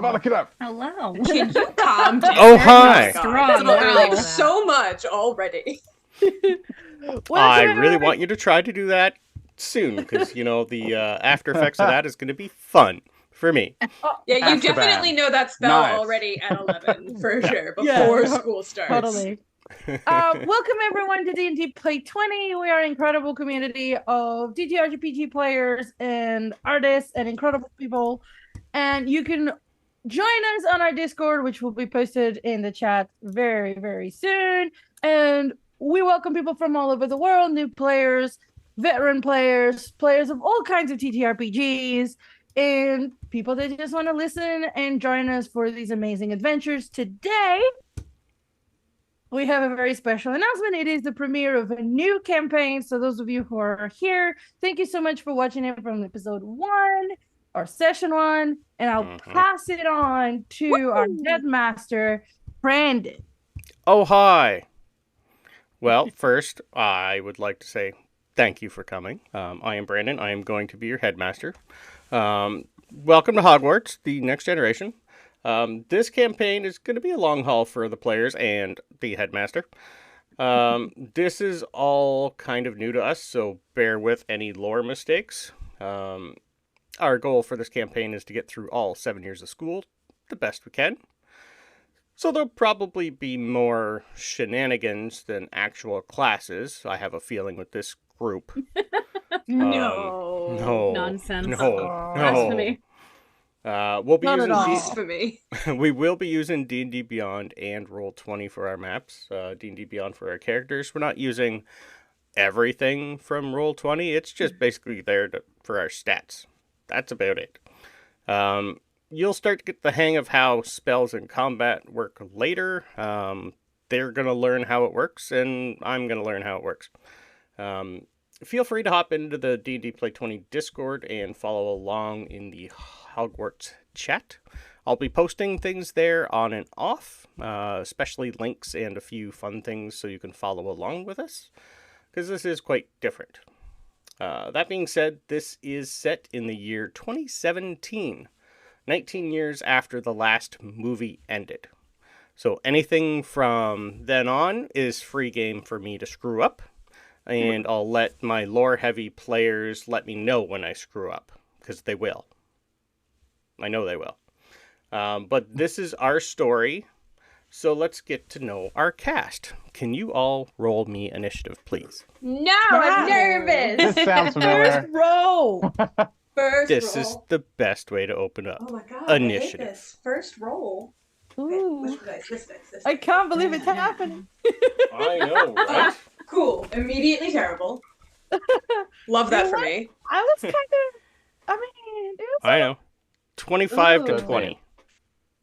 about to look it up. Hello. Can you calm down? Oh, hi. Strong. Like so much already. I really want you to try to do that soon, because, you know, the after effects of that is going to be fun for me. Yeah, you Azkaban. definitely know that spell Nice. already at 11, for sure, Yeah, before school starts. Totally. Welcome everyone to D&D Play 20. We are an incredible community of TTRPG players and artists and incredible people. And you can join us on our Discord, which will be posted in the chat very, very soon. And we welcome people from all over the world, new players, veteran players, players of all kinds of TTRPGs, and people that just want to listen and join us for these amazing adventures. Today, we have a very special announcement. It is the premiere of a new campaign. So those of you who are here, thank you so much for watching it from episode 1 or session 1. And I'll pass it on to our headmaster, Brandon. Oh, hi. Well, first, I would like to say thank you for coming. I am Brandon. I am going to be your headmaster. Welcome to Hogwarts, the next generation. This campaign is going to be a long haul for the players and the headmaster. This is all kind of new to us, so bear with any lore mistakes. Our goal for this campaign is to get through all 7 years of school the best we can. So there'll probably be more shenanigans than actual classes, I have a feeling, with this group. No. Nonsense. No. Blasphemy. We'll be Not at all. Blasphemy. we will be using D&D Beyond and Roll20 for our maps. D&D Beyond for our characters. We're not using everything from Roll20. It's just basically there for our stats. That's about it. You'll start to get the hang of how spells and combat work later. They're going to learn how it works, and I'm going to learn how it works. Feel free to hop into the D&D Play 20 Discord and follow along in the Hogwarts chat. I'll be posting things there on and off, especially links and a few fun things so you can follow along with us, because this is quite different. That being said, this is set in the year 2017, 19 years after the last movie ended. So anything from then on is free game for me to screw up, and I'll let my lore-heavy players let me know when I screw up, because they will. I know they will. But this is our story, so let's get to know our cast. Can you all roll me initiative, please? No, I'm nervous. This sounds familiar. First roll. First This roll. is the best way to open up. Oh my god, Initiative. I hate this. First roll. Ooh. Which dice? This dice. This I dice. can't believe it's happening. I know, right? Cool. Immediately terrible. Love that for me. I was kind of, I mean, it was I know. 25 to Ooh. 20.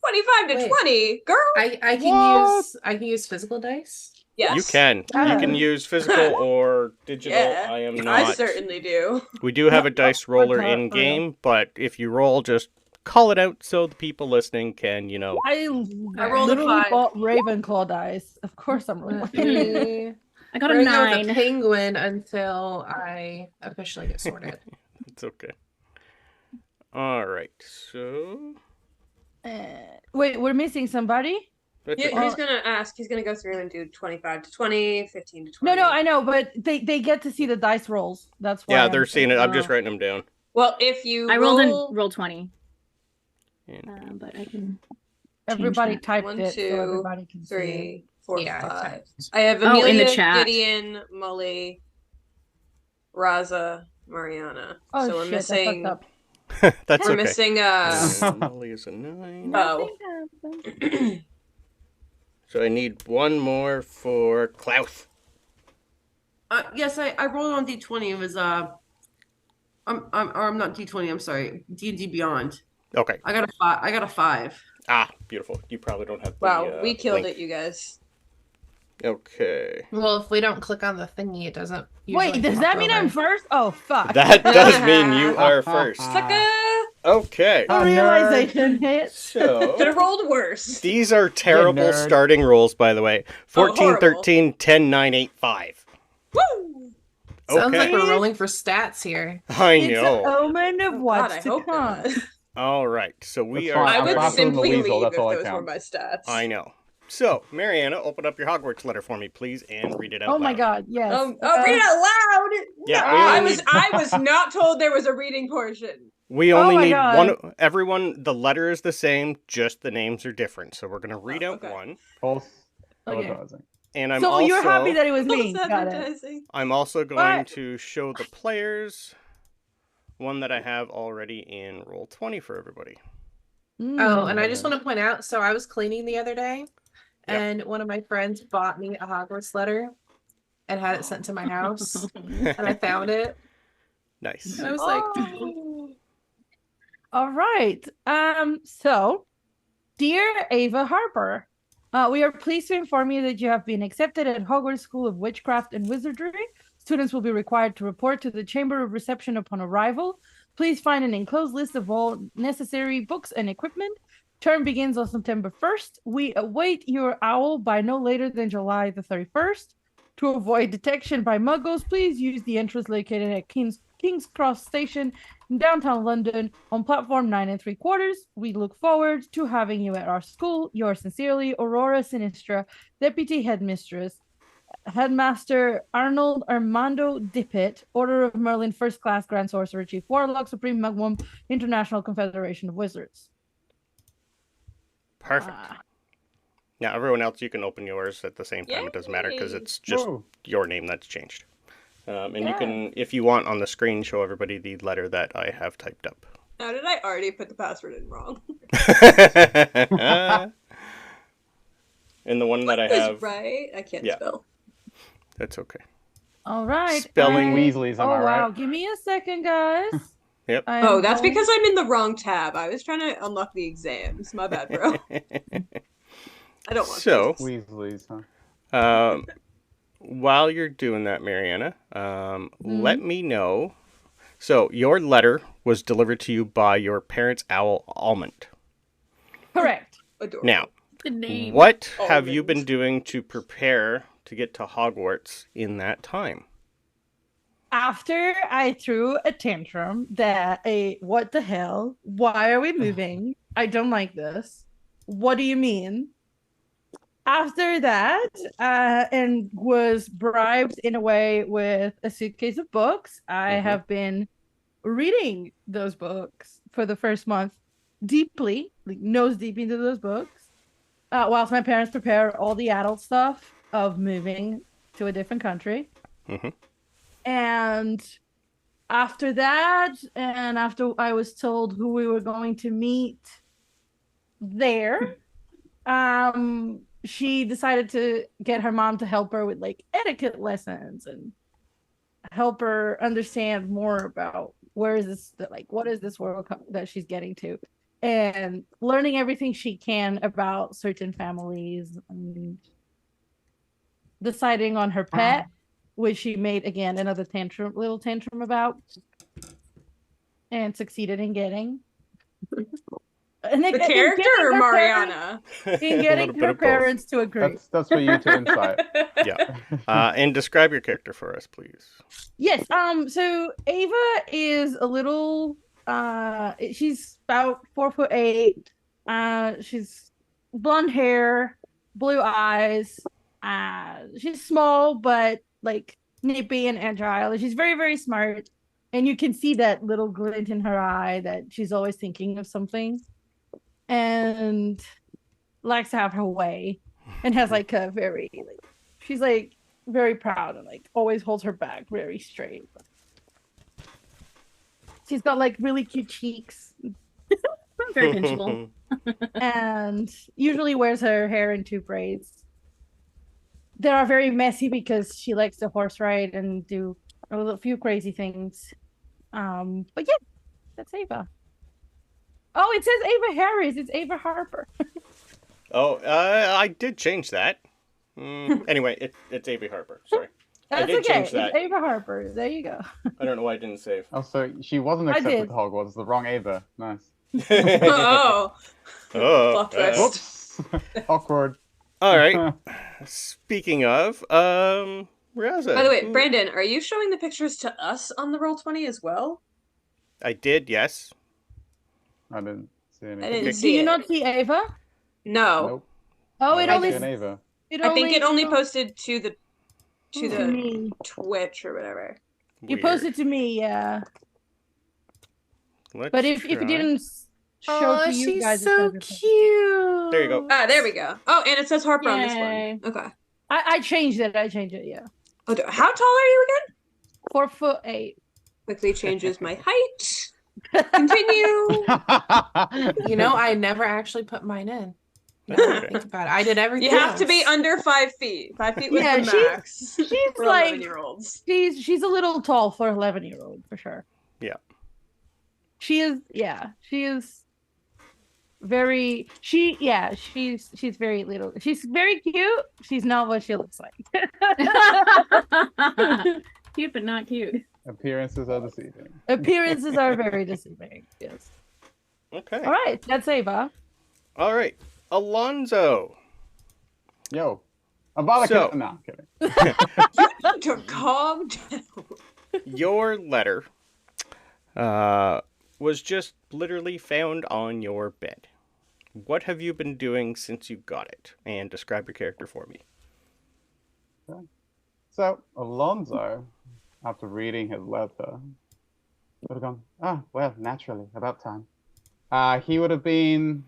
25 to Wait. 20. Girl. I can use physical dice. Yes. You can. You can use physical or digital. Yeah, I am not. I certainly do. We do have a dice roller not in game, but if you roll, just call it out so the people listening can, you know. I rolled a literally 5. bought Ravenclaw dice. Of course I'm rolling. I got a We're gonna go 9. with the penguin until I officially get sorted. It's okay. All right, so Wait, we're missing somebody? that's Yeah, okay. he's gonna ask. He's gonna go through and do 25 to 20, 15 to 20. No, I know, but they get to see the dice rolls. That's why. Yeah, I'm they're seeing it. I'm just Oh. writing them down. Well, if you I rolled 20. And But I can. Everybody that. typed 1, it 2, so everybody can see. 3, 4, Yeah, I 5. typed. I have Oh, Amelia, in the chat. Gideon, Molly, Raza, Mariana. Oh so we're shit, missing. I fucked up. that's We're okay. missing. And Molly is a 9. Oh. So I need one more for Klauth. Yes, I rolled on D20. It was I'm not D20. I'm sorry, D&D Beyond. Okay. I got a 5. Ah, beautiful. You probably don't have the, Wow, we killed link. it, you guys. Okay. Well, if we don't click on the thingy, it doesn't. Wait, usually does pop that mean over. I'm first? Oh fuck. That does mean you are first. Sucker! Okay. The realization hit. So Could have rolled worse. these are terrible nerd. starting rolls, by the way. 14, horrible. 13, 10, 9, 8, 5. Woo! Sounds like Okay. we're rolling for stats here. I It's know. an omen of Oh, what's God, I to hope come. not. All right, so we That's are. fine. I I'm would faster than the simply weasel, leave that's if all I those were count. my stats. I know. So, Mariana, open up your Hogwarts letter for me, please, and read it out Oh loud. my god, yes. Read it out loud. Yeah, No, we I only was I was not told there was a reading portion. We Oh only my need God. one. Everyone, the letter is the same, just the names are different. So we're gonna read out okay. one, False Okay. advertising. and I'm So also you're happy that it was me. False Got it. advertising. I'm also going What? to show the players one that I have already in Roll20 for everybody. Oh, and I just Okay. want to point out, so I was cleaning the other day, and one of my friends bought me a Hogwarts letter and had it sent to my house, and I found it, Nice. and I was like, Oh. All right. So, dear Ava Harper, we are pleased to inform you that you have been accepted at Hogwarts School of Witchcraft and Wizardry. Students will be required to report to the Chamber of Reception upon arrival. Please find an enclosed list of all necessary books and equipment. Term begins on September 1st. We await your owl by no later than July the 31st. To avoid detection by muggles, please use the entrance located at King's Cross Station in downtown London on platform 9 3/4. We look forward to having you at our school. Yours sincerely, Aurora Sinistra, Deputy Headmistress. Headmaster Arnold Armando Dippet, Order of Merlin, First Class Grand Sorcerer, Chief Warlock, Supreme Mugwump, International Confederation of Wizards. Perfect. Now, everyone else, you can open yours at the same time. It doesn't matter because Yay. it's just Whoa. your name that's changed. And you Yeah. can, if you want, on the screen, show everybody the letter that I have typed up. How did I already put the password in wrong? And the one that I Was have, right. I can't Yeah. spell. that's okay. All right. Spelling Weasleys, am Oh, I right? wow. Give me a second, guys. Yep. I Oh, am that's going- because I'm in the wrong tab. I was trying to unlock the exams. My bad, bro. I don't want So- this. Weasleys, huh? While you're doing that, Mariana, let me know. So, your letter was delivered to you by your parents' owl, Almond. Correct. Adorable. Now, the name. what have you Almond. been doing to prepare to get to Hogwarts in that time? After I threw a tantrum that what the hell? Why are we moving? I don't like this. What do you mean? After that, and was bribed in a way with a suitcase of books, I Mhm. have been reading those books for the first month deeply, like nose deep into those books, whilst my parents prepare all the adult stuff of moving to a different country. Mhm. And after that, and after I was told who we were going to meet there, she decided to get her mom to help her with like etiquette lessons and help her understand more about what is this world that she's getting to, and learning everything she can about certain families and deciding on her pet, which she made again another little tantrum about, and succeeded in getting. The character or Mariana? In A getting little bit her of both. parents to agree. That's for you to insight. Yeah. And describe your character for us, please. Yes. So Ava is a little. She's about 4'8". She's blonde hair, blue eyes. She's small but like nippy and agile. She's very, very smart, and you can see that little glint in her eye that she's always thinking of something, and likes to have her way, and has like a very like. She's like very proud and like always holds her back very straight. She's got like really cute cheeks Very pinchable. and usually wears her hair in 2 braids. They are very messy because she likes to horse ride and do a few crazy things. But yeah, that's Ava. Oh, it says Ava Harris. It's Ava Harper. Oh, I did change that. Anyway, it's Ava Harper. Sorry. I That's did okay. change that. It's Ava Harper. There you go. I don't know why I didn't save. Oh, so she wasn't I accepted did. to Hogwarts, the wrong Ava. Nice. Oh. Plot twist. Whoops. Awkward. All right. Speaking of, Raza. By the way, Brandon, are you showing the pictures to us on the Roll20 as well? I did, yes. I didn't see anything. I didn't Do see you it. not see Ava? No. Nope. Oh, it I only. don't see an Ava. I think it only posted to the to me. Twitch or whatever. You Weird. posted to me, yeah. Let's But if it try. didn't show to you she's guys, it so says it's- cute. There you go. Ah, there we go. Oh, and it says Harper on this Yay. one. Okay. I changed it. Yeah. Oh, how tall are you again? 4'8". Quickly changes my height. Continue. You know, I never actually put mine in. Now that I think about it. I did everything. You have to be else. under 5 feet. 5 feet was Yeah, the max. she's for like 11-year-olds. she's a little tall for 11-year-old for sure. Yeah. She is. Yeah, she is. Very. She's very little. She's very cute. She's not what she looks like. Cute but not cute. Appearances are deceiving. Appearances are very deceiving. Yes. Okay. All right, that's Ava. All right. Alonso. Yo. I'm about to So- kill. No, I'm kidding. You need to calm down. Your letter was just literally found on your bed. What have you been doing since you got it? And describe your character for me. So, Alonso, after reading his letter, would have gone, well, naturally, about time. He would have been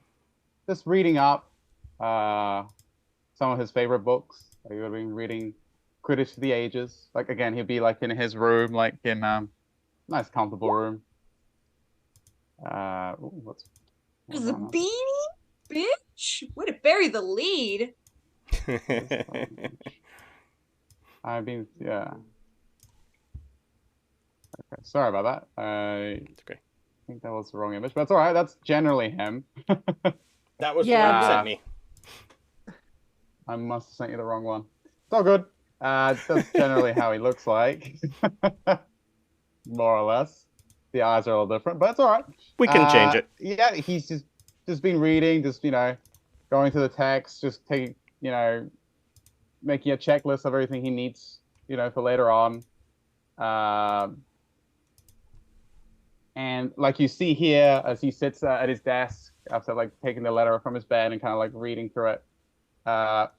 just reading up some of his favorite books. He would have been reading Quidditch for the Ages. Like, again, he'd be like in his room, like in nice comfortable room. What's going on? Zabini, bitch. Way to bury the lead. I mean, yeah. Okay, sorry about that. I It's okay. think that was the wrong image, but it's all right. That's generally him. That was Yeah. the one you sent me. I must have sent you the wrong one. It's all good. That's generally how he looks like, more or less. The eyes are all different, but it's all right. We can change it. Yeah, he's just been reading, just going through the text, just taking, making a checklist of everything he needs, for later on. And like you see here, as he sits at his desk after taking the letter from his bed and kind of reading through it, got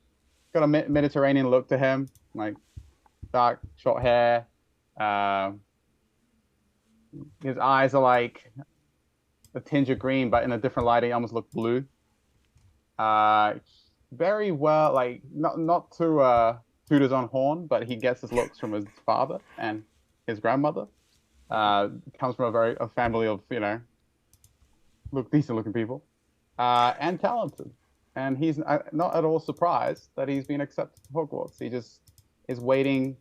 a Mediterranean look to him, like dark, short hair. His eyes are like a tinge of green, but in a different lighting, they almost look blue. Very well, not to toot his own horn, but he gets his looks from his father and his grandmother. Comes from a family of decent looking people, and talented. And he's not at all surprised that he's been accepted to Hogwarts. He just is waiting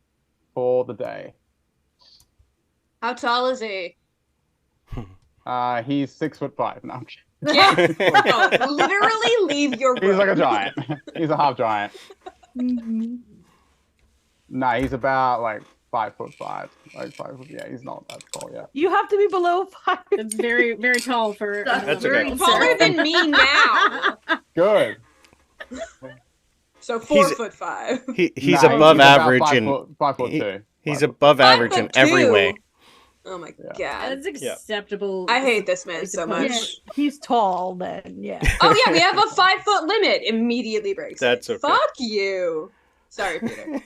for the day. How tall is he? He's 6'5". No, I'm kidding. Yeah. No, literally leave your room. He's like a giant. He's a half giant. Mhm. Nah, he's about 5'5". Yeah, he's not that tall yet. You have to be below 5. That's very, very tall for. That's very okay. Taller than me now. Good. So He's- 4'5". He's Nah, above about average 5'2". in he's 5'2". above average in every 5'2". way. Oh my Yeah. god. That's acceptable. I hate this man so much. Yeah, he's tall then, yeah. Oh yeah, we have a 5 foot limit. Immediately breaks. That's it. okay. Fuck you. Sorry, Peter.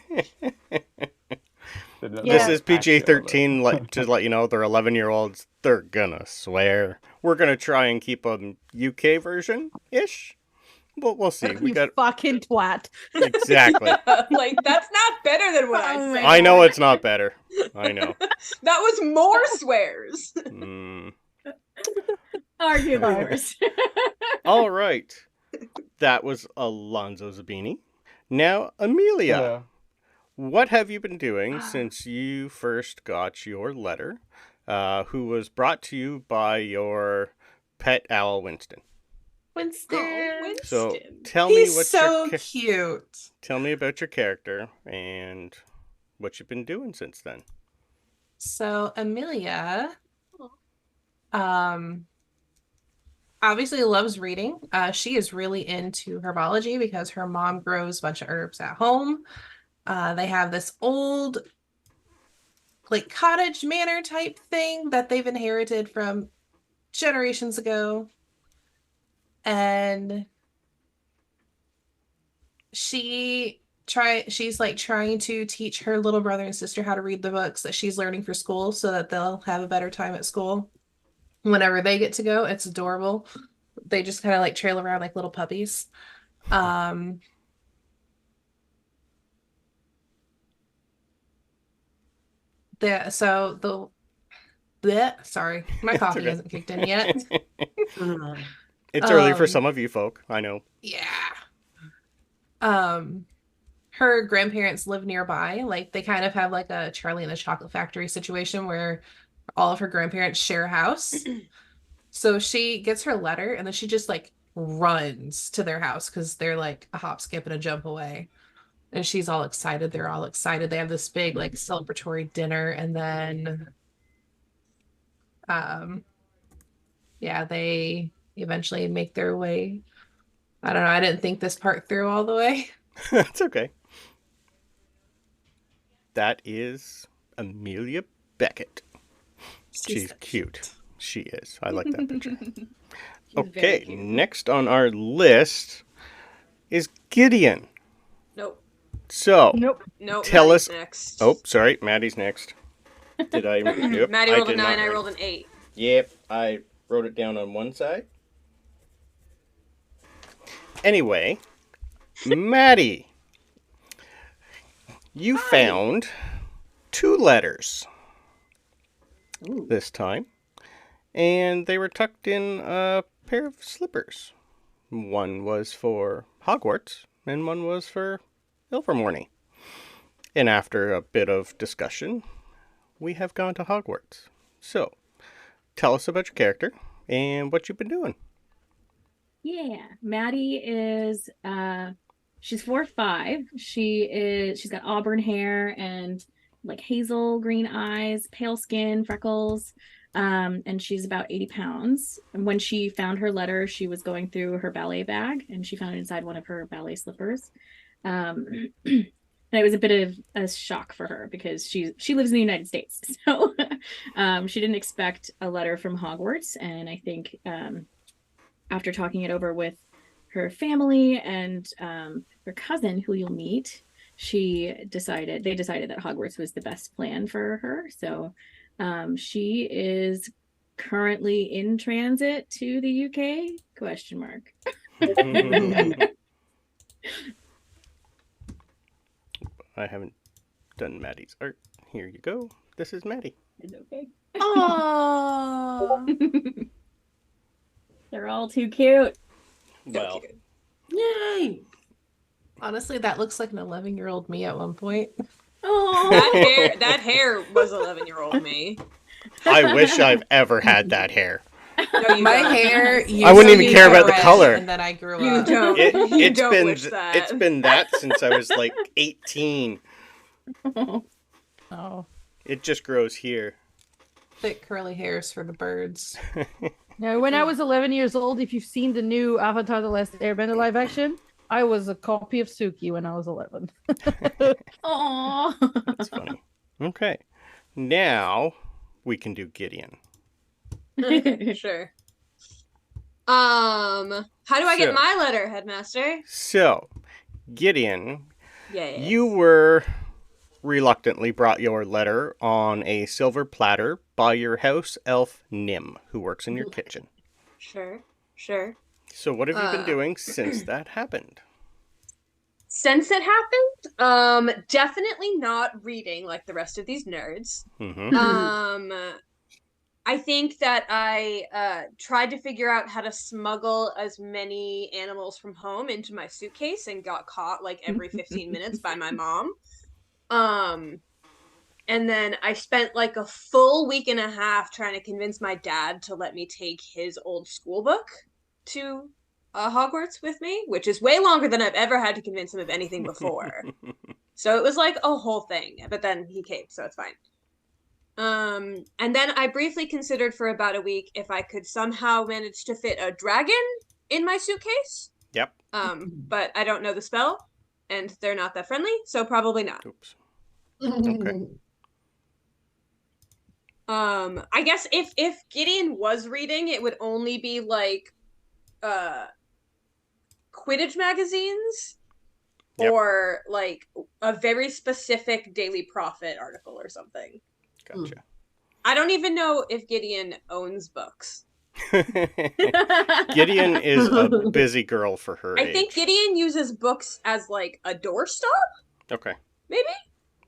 This is PG-13, to let you know, they're 11-year-olds. They're gonna swear. We're gonna try and keep a UK version-ish. But we'll see. We You got fucking twat. exactly. That's not better than what I said. I know it's not better. I know. That was more swears. Mm. Arguably worse. All right. That was Alonso Zabini. Now, Emelia, Yeah. what have you been doing since you first got your letter, who was brought to you by your pet owl, Winston? Winston. Oh, Winston. So tell me He's what so your cute. tell me about your character and what you've been doing since then. So Emelia, obviously loves reading. She is really into herbology because her mom grows a bunch of herbs at home. They have this old, cottage manor type thing that they've inherited from generations ago. And she's like trying to teach her little brother and sister how to read the books that she's learning for school so that they'll have a better time at school whenever they get to go. It's adorable. They just kind of like trail around like little puppies. Sorry, my coffee okay. hasn't kicked in yet. It's early for some of you folk, I know. Yeah. Her grandparents live nearby. Like they kind of have like a Charlie and the Chocolate Factory situation where all of her grandparents share a house. So she gets her letter and then she just like runs to their house because they're like a hop, skip, and a jump away. And she's all excited. They're all excited. They have this big like celebratory dinner, and then they eventually make their way. I don't know. I didn't think this part through all the way. That's okay. That is Emelia Beckett. She's so cute. She is. I like that picture. She's very Okay, cute. next on our list is Gideon. Nope. So, Nope. Nope. Tell Maddie's us- next. oh, sorry, Maddie's next. Did I? Yep, Maddie rolled a did not 9. I write. rolled an 8. Yep, I wrote it down on one side. Anyway, Maddie, you found 2 letters Ooh. this time, and they were tucked in a pair of slippers. One was for Hogwarts, and one was for Ilvermorny. And after a bit of discussion, we have gone to Hogwarts. So, tell us about your character and what you've been doing. Yeah, Maddie is she's 4'5". She's got auburn hair and like hazel green eyes, pale skin, freckles, and she's about 80 pounds. And when she found her letter, she was going through her ballet bag and she found it inside one of her ballet slippers. And it was a bit of a shock for her because she lives in the United States, so she didn't expect a letter from Hogwarts. And I think after talking it over with her family and her cousin, who you'll meet, they decided that Hogwarts was the best plan for her. So she is currently in transit to the UK? Question mark. I haven't done Maddie's art. Here you go. This is Maddie. It's okay. Aww. They're all too cute. Well, Yay! Honestly, that looks like an 11-year-old me at one point. Oh, That hair was 11-year-old me. I wish I've ever had that hair. No, you My don't. hair. I wouldn't even used to care be about the red, color. And then I grew You up. don't. It's You don't been wish that. it's been that since I was like 18. Oh. It just grows here. Thick curly hairs for the birds. Now, when I was 11 years old, if you've seen the new Avatar: The Last Airbender live action, I was a copy of Suki when I was 11. oh. That's funny. Okay. Now we can do Gideon. Sure. How do I get So- my letter, Headmaster? So, Gideon, Yeah. you were reluctantly brought your letter on a silver platter by your house elf Nim, who works in your kitchen. Sure. So what have you been doing since that happened? Since it happened, definitely not reading like the rest of these nerds. Mm-hmm. I think that I tried to figure out how to smuggle as many animals from home into my suitcase and got caught like every 15 minutes by my mom. And then I spent like a full week and a half trying to convince my dad to let me take his old school book to Hogwarts with me, which is way longer than I've ever had to convince him of anything before. So it was like a whole thing, but then he came, so it's fine. And then I briefly considered for about a week if I could somehow manage to fit a dragon in my suitcase. Yep. But I don't know the spell, and they're not that friendly, so probably not. Oops. Okay. I guess if Gideon was reading, it would only be like Quidditch magazines. Yep. Or like a very specific Daily Prophet article or something. Gotcha. I don't even know if Gideon owns books. Gideon is a busy girl for her age. I think Gideon uses books as like a doorstop. Okay. Maybe.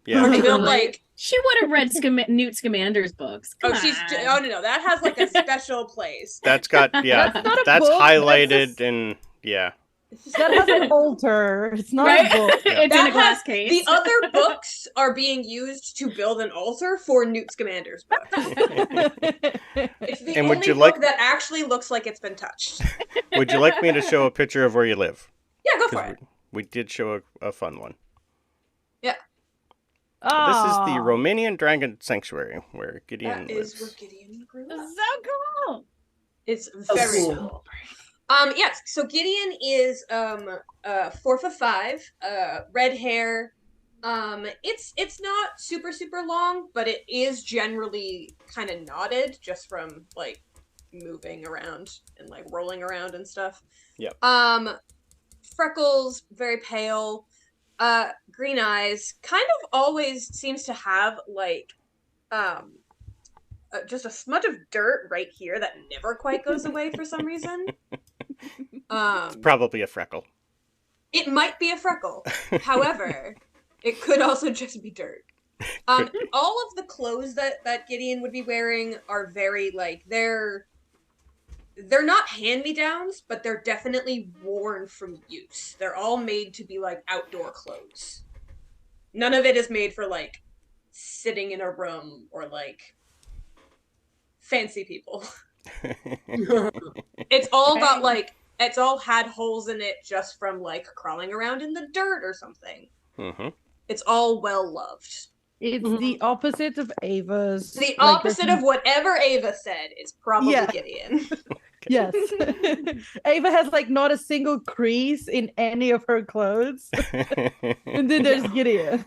Yeah. Or to build like. She would have read Newt Scamander's books. Come on. No, that has like a special place. That's got That's not a that's book, highlighted and yeah. That has an altar. It's not Right? a book. It's in That a glass has- case. The other books are being used to build an altar for Newt Scamander's book. It's the And would only you book like- that actually looks like it's been touched. Would you like me to show a picture of where you live? Yeah, go for 'Cause it. we did show a fun one. Ah. This is the Romanian Dragon Sanctuary where Gideon That lives. is where Gideon grew up. So cool. It's very cool. cool. Yes, so Gideon is 4'5", red hair. It's not super long, but it is generally kind of knotted just from like moving around and like rolling around and stuff. Yep. Freckles, very pale. Green eyes, kind of always seems to have like just a smudge of dirt right here that never quite goes away for some reason. It's probably a freckle. It might be a freckle. However, it could also just be dirt. All of the clothes that Gideon would be wearing are very like they're not hand-me-downs, but they're definitely worn from use. They're all made to be like outdoor clothes. None of it is made for like sitting in a room or like fancy people. It's all got like it's all had holes in it just from like crawling around in the dirt or something. Mm-hmm. It's all well loved. It's the opposite of Ava's. The like, opposite there's- of whatever Ava said is probably Yeah. Gideon. Yes. Ava has like not a single crease in any of her clothes. And then there's Gideon.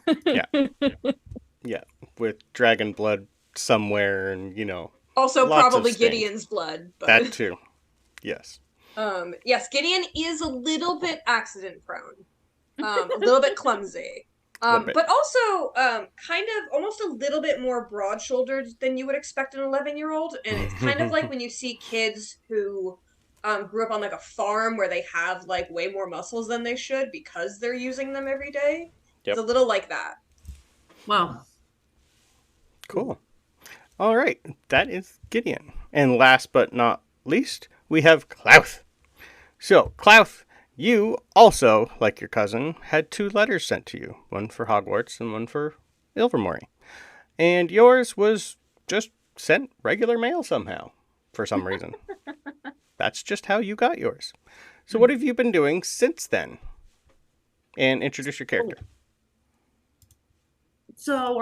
Yeah, with dragon blood somewhere, and Also Lots of probably stink. Gideon's blood. But that too. Yes. yes, Gideon is a little bit accident prone. A little bit clumsy. Little bit. But also kind of almost a little bit more broad-shouldered than you would expect an 11-year-old. And it's kind of like when you see kids who grew up on like a farm where they have like way more muscles than they should because they're using them every day. Yep. It's a little like that. Wow. Cool. All right, that is Gideon. And last but not least, we have Klauth. So, Klauth, you also, like your cousin, had 2 letters sent to you. One for Hogwarts and one for Ilvermorny. And yours was just sent regular mail somehow, for some reason. That's just how you got yours. So what have you been doing since then? And introduce your character. So,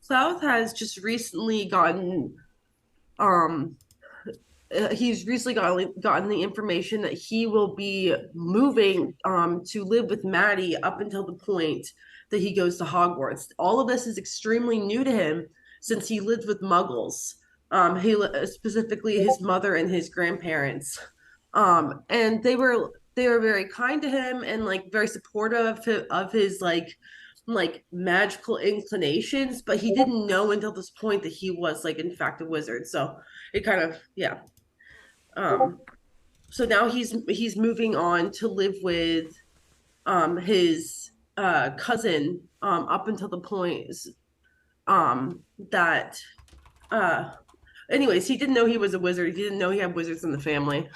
Klauth has just recently gotten, he's recently gotten the information that he will be moving, to live with Maddie up until the point that he goes to Hogwarts. All of this is extremely new to him since he lived with Muggles. Specifically his mother and his grandparents. And they were very kind to him and like very supportive of his like magical inclinations, but he didn't know until this point that he was like in fact a wizard. So it kind of so now he's moving on to live with his cousin up until the point that anyways, he didn't know he was a wizard. He didn't know he had wizards in the family.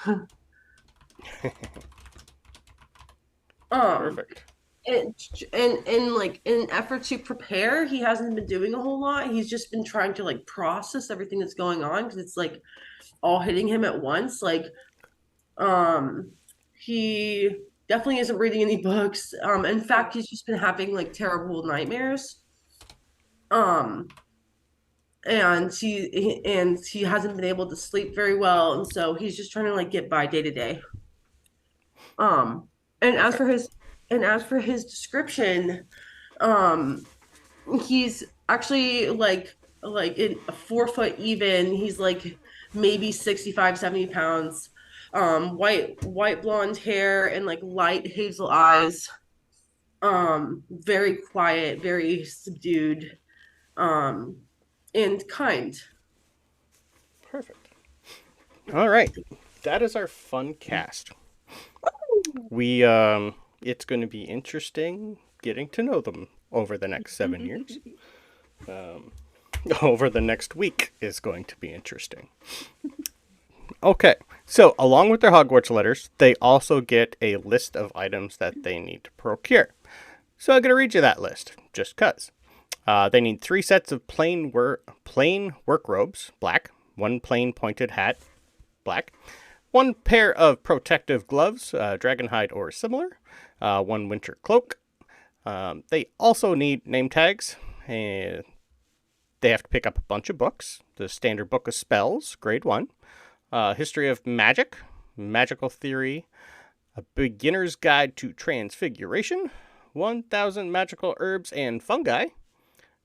Perfect. And like in an effort to prepare, he hasn't been doing a whole lot. He's just been trying to like process everything that's going on because it's like all hitting him at once. Like he definitely isn't reading any books. In fact, he's just been having like terrible nightmares. And he hasn't been able to sleep very well, and so he's just trying to like get by day to day. As for his description, he's actually like like in 4 foot even. He's like maybe 65, 70 pounds. White blonde hair and like light hazel eyes. Very quiet, very subdued, um, and kind. Perfect. All right. That is our fun cast. It's going to be interesting getting to know them over the next 7 years. Over the next week is going to be interesting. Okay, so along with their Hogwarts letters, they also get a list of items that they need to procure. So I'm going to read you that list, just because. They need 3 sets of plain work robes, black, 1 plain pointed hat, black, 1 pair of protective gloves, dragon hide or similar, 1 winter cloak. They also need name tags, and they have to pick up a bunch of books. The Standard Book of Spells, grade 1, History of Magic, Magical Theory, A Beginner's Guide to Transfiguration, 1,000 Magical Herbs and Fungi,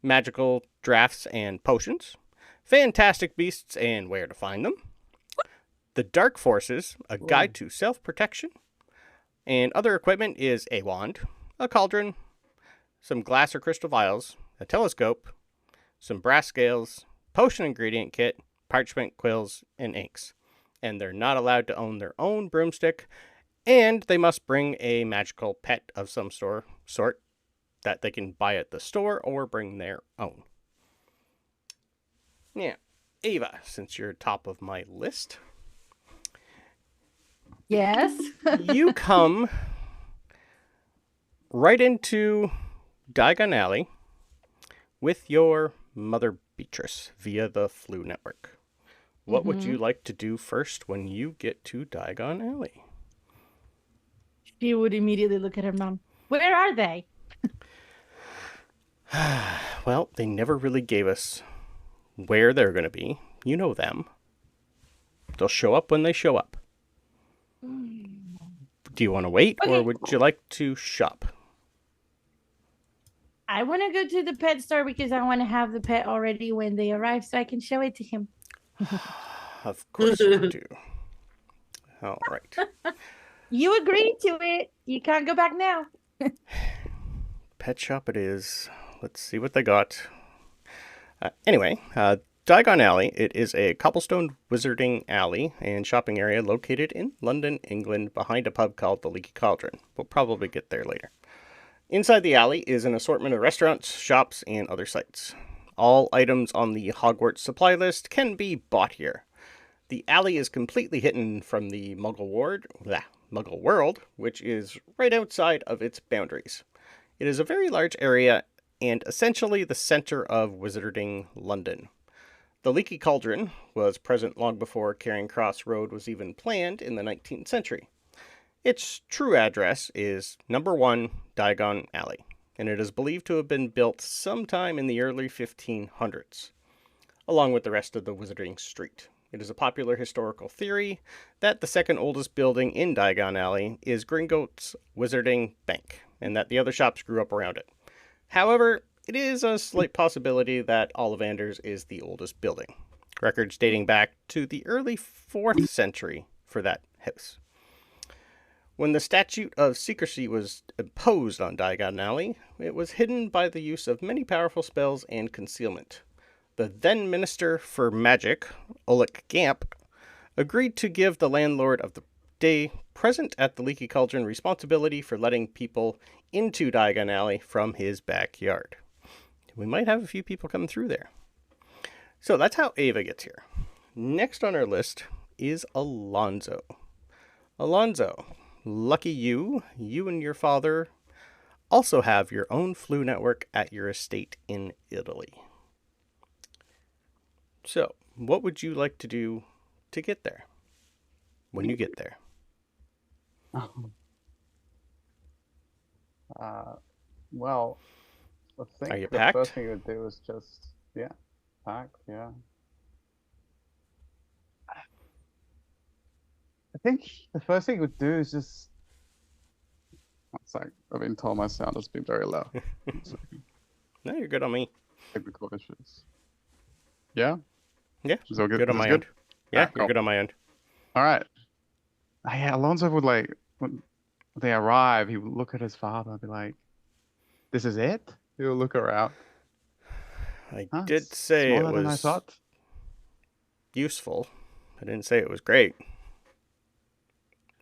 Magical Drafts and Potions, Fantastic Beasts and Where to Find Them, The Dark Forces, A Guide to Self-Protection, and other equipment is a wand, a cauldron, some glass or crystal vials, a telescope, some brass scales, potion ingredient kit, parchment, quills, and inks. And they're not allowed to own their own broomstick, and they must bring a magical pet of some sort that they can buy at the store or bring their own. Yeah, Ava, since you're top of my list, Yes. you come right into Diagon Alley with your mother Beatrice via the Flu Network. What would you like to do first when you get to Diagon Alley? She would immediately look at her mom. Where are they? Well, they never really gave us where they're going to be. You know them. They'll show up when they show up. Do you want to wait, or would you like to shop? I want to go to the pet store because I want to have the pet already when they arrive so I can show it to him. Of course you do. All right. You agreed to it. You can't go back now. Pet shop it is. Let's see what they got. Anyway, Diagon Alley, it is a cobblestone wizarding alley and shopping area located in London, England, behind a pub called the Leaky Cauldron. We'll probably get there later. Inside the alley is an assortment of restaurants, shops, and other sites. All items on the Hogwarts supply list can be bought here. The alley is completely hidden from the Muggle world, which is right outside of its boundaries. It is a very large area and essentially the center of wizarding London. The Leaky Cauldron was present long before Charing Cross Road was even planned in the 19th century. Its true address is number 1 Diagon Alley, and it is believed to have been built sometime in the early 1500s, along with the rest of the Wizarding Street. It is a popular historical theory that the second oldest building in Diagon Alley is Gringotts Wizarding Bank, and that the other shops grew up around it. However, it is a slight possibility that Ollivanders is the oldest building. Records dating back to the early 4th century for that house. When the Statute of Secrecy was imposed on Diagon Alley, it was hidden by the use of many powerful spells and concealment. The then Minister for Magic, Ulick Gamp, agreed to give the landlord of the day present at the Leaky Cauldron responsibility for letting people into Diagon Alley from his backyard. We might have a few people coming through there. So that's how Ava gets here. Next on our list is Alonso. Alonso, lucky you and your father also have your own Flu Network at your estate in Italy. So, what would you like to do to get there when you get there? Well, I think Are you the packed? first thing you would do is just, pack, yeah. I think the first thing you would do is just. It's like I've been told my sound has been very low. So, No, you're good on me. technical issues. Yeah. Yeah, Is all good? good on Is my this end. good? Yeah, Alright, you're cool. good on my end. All right. Yeah, Alonso would like when they arrive, he would look at his father and be like, "This is it?" He'll look around. I Huh, did it's say it smaller than I was thought. useful. I didn't say it was great.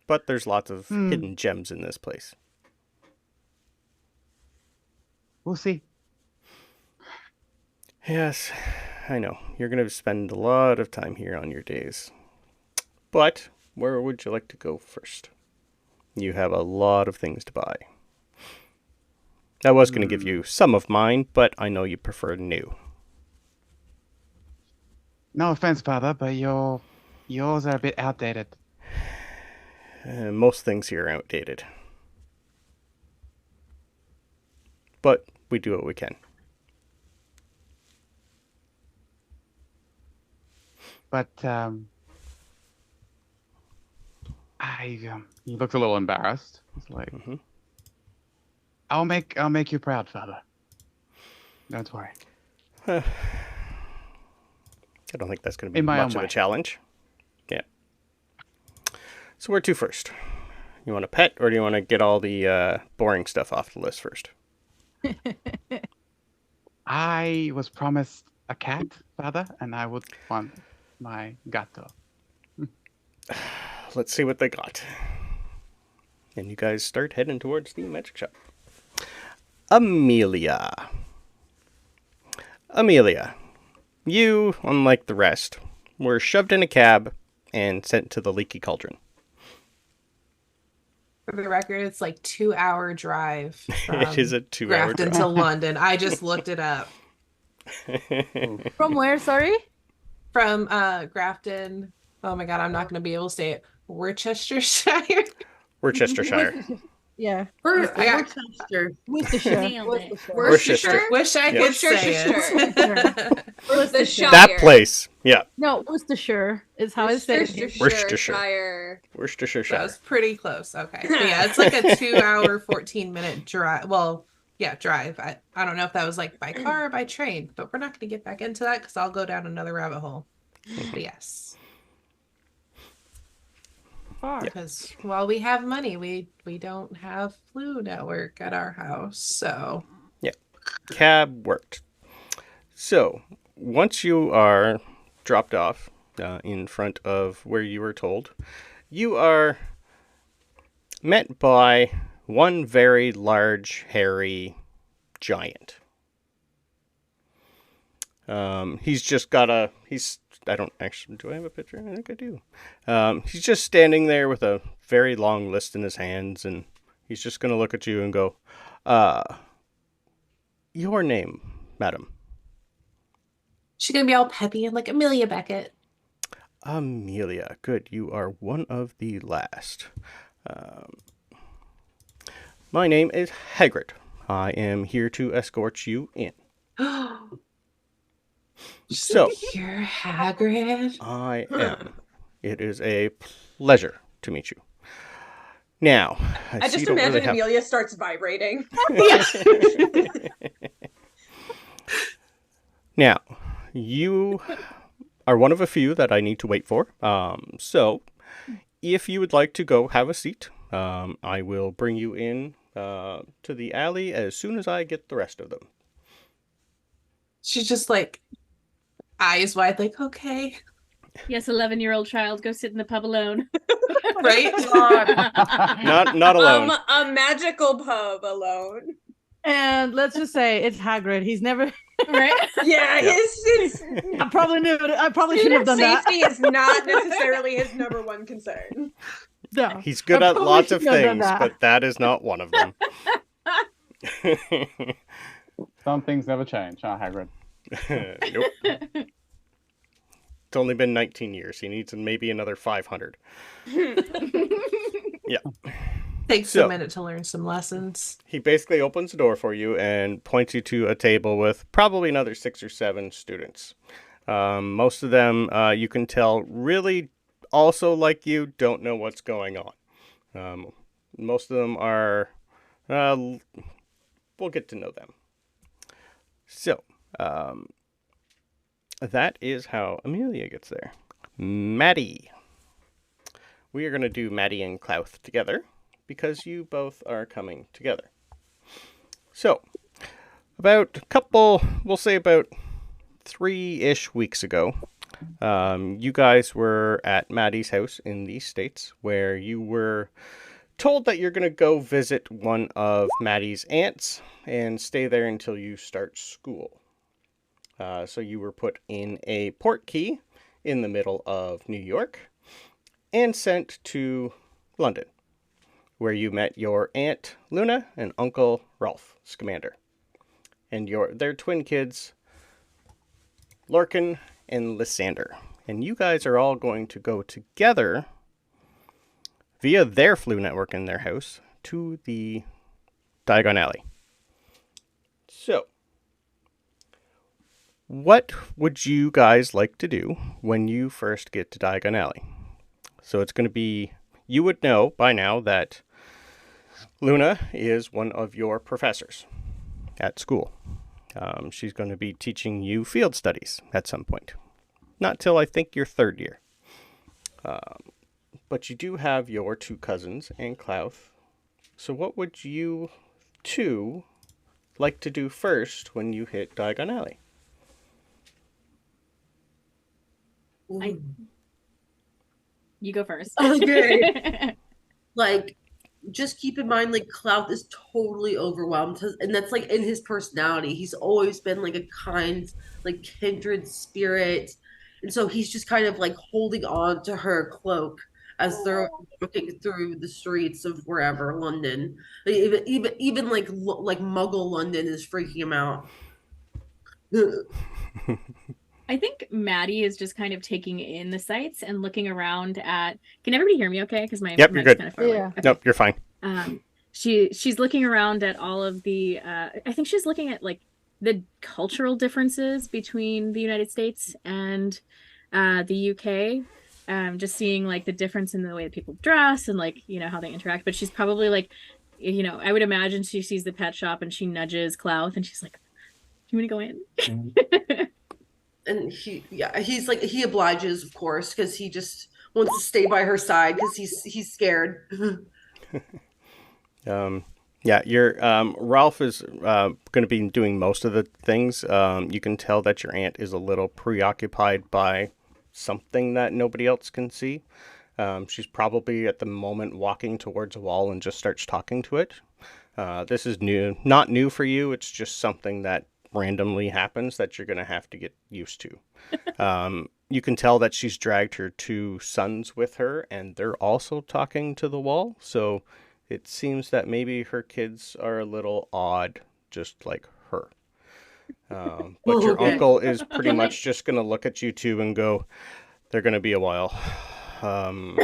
But there's lots of hidden gems in this place. We'll see. Yes, I know. You're going to spend a lot of time here on your days. But where would you like to go first? You have a lot of things to buy. I was going to give you some of mine, but I know you prefer new. No offense, father, but yours are a bit outdated. Most things here are outdated. But we do what we can. But he looked a little embarrassed. He's like, I'll make you proud, father. Don't worry. I don't think that's going to be In my much own of a way. challenge. Yeah. So where to first? You want a pet, or do you want to get all the boring stuff off the list first? I was promised a cat, father, and I would want my gato. Let's see what they got. And you guys start heading towards the magic shop. Emelia, you, unlike the rest, were shoved in a cab and sent to the Leaky Cauldron. For the record, it's like 2-hour drive. It is a 2-hour Grafton drive. to London. I just looked it up. From where? Sorry. From Grafton. Oh my god, I'm not going to be able to say it. Worcestershire. Worcestershire. Yeah. Worcester. Worcestershire. Nailed it. Worcester. Wish I could say it. Worcestershire. That place. Yeah. No, Worcestershire is how I say it. Worcestershire. That Worcestershire. was pretty close. Okay. But yeah, it's like a 2-hour, 14-minute drive. Well, yeah, drive. I don't know if that was like by car or by train, but we're not going to get back into that because I'll go down another rabbit hole. But yes. Because while we have money, we don't have Flu Network at our house. So Cab worked. So, once you are dropped off in front of where you were told, you are met by one very large, hairy giant. He's just got I don't actually, do I have a picture? I think I do. He's just standing there with a very long list in his hands, and he's just going to look at you and go, your name, madam? she's going to be all peppy and like Emelia Beckett. Emelia, good. You are one of the last. My name is Hagrid. I am here to escort you in. So, You're Hagrid. I am. It is a pleasure to meet you. Now, I just imagine Amelia starts vibrating. Now, you are one of a few that I need to wait for. So, if you would like to go have a seat, I will bring you in to the alley as soon as I get the rest of them. She's just like eyes wide, like, okay. Yes, 11-year-old child, go sit in the pub alone. Right? Not alone. A magical pub alone. And let's just say it's Hagrid. He's never. Right? Yeah, it's I probably knew it. I probably shouldn't have done that. safety is not necessarily his number one concern. No. He's good I at probably lots of shouldn't have done things, that. but that is not one of them. Some things never change, huh, Hagrid? Nope. It's only been 19 years. He needs maybe another 500. Yeah. Takes a minute to learn some lessons. He basically opens the door for you and points you to a table with probably another 6 or 7 students. Most of them, you can tell, really also, like you, don't know what's going on. Most of them are... we'll get to know them. So, that is how Emelia gets there. Maddie. We are going to do Maddie and Klauth together because you both are coming together. So, about 3-ish weeks ago, you guys were at Maddie's house in the States where you were told that you're going to go visit one of Maddie's aunts and stay there until you start school. So you were put in a port key in the middle of New York and sent to London, where you met your Aunt Luna and Uncle Rolf Scamander, and their twin kids, Lorcan and Lysander. And you guys are all going to go together via their flu network in their house to the Diagon Alley. So, what would you guys like to do when you first get to Diagon Alley? So it's going to be, you would know by now that Luna is one of your professors at school. She's going to be teaching you field studies at some point. Not till I think your 3rd year. But you do have your 2 cousins and Klauth. So what would you 2 like to do first when you hit Diagon Alley? You go first. Okay. Like, just keep in mind, like, Klauth is totally overwhelmed, and that's like in his personality. He's always been like a kind, like, kindred spirit, and so he's just kind of like holding on to her cloak as they're walking through the streets of wherever London. Even like Muggle London is freaking him out. I think Maddie is just kind of taking in the sights and looking around at. Can everybody hear me? Okay, because my Yep, mic's you're good. kind of far away. Yeah. Okay. Nope, you're fine. She's looking around at all of the. I think she's looking at like the cultural differences between the United States and the UK. Just seeing like the difference in the way that people dress and like how they interact. But she's probably like, I would imagine she sees the pet shop and she nudges Klauth and she's like, "Do you want to go in?" And he's like, he obliges, of course, because he just wants to stay by her side because he's scared. Your Ralph is going to be doing most of the things. You can tell that your aunt is a little preoccupied by something that nobody else can see. She's probably at the moment walking towards a wall and just starts talking to it. This is not new for you. It's just something that randomly happens that you're going to have to get used to. You can tell that she's dragged her 2 sons with her, and they're also talking to the wall. So it seems that maybe her kids are a little odd, just like her. But your uncle is pretty much just going to look at you 2 and go, "They're going to be a while." Can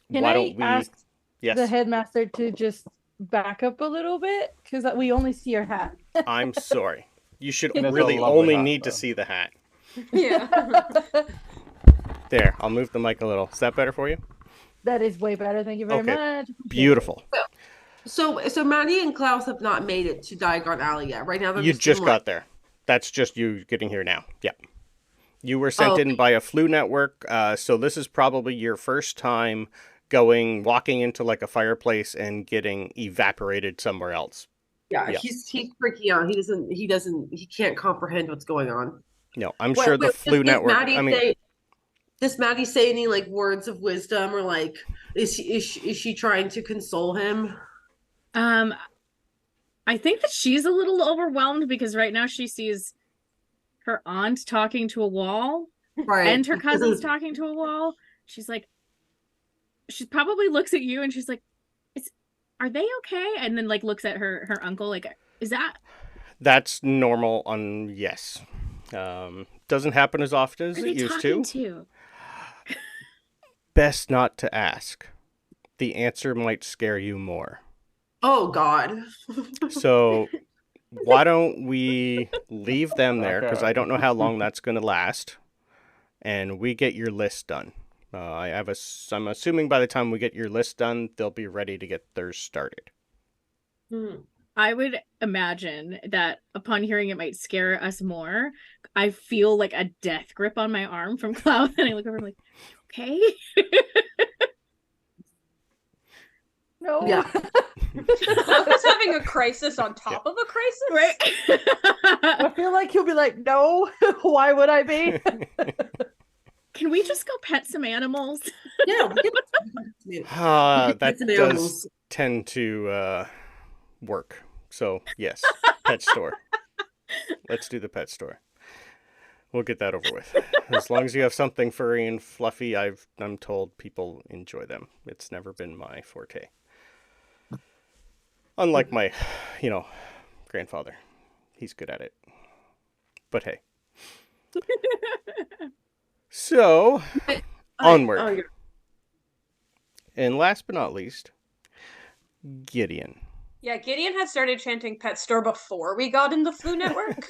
Why I don't we? ask Yes. the headmaster to just back up a little bit? Because we only see your hat. I'm sorry. You should It is a really lovely only hat, need to though. see the hat. Yeah. There, I'll move the mic a little. Is that better for you? That is way better. Thank you very Okay. much. Beautiful. So Maddie and Klauth have not made it to Diagon Alley yet. Right now, they're You just in, got there. That's just you getting here now. Yep. You were sent in by a flu network, so this is probably your first time walking into like a fireplace and getting evaporated somewhere else. Yeah, Yeah. he's freaking out. He can't comprehend what's going on. No, I'm sure the flu network. Does Maddie say any like words of wisdom, or like is she trying to console him? I think that she's a little overwhelmed because right now she sees her aunt talking to a wall Right. and her cousins talking to a wall. She's like, she probably looks at you and she's like, "Are they okay?" And then like looks at her uncle like, "Is that?" That's normal. Yes. Doesn't happen as often as Are it they used talking to. to? Best not to ask. The answer might scare you more. Oh God. So why don't we leave them there, because Okay. I don't know how long that's going to last, and we get your list done. I'm assuming by the time we get your list done, they'll be ready to get theirs started. I would imagine that upon hearing it might scare us more. I feel like a death grip on my arm from Klauth, and I look over, I'm like, okay. No. Yeah. Klauth is having a crisis on top of a crisis. Right. I feel like he'll be like, no, why would I be? Can we just go pet some animals? Yeah. That Pets and does animals. tend to work. So, yes, pet store. Let's do the pet store. We'll get that over with. As long as you have something furry and fluffy, I'm told people enjoy them. It's never been my forte. Unlike my, grandfather. He's good at it. But hey. So, onward. Oh, And last but not least, Gideon. Yeah, Gideon had started chanting pet store before we got in the Flu Network.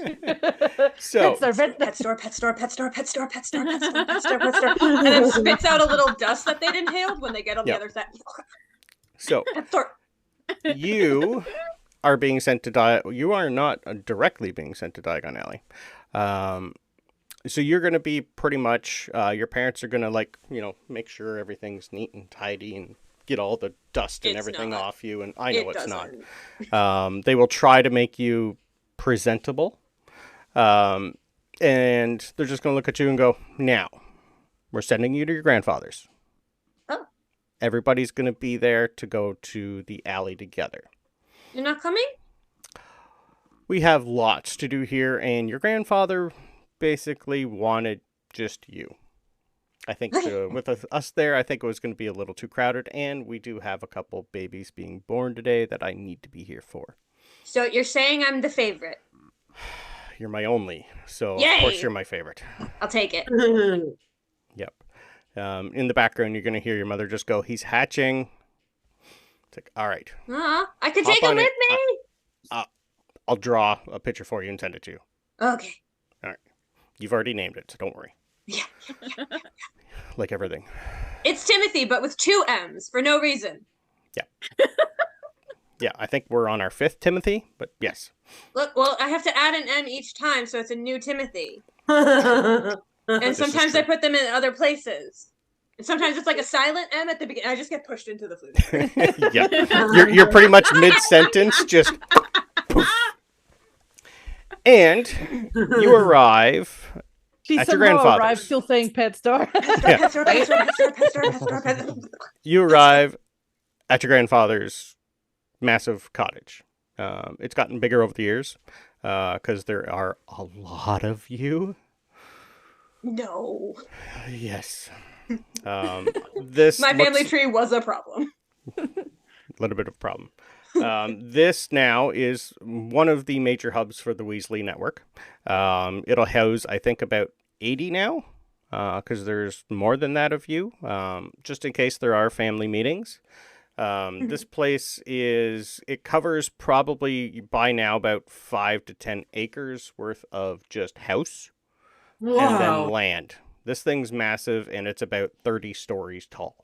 So, Pet store, pet store, pet store, pet store, pet store, pet store, pet store, pet store. And then spits out a little dust that they'd inhaled when they get on the other side. So Pet store. you are being sent to you are not directly being sent to Diagon Alley. So you're going to be pretty much, your parents are going to make sure everything's neat and tidy and get all the dust and everything off you. And I know it's not. They will try to make you presentable. And they're just going to look at you and go, now, we're sending you to your grandfather's. Oh. Everybody's going to be there to go to the alley together. You're not coming? We have lots to do here, and your grandfather basically wanted just you. I think with us there, I think it was going to be a little too crowded, and we do have a couple babies being born today that I need to be here for. So you're saying I'm the favorite? You're my only, so Yay! Of course you're my favorite. I'll take it. Yep. In the background, you're going to hear your mother just go, he's hatching. It's like, all right. I can Hop take him on with it. me. I'll draw a picture for you and send it to you. Okay. You've already named it, so don't worry. Yeah. Like everything. It's Timothy, but with 2 M's for no reason. Yeah, I think we're on our 5th Timothy, but yes. Look, well, I have to add an M each time, so it's a new Timothy. yeah. And sometimes I true. put them in other places. And sometimes it's like a silent M at the beginning. I just get pushed into the food. Yeah. You're pretty much mid-sentence, just poof. And you arrive She at your somehow grandfather's. arrived still saying pet store. Pet store, pet store, pet store, pet store, pet store, pet store. You arrive at your grandfather's massive cottage. It's gotten bigger over the years because there are a lot of you. No. Yes. This My family looks tree was a problem. a little bit of a problem. This now is one of the major hubs for the Weasley network. It'll house, I think, about 80 now, because there's more than that of you, just in case there are family meetings. This place it covers probably by now about 5 to 10 acres worth of just house and then Wow. land. This thing's massive, and it's about 30 stories tall.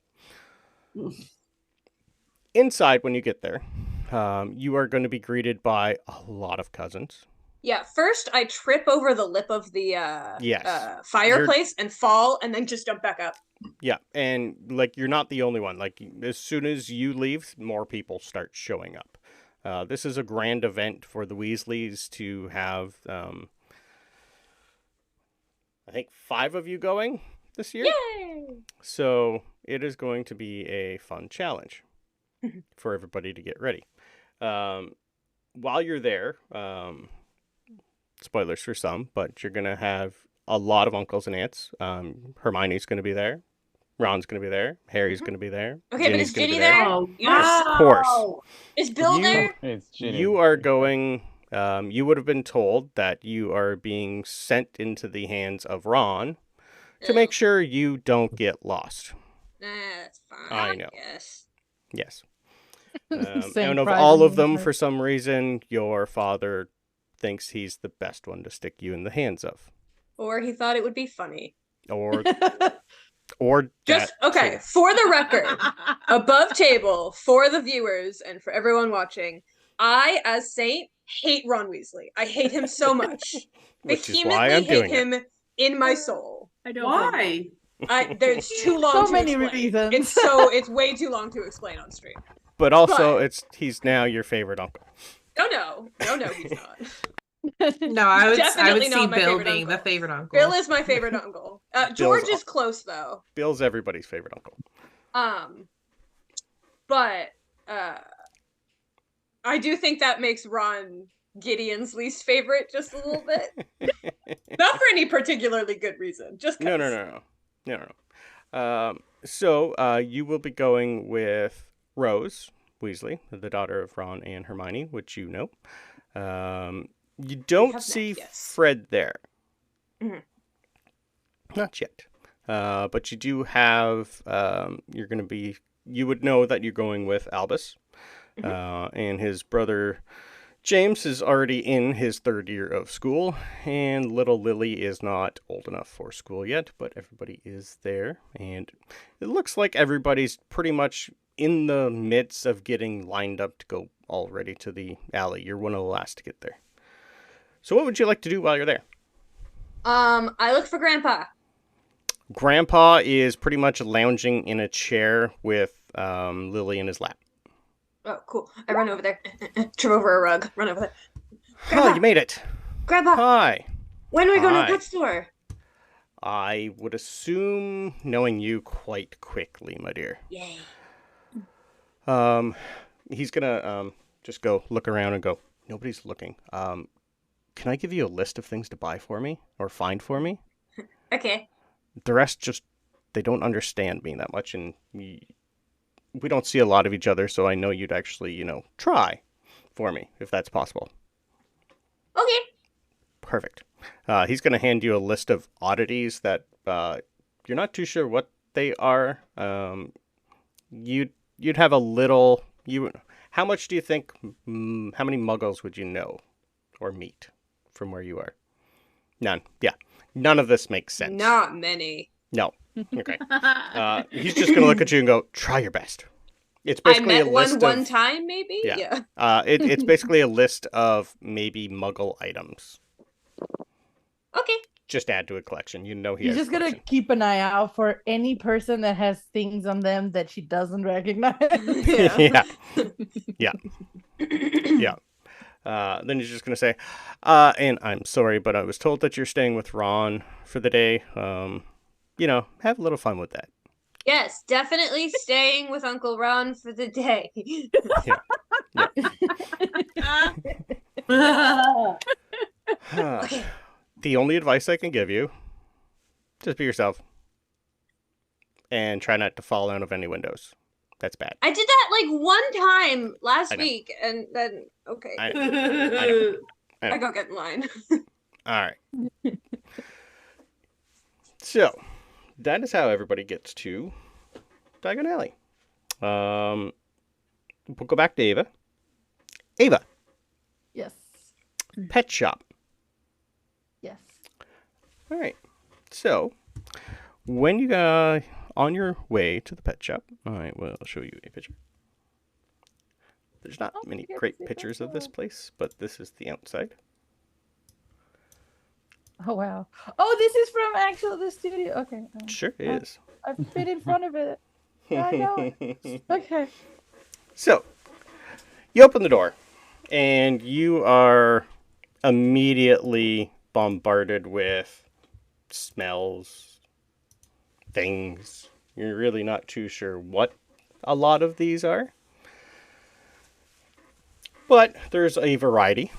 Inside, when you get there, you are going to be greeted by a lot of cousins. Yeah, first I trip over the lip of the fireplace and fall, and then just jump back up. Yeah, and you're not the only one. As soon as you leave, more people start showing up. This is a grand event for the Weasleys to have, I think, 5 of you going this year. Yay! So it is going to be a fun challenge for everybody to get ready. While you're there, spoilers for some, but you're going to have a lot of uncles and aunts. Hermione's going to be there. Ron's going to be there. Harry's going to be there. Okay, but Ginny's is gonna be Ginny there? Oh, Yes. Of course. Is Bill You- there? It's Ginny. You are going, you would have been told that you are being sent into the hands of Ron to make sure you don't get lost. Nah, that's fine. I know. Yes. Yes. Same And of pride all in of them, that. for some reason, your father thinks he's the best one to stick you in the hands of. Or he thought it would be funny. Or Just that okay, too. for the record, above table for the viewers and for everyone watching, I, as Saint, hate Ron Weasley. I hate him so much. Which is why I'm hate doing him in my soul. I don't. Why? There's too long So to many explain. reasons. It's way too long to explain on stream. But also, But- he's now your favorite uncle. No, he's not. No, I would Definitely see not my Bill favorite being the uncle. favorite uncle. Bill is my favorite uncle. George is close though. Bill's everybody's favorite uncle. But I do think that makes Ron Gideon's least favorite just a little bit. Not for any particularly good reason. Just 'cause. No. So you will be going with Rose Weasley, the daughter of Ron and Hermione, which you know. You don't have see met, yes. Fred there. Mhm. Not yet. But you do have, you would know that you're going with Albus. And his brother James is already in his 3rd year of school, and little Lily is not old enough for school yet, but everybody is there. And it looks like everybody's pretty much in the midst of getting lined up to go already to the alley. You're one of the last to get there. So what would you like to do while you're there? I look for Grandpa. Grandpa is pretty much lounging in a chair with Lily in his lap. Oh, cool. I run over there. Trip over a rug. Run over there. Oh, Grandpa! you made it. Grandpa! Hi. When are we going to Hi. the pet store? I would assume knowing you quite quickly, my dear. Yay. He's gonna just go look around and go, nobody's looking. Can I give you a list of things to buy for me or find for me? Okay. The rest just, they don't understand me that much, and we don't see a lot of each other, so I know you'd actually, try for me, if that's possible. Okay. Perfect. He's going to hand you a list of oddities that you're not too sure what they are. You'd have a little... How much do you think... how many muggles would you know or meet from where you are? None. Yeah. None of this makes sense. Not many. No. Okay. He's just going to look at you and go, try your best. It's basically I met a list one time, maybe? Yeah. It's basically a list of maybe muggle items. Okay. Just add to a collection. You know he He's has just a gonna collection. keep an eye out for any person that has things on them that she doesn't recognize. Yeah. Yeah. Then he's just going to say, and I'm sorry, but I was told that you're staying with Ron for the day. Have a little fun with that. Yes, definitely staying with Uncle Ron for the day. Okay. The only advice I can give you, just be yourself. And try not to fall out of any windows. That's bad. I did that like one time last I know. week, and then okay. I know. I go get in line. All right. So, that is how everybody gets to Diagon Alley. We'll go back to Ava. Ava, Yes. pet shop. Yes. All right. So, when you got on your way to the pet shop, I will show you a picture. There's not many get great to see pictures of this that. place, but this is the outside. Oh wow. Oh, this is from actually the studio. Okay. Sure is. I've been in front of it. I know it. Okay. So, you open the door, and you are immediately bombarded with smells, things. You're really not too sure what a lot of these are. But there's a variety.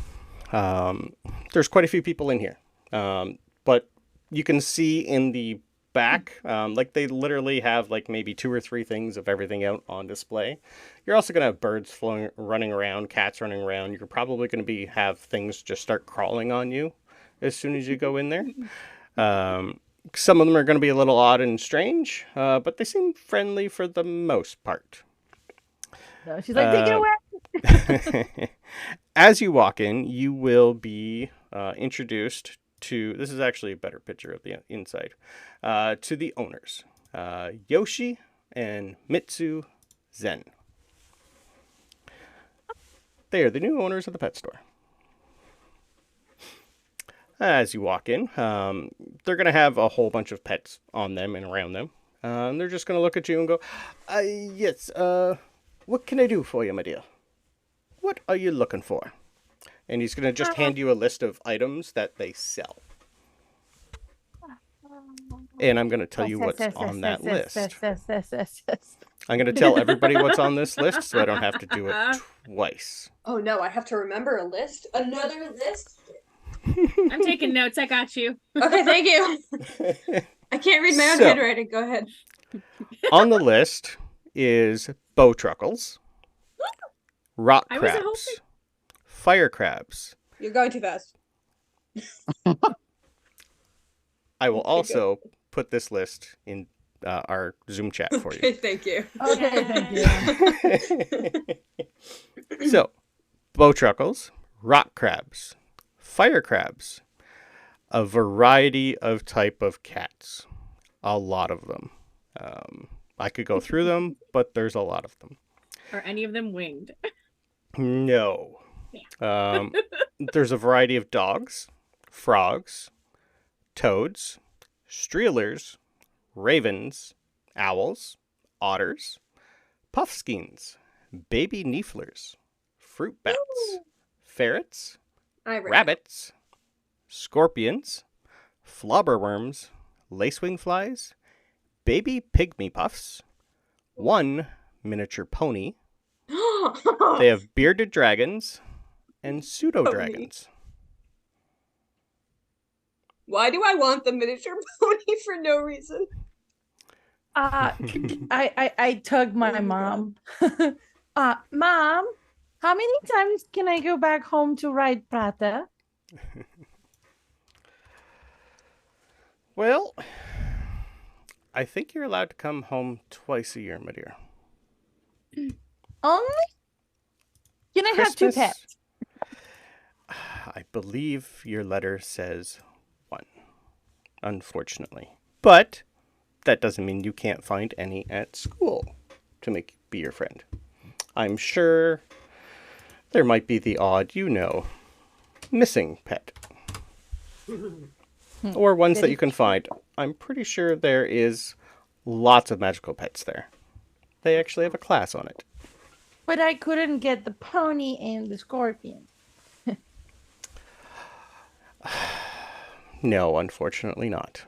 There's quite a few people in here. But you can see in the back, they literally have maybe 2 or 3 things of everything out on display. You're also going to have birds running around, cats running around. You're probably going to have things just start crawling on you as soon as you go in there. Some of them are going to be a little odd and strange, but they seem friendly for the most part. No, she's like, take it away. As you walk in, you will be introduced to, this is actually a better picture of the inside, to the owners, Yoshi and Mitsu Zen. They are the new owners of the pet store. As you walk in, they're going to have a whole bunch of pets on them and around them. They're just going to look at you and go, yes, what can I do for you, my dear? What are you looking for? And he's going to just hand you a list of items that they sell. And I'm going to tell you what's on that list. I'm going to tell everybody what's on this list so I don't have to do it twice. Oh no, I have to remember a list? Another list? I'm taking notes. I got you. Okay, thank you. I can't read my own handwriting. Go ahead. On the list is bowtruckles, rock crabs, fire crabs. You're going too fast. I will also put this list in our Zoom chat for you. Okay, thank you. Okay, thank you. So, bowtruckles, rock crabs, fire crabs, a variety of type of cats. A lot of them. I could go through them, but there's a lot of them. Are any of them winged? No. There's a variety of dogs, frogs, toads, streelers, ravens, owls, otters, puffskeins, baby nifflers, fruit bats, ferrets, rabbits, scorpions, flobberworms, lacewing flies, baby pygmy puffs, one miniature pony. They have bearded dragons and pseudo dragons. Why do I want the miniature pony for no reason? I tugged my mom. Mom, how many times can I go back home to ride Prata? Well, I think you're allowed to come home twice a year, my dear. Only? Can I have 2 pets? I believe your letter says 1, unfortunately. But that doesn't mean you can't find any at school to be your friend. I'm sure there might be the odd, missing pet. Or ones that you can find. I'm pretty sure there is lots of magical pets there. They actually have a class on it. But I couldn't get the pony and the scorpion. No, unfortunately not.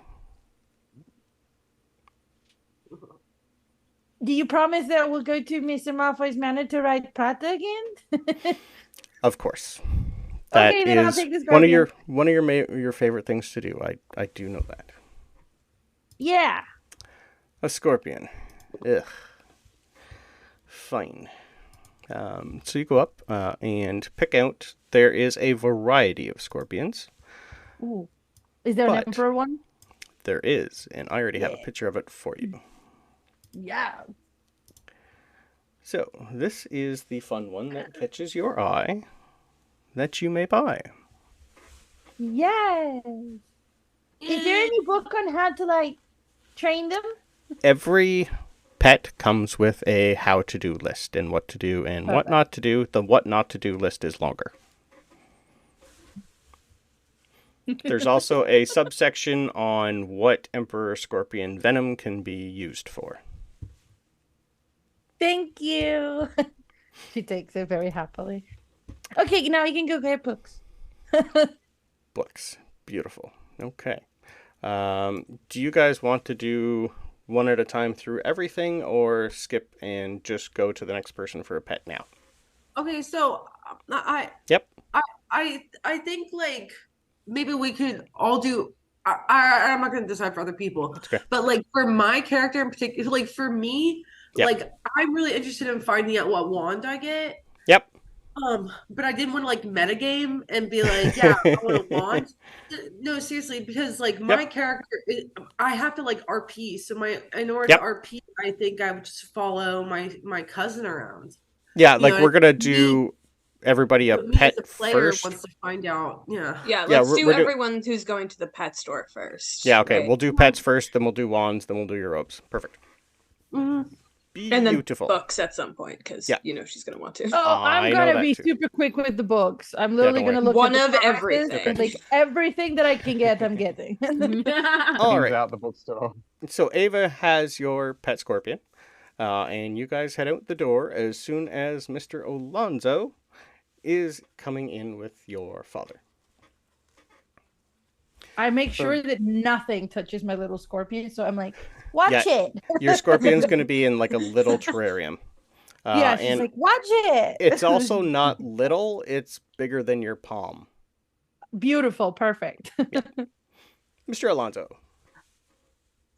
Do you promise that we'll go to Mr. Malfoy's manor to ride Prata again? Of course. That okay, then I'll is take this one of scorpion. your favorite things to do. I do know that. Yeah. A scorpion. Ugh. Fine. So you go up and pick out. There is a variety of scorpions. Ooh. Is there an emperor one? There is, and I already have a picture of it for you. Yeah. So this is the fun one that catches your eye that you may buy. Yes. Is there any book on how to train them? Every pet comes with a how to do list and what to do and what not to do. The what not to do list is longer. There's also a subsection on what Emperor Scorpion venom can be used for. Thank you. She takes it very happily. Okay, now you can go get books. Books. Beautiful. Okay. Do you guys want to do one at a time through everything or skip and just go to the next person for a pet now? Okay, so Yep. I think maybe we could all do. I'm not going to decide for other people. That's okay. But for my character in particular, for me, yep. I'm really interested in finding out what wand I get. Yep. But I didn't want to metagame and be yeah, I want a wand. No, seriously, because my character, I have to RP. So in order to RP, I think I would just follow my cousin around. Yeah, we're gonna do everybody a pet as a player first. wants to find out. Yeah. Let's do everyone who's going to the pet store first. Yeah, okay. Right? We'll do pets first, then we'll do wands, then we'll do your robes. Perfect. Mm-hmm. And then Beautiful. books at some point, because Yeah. she's gonna want to. Oh, I I'm know gonna that be too. super quick with the books. I'm literally don't gonna worry. look One at the of prices everything. and like everything that I can get, I'm getting. All Cleans right. out the bookstore. So Ava has your pet scorpion, and you guys head out the door as soon as Mr. Alonso is coming in with your father. I make sure that nothing touches my little scorpion, so I'm like, watch it. Your scorpion's going to be in like a little terrarium. Yeah, she's and like, watch it. it's also not little, it's bigger than your palm. Beautiful, perfect. Mr. Alonso.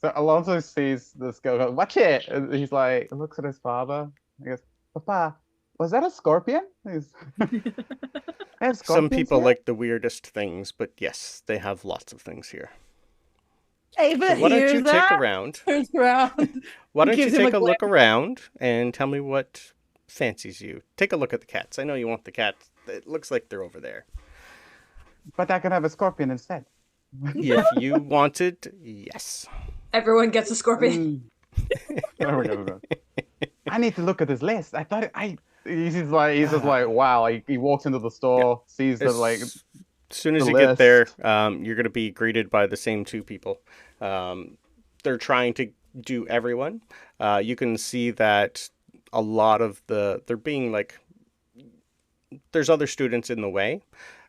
So Alonso sees this girl go, watch it! And he's like, looks at his father. He goes, Papa, was that a scorpion? He's, "They have Some scorpions people here?" like the weirdest things, but yes, they have lots of things here. Ava So why don't hears you that, take a round? turns around. Why don't you gives him take a a look around and tell me what fancies you? Take a look at the cats. I know you want the cats. It looks like they're over there. But I can have a scorpion instead. If you wanted, yes. Everyone gets a scorpion. There we go. I need to look at this list. I thought he's just like, wow. He walks into the store, sees the like. As soon as the you get there, list. you're going to be greeted by the same two people. They're trying to do everyone. You can see that a lot of they're being like, there's other students in the way.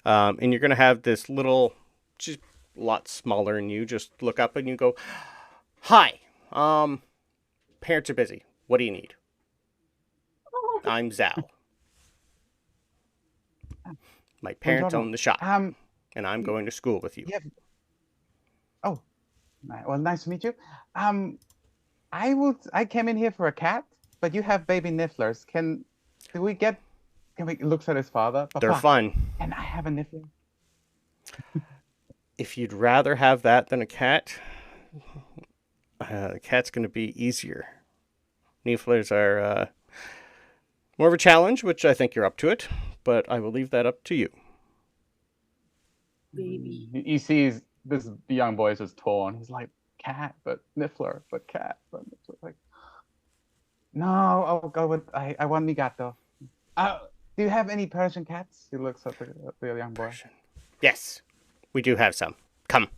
And you're going to have this little, just a lot smaller than you, just look up and you go, hi, parents are busy. What do you need? I'm Zhao. My parents own the shop, and I'm going to school with you. Yeah. Oh, well, nice to meet you. I came in here for a cat, but you have baby nifflers. Can we looks at his father. They're Papa, fun. Can I have a niffler? If you'd rather have that than a cat, the cat's going to be easier. Nifflers are more of a challenge, which I think you're up to it, but I will leave that up to you. Baby. He sees this young boy is just torn. He's like, cat, but niffler, but cat, but niffler. Like, no, I'll go with I want mi gato. Do you have any Persian cats? He looks at the young boy. Yes, we do have some. Come.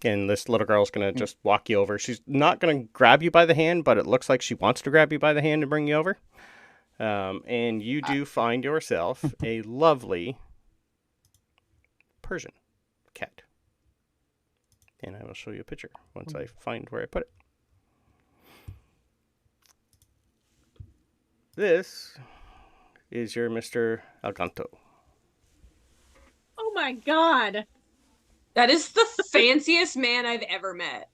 And this little girl's going to just walk you over. She's not going to grab you by the hand, but it looks like she wants to grab you by the hand and bring you over. And you do find yourself a lovely Persian cat. And I will show you a picture once I find where I put it. This is your Mr. Alcanto. Oh my god. That is the fanciest man I've ever met.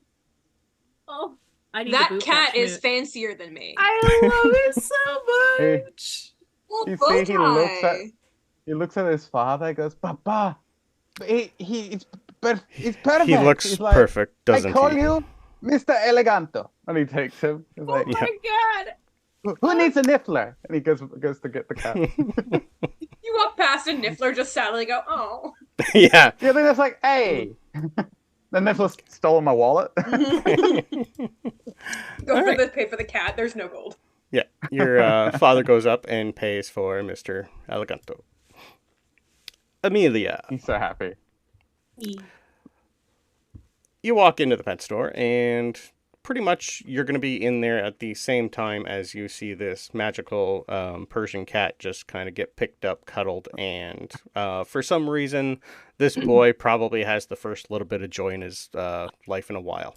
Oh, I need That the boot cat patch is moot. fancier than me. I love it so Hey. much. Well, You bow see, tie. he looks at his father. He goes, Papa, it's perfect. He looks He's like, perfect, I doesn't call he? you Mr. Eleganto, and he takes him. He's Oh like, my god. who needs a niffler? And he goes to get the cat. You walk past a niffler just sadly go, oh. Yeah. Yeah, then it's like, hey, the niffler's stolen my wallet. Pay for the cat. There's no gold. Yeah. Your father goes up and pays for Mr. Eleganto. Emelia. He's so happy. You walk into the pet store, and pretty much you're going to be in there at the same time as you see this magical Persian cat just kind of get picked up, cuddled, and for some reason, this boy probably has the first little bit of joy in his life in a while.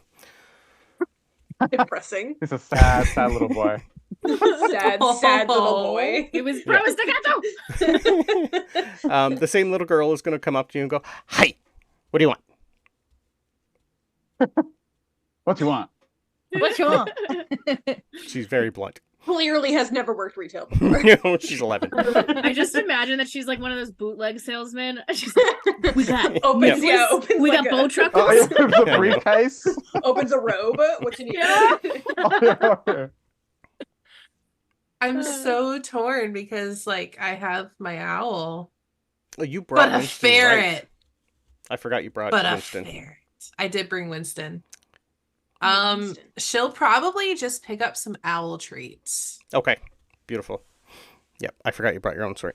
Depressing. He's a sad, sad little boy. Sad little boy. It was promised a gato. The same little girl is going to come up to you and go, hi, what do you want? What you want? What you want? She's very blunt. Clearly has never worked retail before. No, she's 11. I just imagine that she's like one of those bootleg salesmen. She's like, we got Opens, Yeah. yeah, opens we like got a, bow Oh, truckles. yeah, the briefcase. opens a robe. What you need? Yeah. Oh, yeah. I'm so torn because like I have my owl, Oh, you brought but a Winston, right? ferret, I forgot you brought but a Winston. ferret. I did bring Winston. Winston. She'll probably just pick up some owl treats. Okay, beautiful. Yep, I forgot you brought your own. Sorry.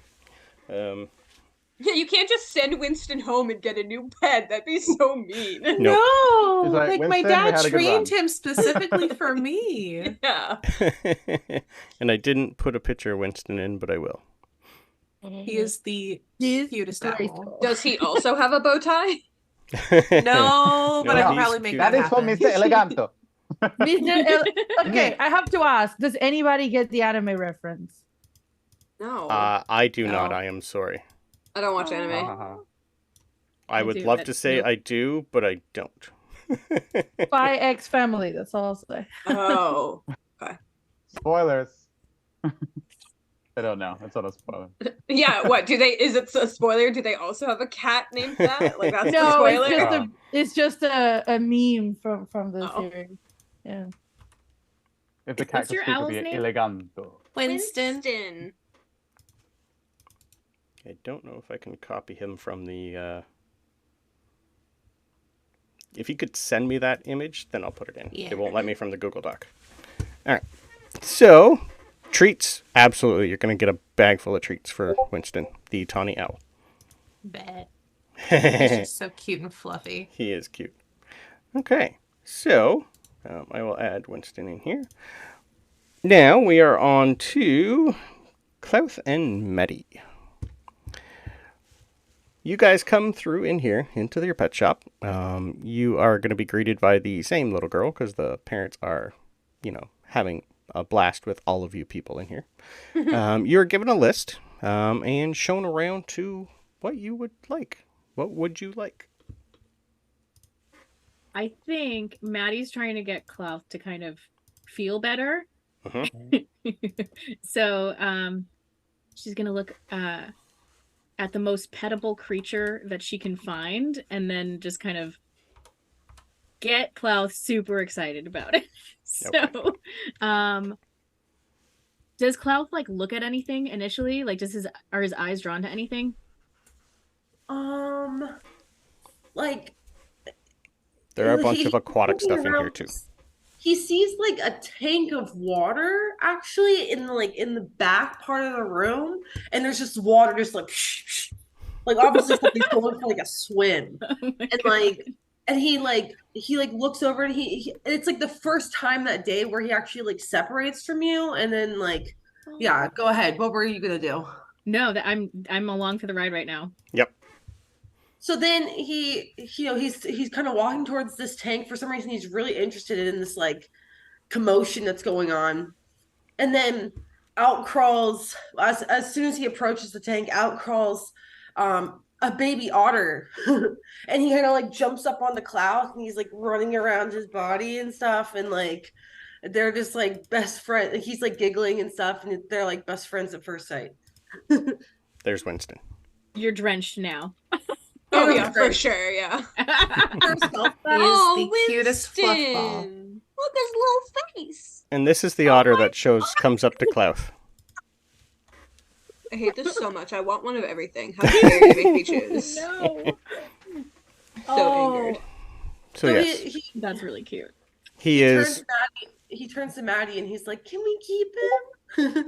Yeah, you can't just send Winston home and get a new pet. That'd be so mean. Nope. No, He's like, like my "Winston, we dad had a good trained run." him specifically for me. Yeah. And I didn't put a picture of Winston in, but I will. He is the He's cutest graceful. owl. Does he also have a bow tie? No, but I can he's probably make cute. that That is for happen. Mr. Eleganto. Okay, I have to ask. Does anybody get the anime reference? No. I do not. No. I am sorry. I don't watch anime. Uh-huh. I I would do, love but to say nope. I do, but I don't. By X family. That's all I'll say. Oh. Spoilers. I don't know. It's not a spoiler. Yeah, what? Is it a spoiler? Do they also have a cat named that? Like, that's the No, spoiler? it's just a meme from the Oh. series. Yeah. If the cat could your speak, it would owl's be name? Eleganto. Winston. I don't know if I can copy him from the. If you could send me that image, then I'll put it in. Yeah. It won't let me from the Google Doc. All right. So, treats. Absolutely. You're going to get a bag full of treats for Winston, the tawny owl. Bet. He's just so cute and fluffy. He is cute. Okay. So, I will add Winston in here. Now, we are on to Klauth and Maddie. You guys come through in here into your pet shop. You are going to be greeted by the same little girl because the parents are, having a blast with all of you people in here. You're given a list and shown around to what you would like. What would you like? I think Maddie's trying to get Klauth to kind of feel better. So she's gonna look at the most petable creature that she can find and then just kind of get Klauth super excited about it. So does Klauth look at anything initially? Like are his eyes drawn to anything? Like There are a bunch of aquatic looking stuff in here around, too. He sees like a tank of water actually in the back part of the room, and there's just water just like obviously somebody's going for like a swim. And he looks over and he it's like the first time that day where he actually separates from you, and then yeah, go ahead. What were you gonna do? No, that I'm along for the ride right now. Yep. So then he's kind of walking towards this tank. For some reason, he's really interested in this commotion that's going on. And then out crawls, as soon as he approaches the tank, out crawls a baby otter. And he kind of jumps up on the Klauth, and he's running around his body and stuff. And they're just best friends. He's giggling and stuff, and they're best friends at first sight. There's Winston. You're drenched now. Oh yeah, for sure, yeah. He is the cutest fluff ball. Look at his little face. And this is the otter that comes up to Klauth. I hate this so much. I want one of everything. How dare you make me choose? No. So angered. So yes, That's really cute. he is. He turns to Maddie and he's like, "Can we keep him?"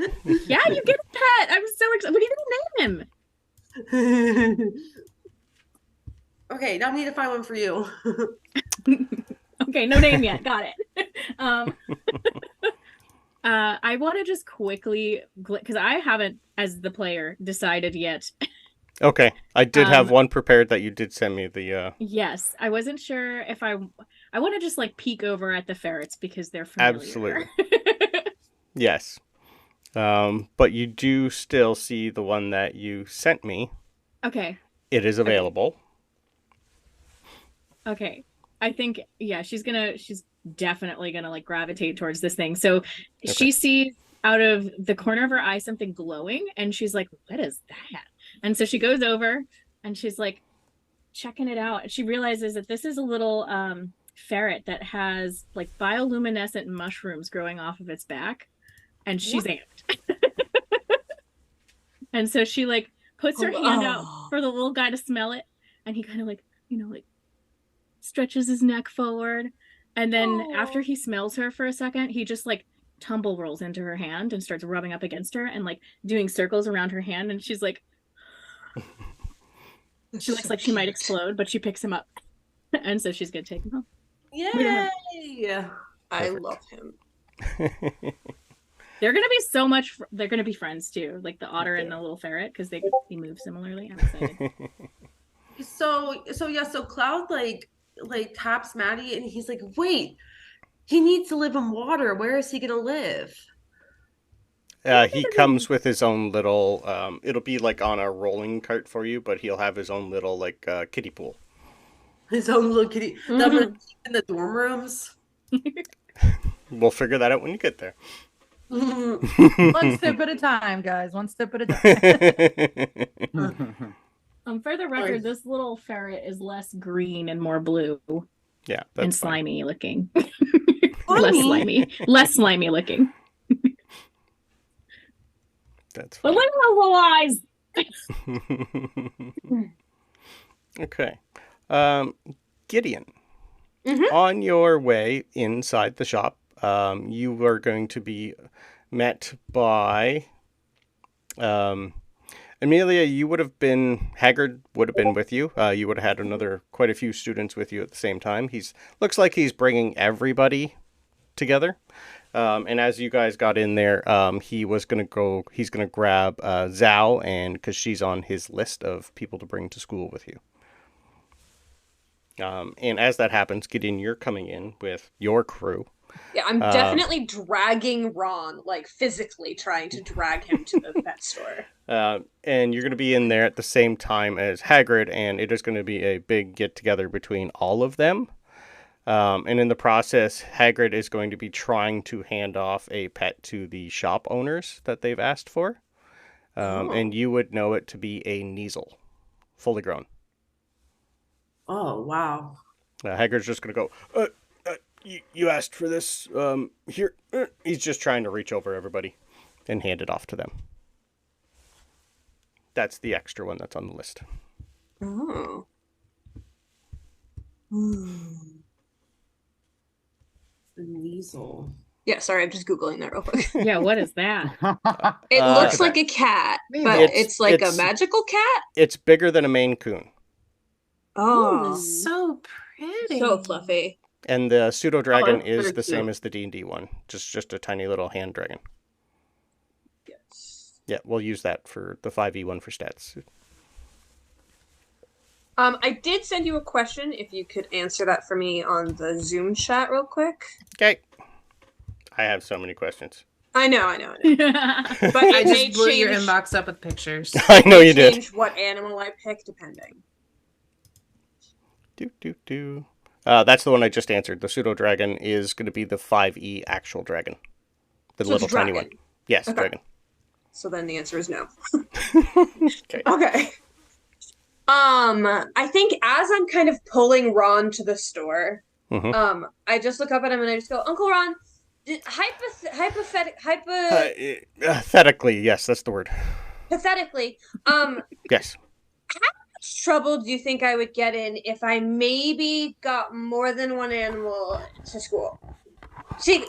Yeah, you get a pet. I'm so excited. What are you gonna name him? Okay, now I need to find one for you. Okay, no name yet. Got it. I want to just quickly, because I haven't, as the player, decided yet. Okay, I did have one prepared that you did send me the. Yes, I wasn't sure if I want to just peek over at the ferrets because they're familiar. Absolutely. Yes, but you do still see the one that you sent me. Okay. It is available. Okay. I think, yeah, she's definitely gonna gravitate towards this thing. So she sees out of the corner of her eye something glowing, and she's like, "What is that?" And so she goes over and she's checking it out. She realizes that this is a little ferret that has bioluminescent mushrooms growing off of its back, and she's amped. And so she puts her hand out for the little guy to smell it, and he kind of stretches his neck forward And then Oh. after he smells her for a second, he just like tumble rolls into her hand and starts rubbing up against her and like doing circles around her hand. And she's like, she looks like she might explode, but she picks him up and says she's gonna take him home. Yay! I Perfect. love him. They're gonna be they're gonna be friends too, like the otter and the little ferret, because they move similarly. I'm excited. So Cloud like taps Maddie and he's like, wait, he needs to live in water. Where is he gonna live? He comes with his own little, it'll be like on a rolling cart for you, but he'll have his own little like kiddie pool. His own little kitty that we're in the dorm rooms. We'll figure that out when you get there. One step at a time, guys. One step at a time. For the record, this little ferret is less green and more blue Yeah, and that's fine. slimy looking. Less slimy looking. That's But fine. look at those eyes. Okay. Gideon, Mhm. on your way inside the shop, you are going to be met by Emelia. Hagrid would have been with you. You would have had quite a few students with you at the same time. Looks like he's bringing everybody together. And as you guys got in there, he's going to grab Zhao, and because she's on his list of people to bring to school with you. And as that happens, Gideon, you're coming in with your crew. Yeah, I'm definitely dragging Ron, like physically trying to drag him to the pet store. And you're going to be in there at the same time as Hagrid, and it is going to be a big get-together between all of them. And in the process, Hagrid is going to be trying to hand off a pet to the shop owners that they've asked for. And you would know it to be a Kneasel, fully grown. Oh wow. Hagrid's just going to go, you asked for this, here. He's just trying to reach over everybody and hand it off to them. That's the extra one that's on the list. Oh. The Kneasel. Yeah, sorry, I'm just Googling that real quick. Yeah, what is that? It Uh, looks like a cat, but it's like a magical cat? It's bigger than a Maine Coon. Oh, So pretty. so fluffy. And the pseudo dragon that's is very the same cute. as the D&D one, just a tiny little hand dragon. Yes. Yeah, we'll use that for the 5e1 for stats. I did send you a question, if you could answer that for me on the Zoom chat real quick. Okay. I have so many questions. I know. But I it may just blew your change- inbox up with pictures. I know you did. change what animal I pick depending. That's the one I just answered. The pseudo dragon is going to be the 5e actual dragon. The So it's little a tiny one. dragon. Yes, Okay. dragon. So then the answer is no. Okay. Okay. I think as I'm kind of pulling Ron to the store, Mhm. I just look up at him and I just go, Uncle Ron, Pathetically, yes, that's the word. hypothetically, Yes. much trouble do you think I would get in if I maybe got more than one animal to school? See,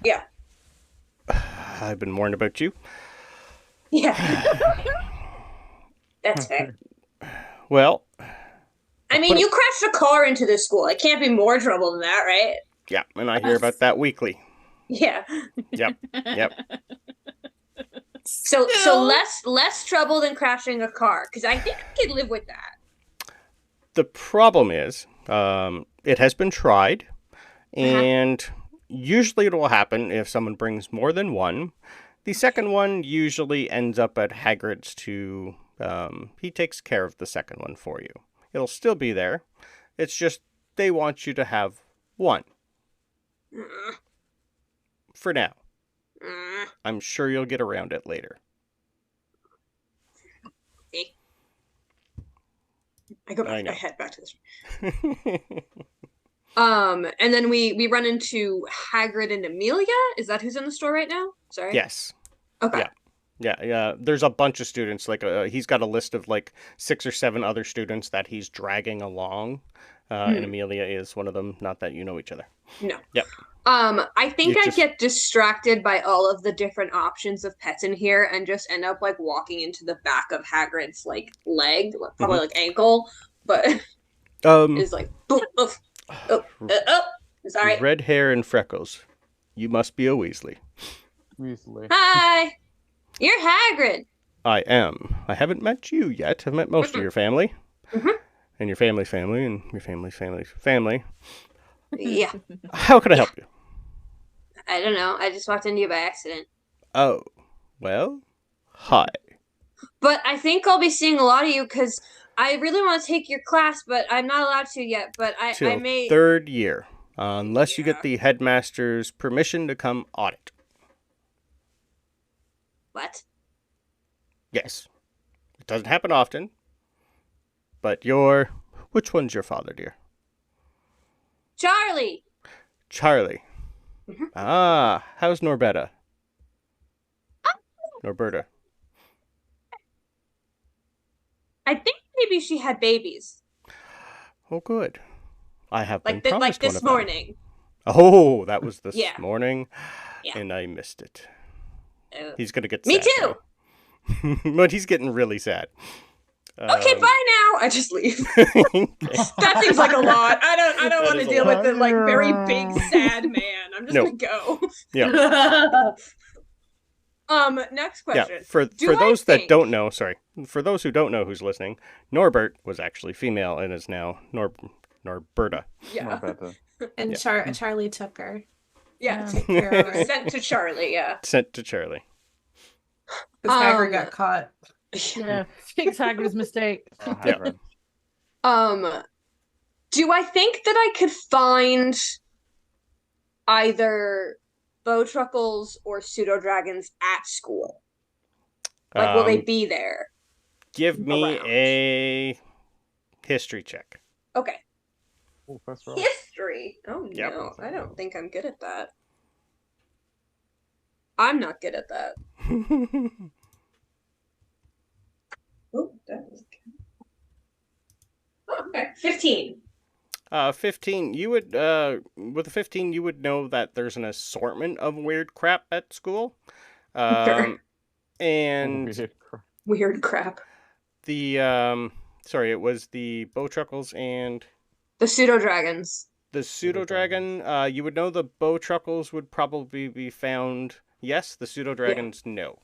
yeah. I've been warned about you. Yeah. That's fair. Well, I mean, you crashed a car into this school. It can't be more trouble than that, right? yeah, and I hear about that weekly. Yeah. Yep. So less trouble than crashing a car, because I think I could live with that. The problem is, it has been tried, and usually it will happen if someone brings more than one. The second one usually ends up at Hagrid's to, he takes care of the second one for you. It'll still be there. It's just they want you to have one. For now. I'm sure you'll get around it later. I go I back. know. I head back to this. And then we run into Hagrid and Emelia. Is that who's in the store right now? Sorry. Yes. Okay. Yeah. There's a bunch of students. Like he's got a list of like 6 or 7 other students that he's dragging along. And Emelia is one of them. Not that you know each other. No. Yep. I think You I just- get distracted by all of the different options of pets in here and just end up like walking into the back of Hagrid's like leg, probably like ankle, but it's like sorry. Red hair and freckles. You must be a Weasley. Weasley. Hi, you're Hagrid. I am. I haven't met you yet. I've met most of your family. And your family's family, and your family's family's family. Yeah, How can I help you? I don't know. I just walked into you by accident. Oh, well, hi. But I think I'll be seeing a lot of you because I really want to take your class, but I'm not allowed to yet. But I Till may. third year, unless you Yeah. get the headmaster's permission to come audit. What? Yes. It doesn't happen often. But which one's your father, dear? Charlie. Charlie. Ah, how's Norberta? Norberta. I think maybe she had babies. Oh, good. I have been Like promised one this of them. morning. Oh, that was this Yeah. morning, Yeah. and I missed it. Oh. He's gonna get Me sad too. now. But he's getting really sad. Okay, bye now. I just leave. That seems like a lot. I don't That want to is a deal lot. with the like very big sad man. I'm just No. gonna go. Yeah, Next yeah. question. For Do I those that think- don't know, sorry. For those who don't know who's listening, Norbert was actually female and is now Norberta. Yeah. Not better. And Yeah. Charlie took her. Yeah. Take care of her. Sent to Charlie, yeah. Sent to Charlie. Because Hagrid Um, got caught. Yeah, fix Hagrid's mistake. Oh, Yeah. Hagrid. Do I think that I could find either Bowtruckles or pseudo dragons at school? Like, will they be there? Give me around? a history check. Okay. Oh, first roll. History. Oh Yep. no, I don't think I'm good at that. I'm not good at that. Oh, that was good. Oh, okay, 15. 15. You would with a 15, you would know that there's an assortment of weird crap at school. Sure. And Weird crap. Weird crap. the sorry, it was the Bowtruckles and The pseudo dragons. the pseudo dragon. You would know the Bowtruckles would probably be found. Yes, the pseudo dragons. No.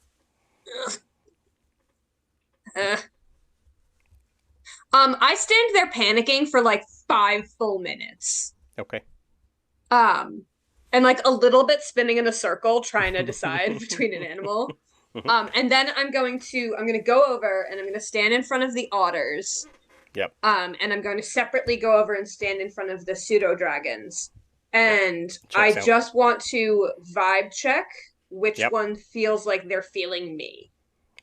I stand there panicking for like 5 full minutes. Okay. And like a little bit spinning in a circle trying to decide between an animal. And then I'm gonna go over and I'm gonna stand in front of the otters. Yep. And I'm going to separately go over and stand in front of the pseudo dragons. And I Checks out. just want to vibe check which Yep. one feels like they're feeling me.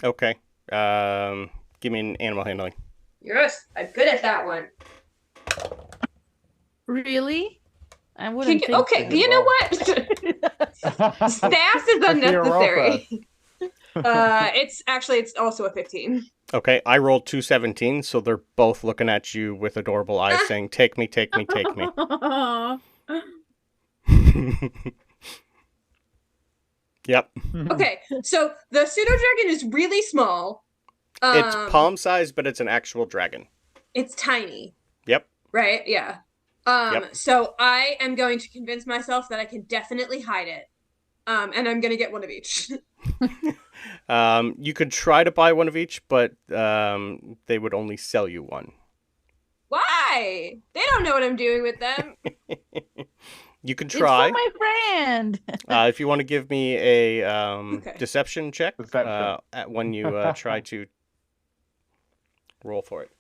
Okay. Give me an animal handling. Yes, I'm good at that one. Really? I wouldn't think Okay, so. you know what? Staff is unnecessary. It's also a 15. Okay, I rolled 2 17, so they're both looking at you with adorable eyes saying, "Take me, take me, take me." Yep. Okay, so the pseudo dragon is really small. It's palm size, but it's an actual dragon. It's tiny. Yep. Right? Yeah. Yep. So I am going to convince myself that I can definitely hide it. And I'm gonna get one of each. You could try to buy one of each, but they would only sell you one. Why? They don't know what I'm doing with them. You can It's try. for my friend. If you want to give me a Okay. deception check Deception. when you try to roll for it.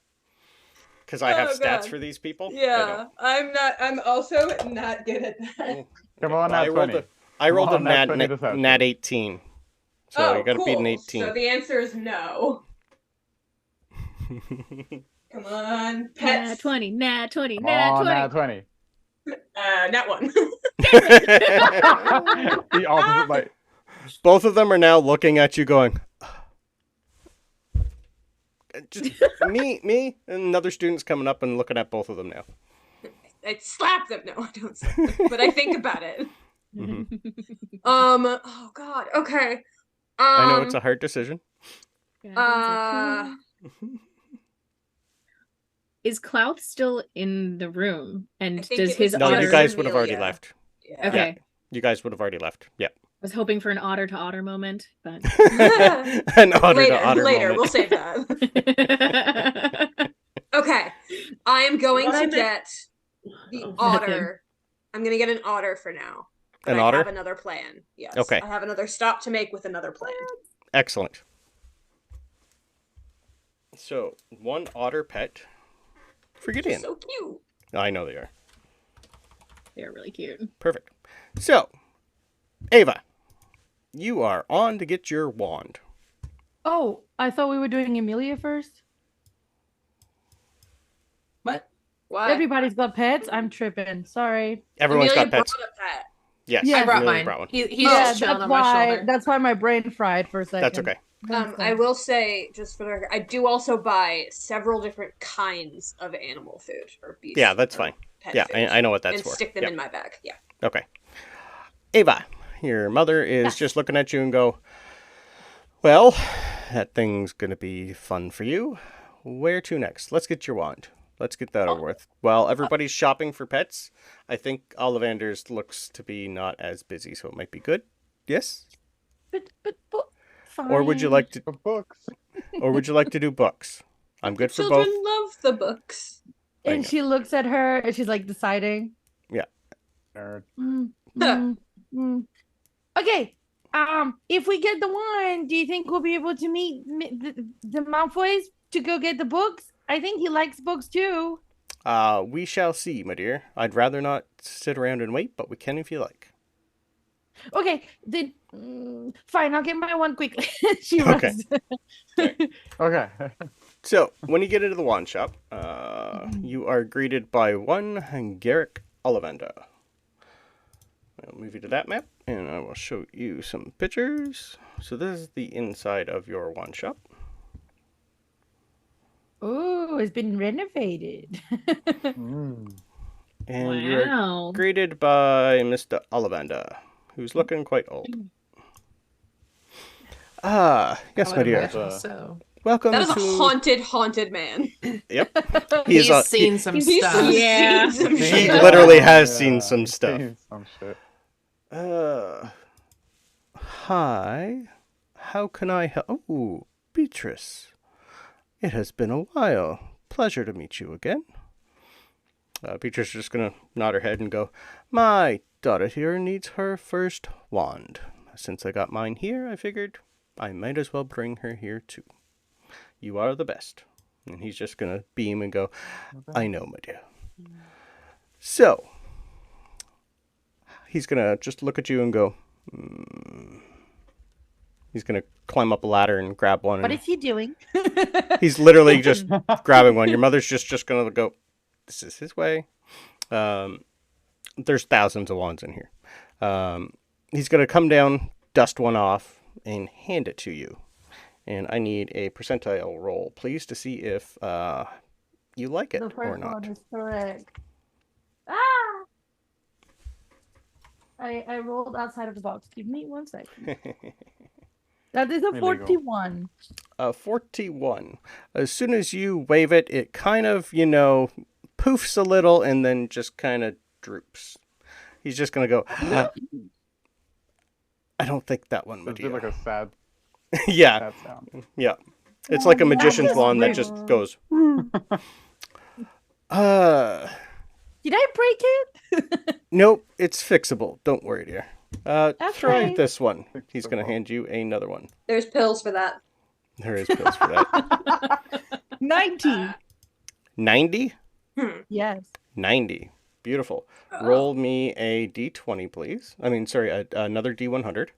Because I have Oh, stats God. for these people. Yeah, I'm also not good at that. Come on, I nat rolled 20. I rolled a Come on, nat nat, 20 deception. nat 18. So you gotta beat an 18. So the answer is no. Come on, pets. Nat 20, nat 20, Come nat on, 20. nat 20. Nat 1. The opposite, like, Both of them are now looking at you going, just me, and another student's coming up and looking at both of them now. I slap them. No, I don't slap them, but I think about it. Mhm. Oh God. Okay. I know it's a hard decision. Uh, Is Klauth still in the room? I And think does it was his No, otter? you guys would have already Emelia. left. Yeah. Okay. Yeah, you guys would have already left. Yeah. I was hoping for an otter to otter moment, but An otter Later, to otter later, moment. we'll save that. Okay, I am going What I to meant- get the otter. I'm gonna get an otter for now. But An I otter? have another plan. Yes. Okay. I have another stop to make with another plan. Excellent. So, one otter pet for Gideon. So cute. I know they are. they're really cute. Perfect. So, Ava, you are on to get your wand. Oh, I thought we were doing Emelia first. What? What? Everybody's got pets. I'm tripping. Sorry. Everyone's Amelia got pets. brought a pet. Yes, Yeah. I brought Amelia mine. brought one. He's Yeah, just chilling that's on my why. shoulder. That's why my brain fried for a second. That's okay. I will say, just for the record, I do also buy several different kinds of animal food or beast. Yeah, that's or fine. pet Yeah, food, I know what that's and for. stick them Yep. in my bag. Yeah. Okay. Ava, your mother is just looking at you and go, well, that thing's going to be fun for you. Where to next? Let's get your wand. Let's get that over with. While everybody's shopping for pets, I think Ollivander's looks to be not as busy, so it might be good. Yes? But fine. Or would you like to For books. or would you like to do books? I'm good for Children both. love the books. I know. And she looks at her and she's like deciding. Nerd. Okay. If we get the wine, do you think we'll be able to meet the Malfoys to go get the books? I think he likes books too. We shall see, my dear. I'd rather not sit around and wait, but we can if you like. Okay, then fine. I'll get my one quickly. She runs. Okay. So, when you get into the wand shop, you are greeted by one Garrick Ollivander. I'll move you to that map, and I will show you some pictures. So this is the inside of your wand shop. Oh, it's been renovated. Mm. And you're Wow. greeted by Mr. Ollivander, who's looking quite old. Yes, I my would dear. imagine so. Welcome That is to... a haunted man. Yep. He's a- seen some He's stuff. Yeah. seen some He shit. literally has seen some stuff. Seen some shit. Hi. How can I help? Oh, Beatrice. It has been a while. Pleasure to meet you again. Beatrice is just going to nod her head and go, my daughter here needs her first wand. Since I got mine here, I figured I might as well bring her here too. You are the best. And he's just going to beam and go, I know, my dear. So, he's going to just look at you and go, He's going to climb up a ladder and grab one. What and is he doing? he's literally just grabbing one. Your mother's just going to go, this is his way. There's thousands of wands in here. He's going to come down, dust one off, and hand it to you. And I need a percentile roll, please, to see if you like it The or first not. one is correct. I rolled outside of the box. Give me 1 second. That is a Illegal. 41. 41. As soon as you wave it, it kind of, poofs a little and then just kind of droops. He's just going to go, I don't think that one would Is it like a sad, Yeah, sad sound? yeah. It's like a magician's That's wand that rude. just goes, Did I break it? nope, it's fixable. Don't worry, dear. Try Okay. this one. He's going to hand you another one. There's pills for that. There is pills for that. 90. 90? Yes. 90. Beautiful. Oh. Roll me a d20, please. Another d100.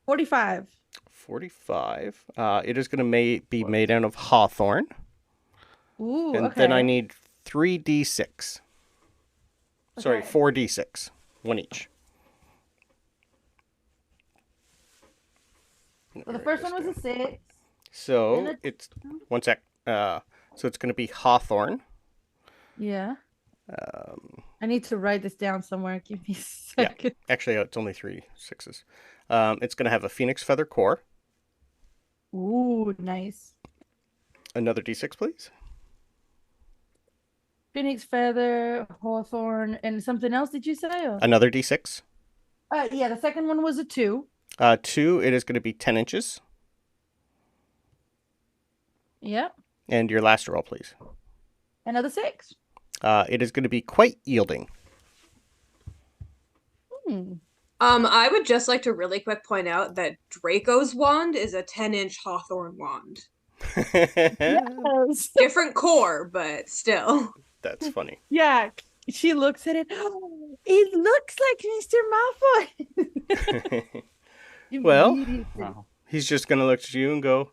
45. 45. It is going to be made out of hawthorn. Ooh, And okay. then I need 3d6. Sorry, Okay. 4d6. One each. So the first one was a 6. So and it's one sec. So it's going to be hawthorn. Yeah. Um, I need to write this down somewhere. Give me a Yeah. second. Actually, it's only 3 6s. It's going to have a phoenix feather core. Ooh, nice. Another d6, please. Phoenix feather, hawthorn, and something else. Did you say? Or? Another d6. Yeah, the second one was a 2. 2, it is going to be 10 inches. Yep. And your last roll, please. Another 6. It is going to be quite yielding. I would just like to really quick point out that Draco's wand is a 10-inch hawthorn wand. Yes. Different core, but still. That's funny. Yeah. She looks at it. Oh, it looks like Mr. Malfoy. Well, Immediately. Wow. He's just going to look at you and go,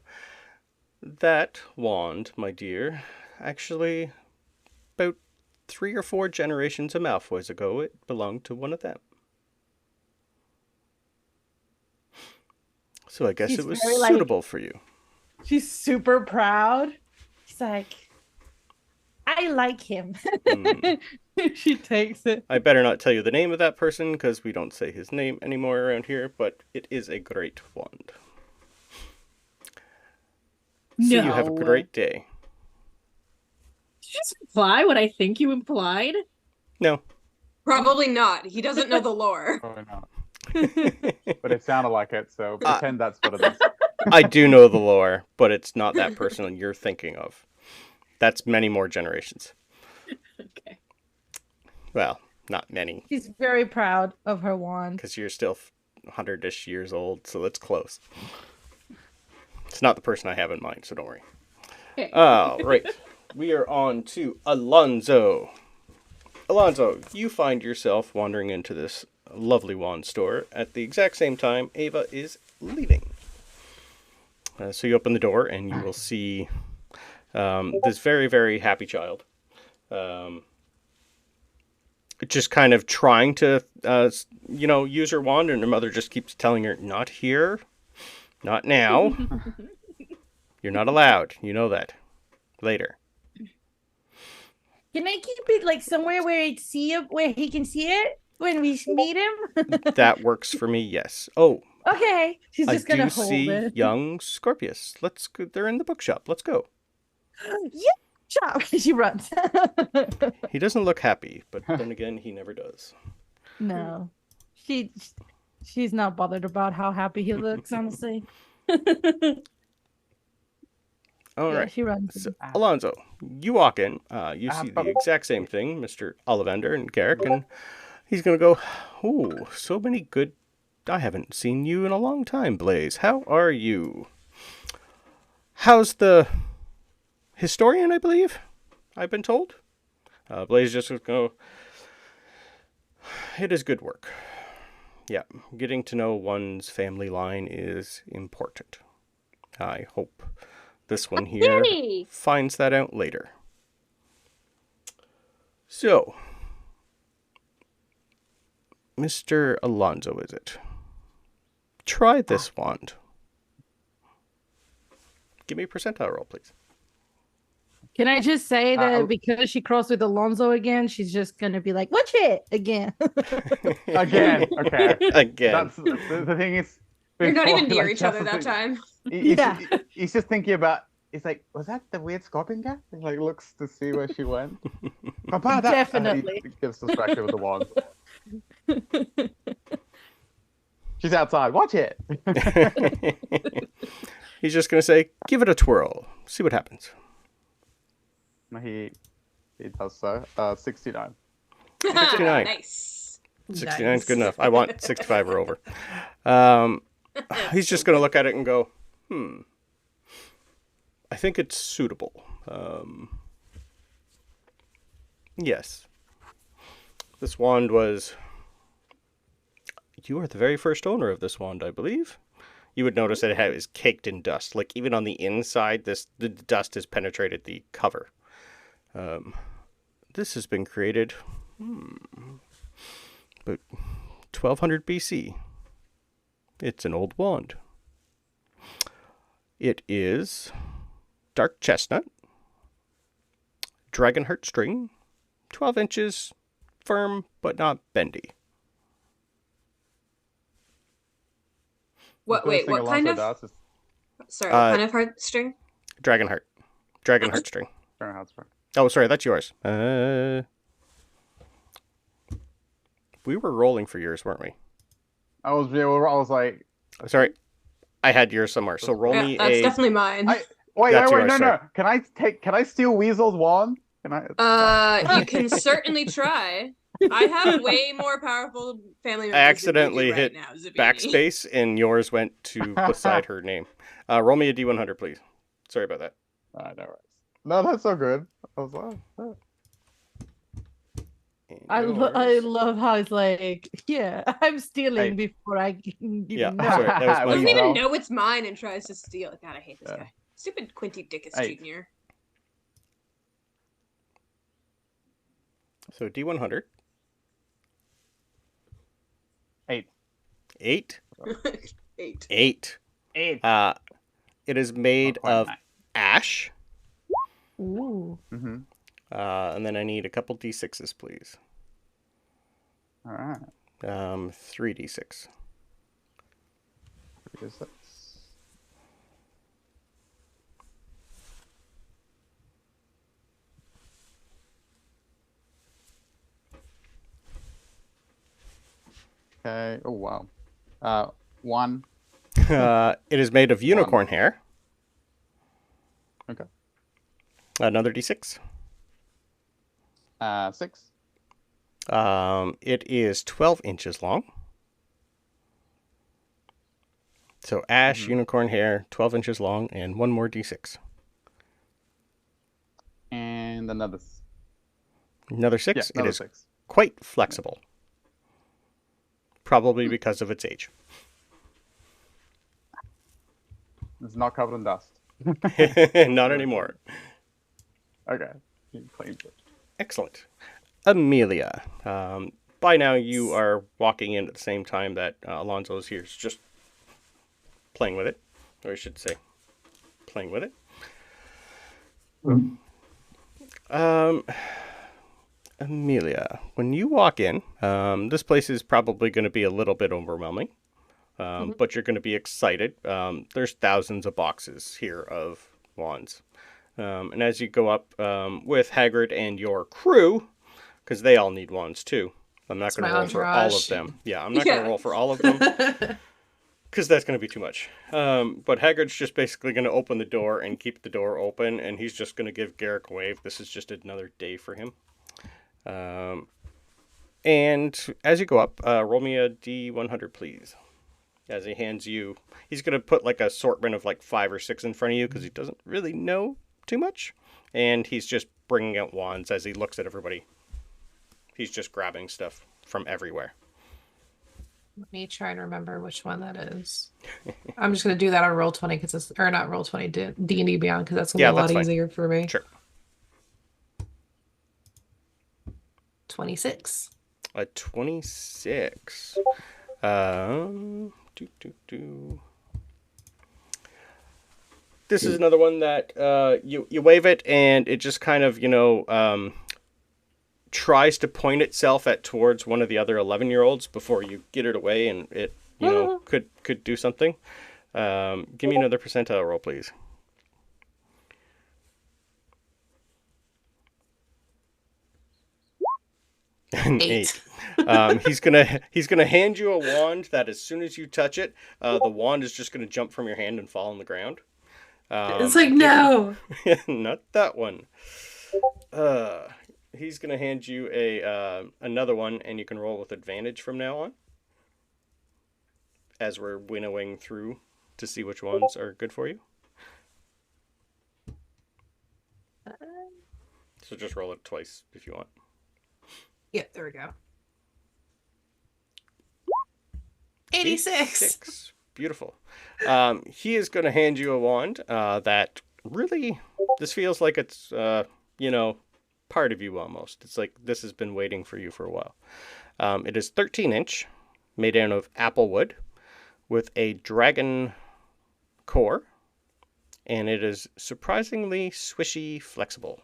that wand, my dear, actually, about 3 or 4 generations of Malfoys ago, it belonged to one of them. So I guess She's it was very, suitable for you. She's super proud. She's like, I like him. She takes it. I better not tell you the name of that person because we don't say his name anymore around here, but it is a great wand. So you have a No. great day. Did you just imply what I think you implied? No. Probably not. He doesn't know the lore. Probably not. But it sounded like it, so pretend that's what it is. I do know the lore, but it's not that person you're thinking of. That's many more generations. Okay. Well, not many, She's very proud of her wand. because you're still 100-ish years old, so that's close. It's not the person I have in mind, so don't worry. Okay. All right. We are on to Alonso. Alonso, you find yourself wandering into this lovely wand store at the exact same time Ava is leaving. So you open the door and you will see this very, very happy child. Just kind of trying to, use her wand, and her mother just keeps telling her, not here, not now. You're not allowed. You know that. Later. Can I keep it like somewhere where where he can see it when we meet him? That works for me, yes. Oh, Okay. She's just I gonna do hold see it. young Scorpius. Let's go. They're in the bookshop. Let's go. Yeah. Chop. She runs. He doesn't look happy, but then again, he never does. No. She's not bothered about how happy he looks, honestly. All Yeah, right. she runs. So, Alonso, you walk in. You see the exact same thing, Mr. Ollivander and Garrick, and he's going to go, ooh, so many good... I haven't seen you in a long time, Blaze. How are you? How's the historian, I believe? I've been told. Blaze just going to go, it is good work. Yeah, getting to know one's family line is important. I hope this one here Yay! finds that out later. So, Mr. Alonso, is it? Try this wand. Give me a percentile roll, please. Can I just say that because she crossed with Alonso again, she's just gonna be like, "Watch it again." Again, okay. Again. That's the thing is. You're not before, even near like, each other that's that the thing. time. Yeah. He's just thinking about. He's like, was that the weird scorpion guy? He like looks to see where she went. Papa, that Definitely. He gets distracted with the wand. She's outside. Watch it. He's just going to say, give it a twirl. See what happens. He does so. 69. 69. Nice. 69 is good Nice. enough. I want 65 or over. He's just going to look at it and go, I think it's suitable. Yes. This wand was... You are the very first owner of this wand, I believe. You would notice that it is caked in dust. Like, even on the inside, the dust has penetrated the cover. This has been created... But 1200 BC. It's an old wand. It is dark chestnut, dragon heart string, 12 inches firm, but not bendy. What? Wait, what kind of? Does is Sorry, what kind of heartstring? Dragon heartstring. Dragon heartstring. Oh, sorry, that's yours. We were rolling for yours, weren't we? I was like, Sorry, I had yours somewhere. So roll me That's a. definitely mine. wait, That's no. yours, Can I steal Weasel's wand? Can I? You can certainly try. I have way more powerful family members. I accidentally than you hit do right now, Zabini. backspace, and yours went to beside her name. Roll me a D100, please. Sorry about that. No worries. No, that's so good. I was like, oh. I love how it's like, yeah, I'm stealing before I can even Yeah, know. sorry, that was my Doesn't fault. even know it's mine and tries to steal it. God, I hate this guy. Stupid Quinty Dickus 8. Jr. So D100. 8. 8. 8. 8. 8. It is made of ash. Ooh. Mm-hmm. And then I need a couple D6s, please. All right. 3D6. 3d6. Okay. Oh wow. 1. It is made of unicorn hair. Okay. Another D6. 6. It is 12 inches long. So ash, unicorn hair, 12 inches long, and one more D6. And another. Another 6. Yeah, another it is 6. quite flexible. Probably because of its age. It's not covered in dust. Not anymore. Okay. You claimed it. Excellent. Amelia. By now you are walking in at the same time that Alonso is here. He's just playing with it. Or I should say, playing with it. Amelia, when you walk in, this place is probably going to be a little bit overwhelming. But you're going to be excited. There's thousands of boxes here of wands. And as you go up with Hagrid and your crew, because they all need wands too. I'm not going to roll for all of them. Yeah, I'm not going to roll for all of them. Because that's going to be too much. But Hagrid's just basically going to open the door and keep the door open. And he's just going to give Garrick a wave. This is just another day for him. And as you go up, roll me a D100, please. As he hands you, he's going to put like an assortment of like 5 or 6 in front of you because he doesn't really know too much. And he's just bringing out wands as he looks at everybody. He's just grabbing stuff from everywhere. Let me try and remember which one that is. I'm just going to do that on Roll20 because it's, or not Roll20, D&D Beyond because that's going to be a lot easier for me. Sure. 26. A 26. This is another one that you wave it and it just kind of, tries to point itself towards one of the other 11-year-olds before you get it away and it, could do something. Give me another percentile roll, please. An 8. He's gonna hand you a wand that as soon as you touch it, the wand is just gonna jump from your hand and fall on the ground. It's like, no. Not that one. He's gonna hand you another one, and you can roll with advantage from now on. As we're winnowing through to see which ones are good for you. So just roll it twice if you want. Yep, there we go. 86. Beautiful. He is going to hand you a wand that really, this feels like it's, part of you almost. It's like this has been waiting for you for a while. It is 13-inch, made out of apple wood, with a dragon core, and it is surprisingly swishy flexible.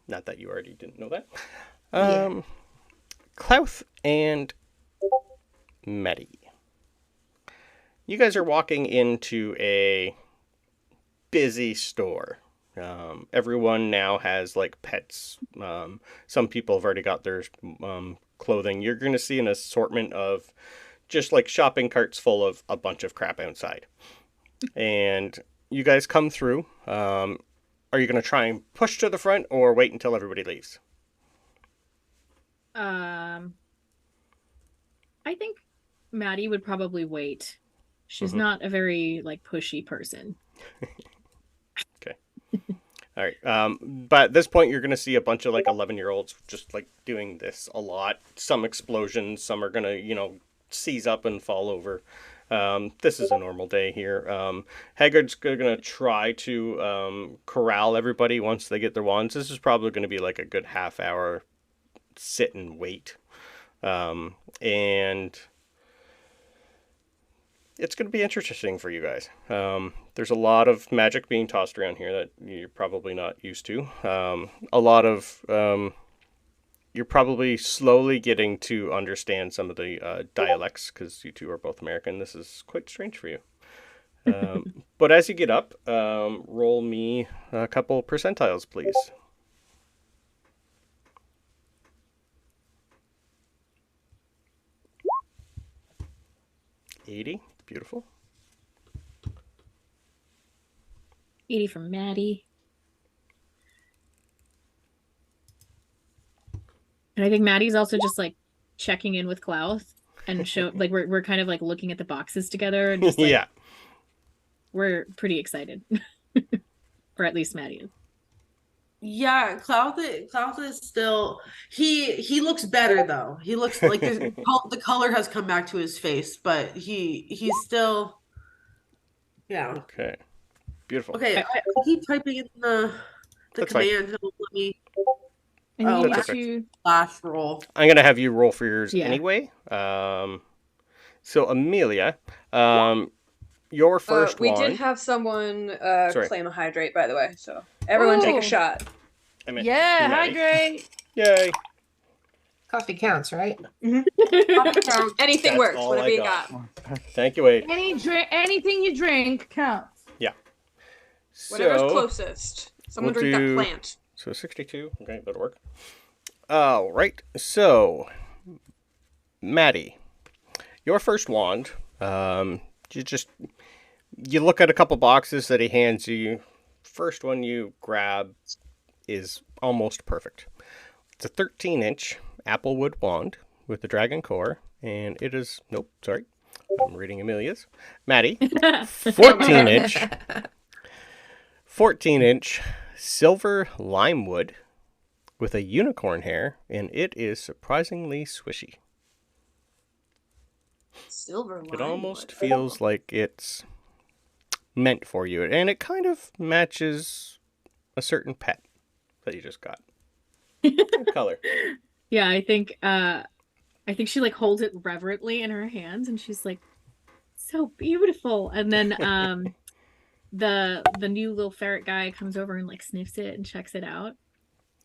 Not that you already didn't know that. Yeah. Klauth and Maddie. You guys are walking into a busy store. Everyone now has like pets. Some people have already got their clothing. You're going to see an assortment of just like shopping carts full of a bunch of crap outside. And you guys come through. Are you going to try and push to the front or wait until everybody leaves? I think Maddie would probably wait. She's not a very like pushy person. Okay. All right. But at this point, you're going to see a bunch of like 11-year-olds just like doing this a lot. Some explosions, some are going to, seize up and fall over. This is a normal day here. Hagrid's going to try to corral everybody once they get their wands. This is probably going to be like a good half hour sit and wait. And it's going to be interesting for you guys. There's a lot of magic being tossed around here that you're probably not used to. A lot of... you're probably slowly getting to understand some of the dialects, because you two are both American. This is quite strange for you. But as you get up, roll me a couple percentiles, please. 80. Beautiful. 80 from Maddie. And I think Maddie's also just like checking in with Klauth and show like we're kind of like looking at the boxes together and just like, Yeah. we're pretty excited. Or at least Maddie is. Yeah, Klauth is still he looks better though. He looks like the color has come back to his face, but he's still Okay. Beautiful. Okay, I keep typing in the That's command. It'll let me And Oh, you need that's to flash roll. I'm going to have you roll for yours Yeah. anyway. So, Emelia, your first we wand... did have someone Sorry. claim a hydrate, by the way. So everyone take Ooh. a shot. I meant Yeah, Maddie. hydrate. Yay. Coffee counts, right? Anything That's works. all Whatever I you got. got. Thank you, Wade. Anything you drink counts. Whatever's So, closest. Someone we'll drink do- that plant. So 62. Okay, that'll work. All right. So, Maddie, your first wand. You look at a couple boxes that he hands you. First one you grab is almost perfect. It's a 13-inch applewood wand with the dragon core, and it is I'm reading Amelia's. Maddie, 14-inch silver lime wood with a unicorn hair, and it is surprisingly swishy. Silver It lime almost wood. feels like it's meant for you, and it kind of matches a certain pet that you just got. What color? Yeah, I think she like holds it reverently in her hands and she's like, so beautiful. And then the new little ferret guy comes over and like sniffs it and checks it out. And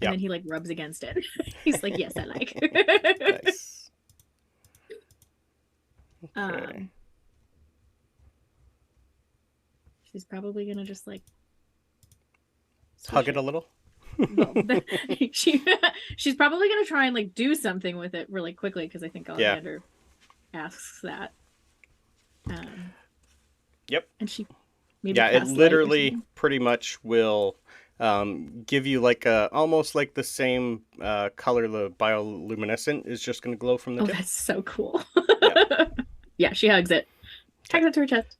Yeah. then he like rubs against it. He's like, yes, I like. Nice. Okay. She's probably gonna just like Hug swish it a little. Well, she's probably gonna try and like do something with it really quickly because I think Alexander asks that. Yep. And she maybe Yeah, it casts light or literally something. pretty much will give you like almost like the same color. The bioluminescent is just going to glow from the Oh, tip. that's so cool. Yeah. Yeah, she hugs it. Hugs it to her chest.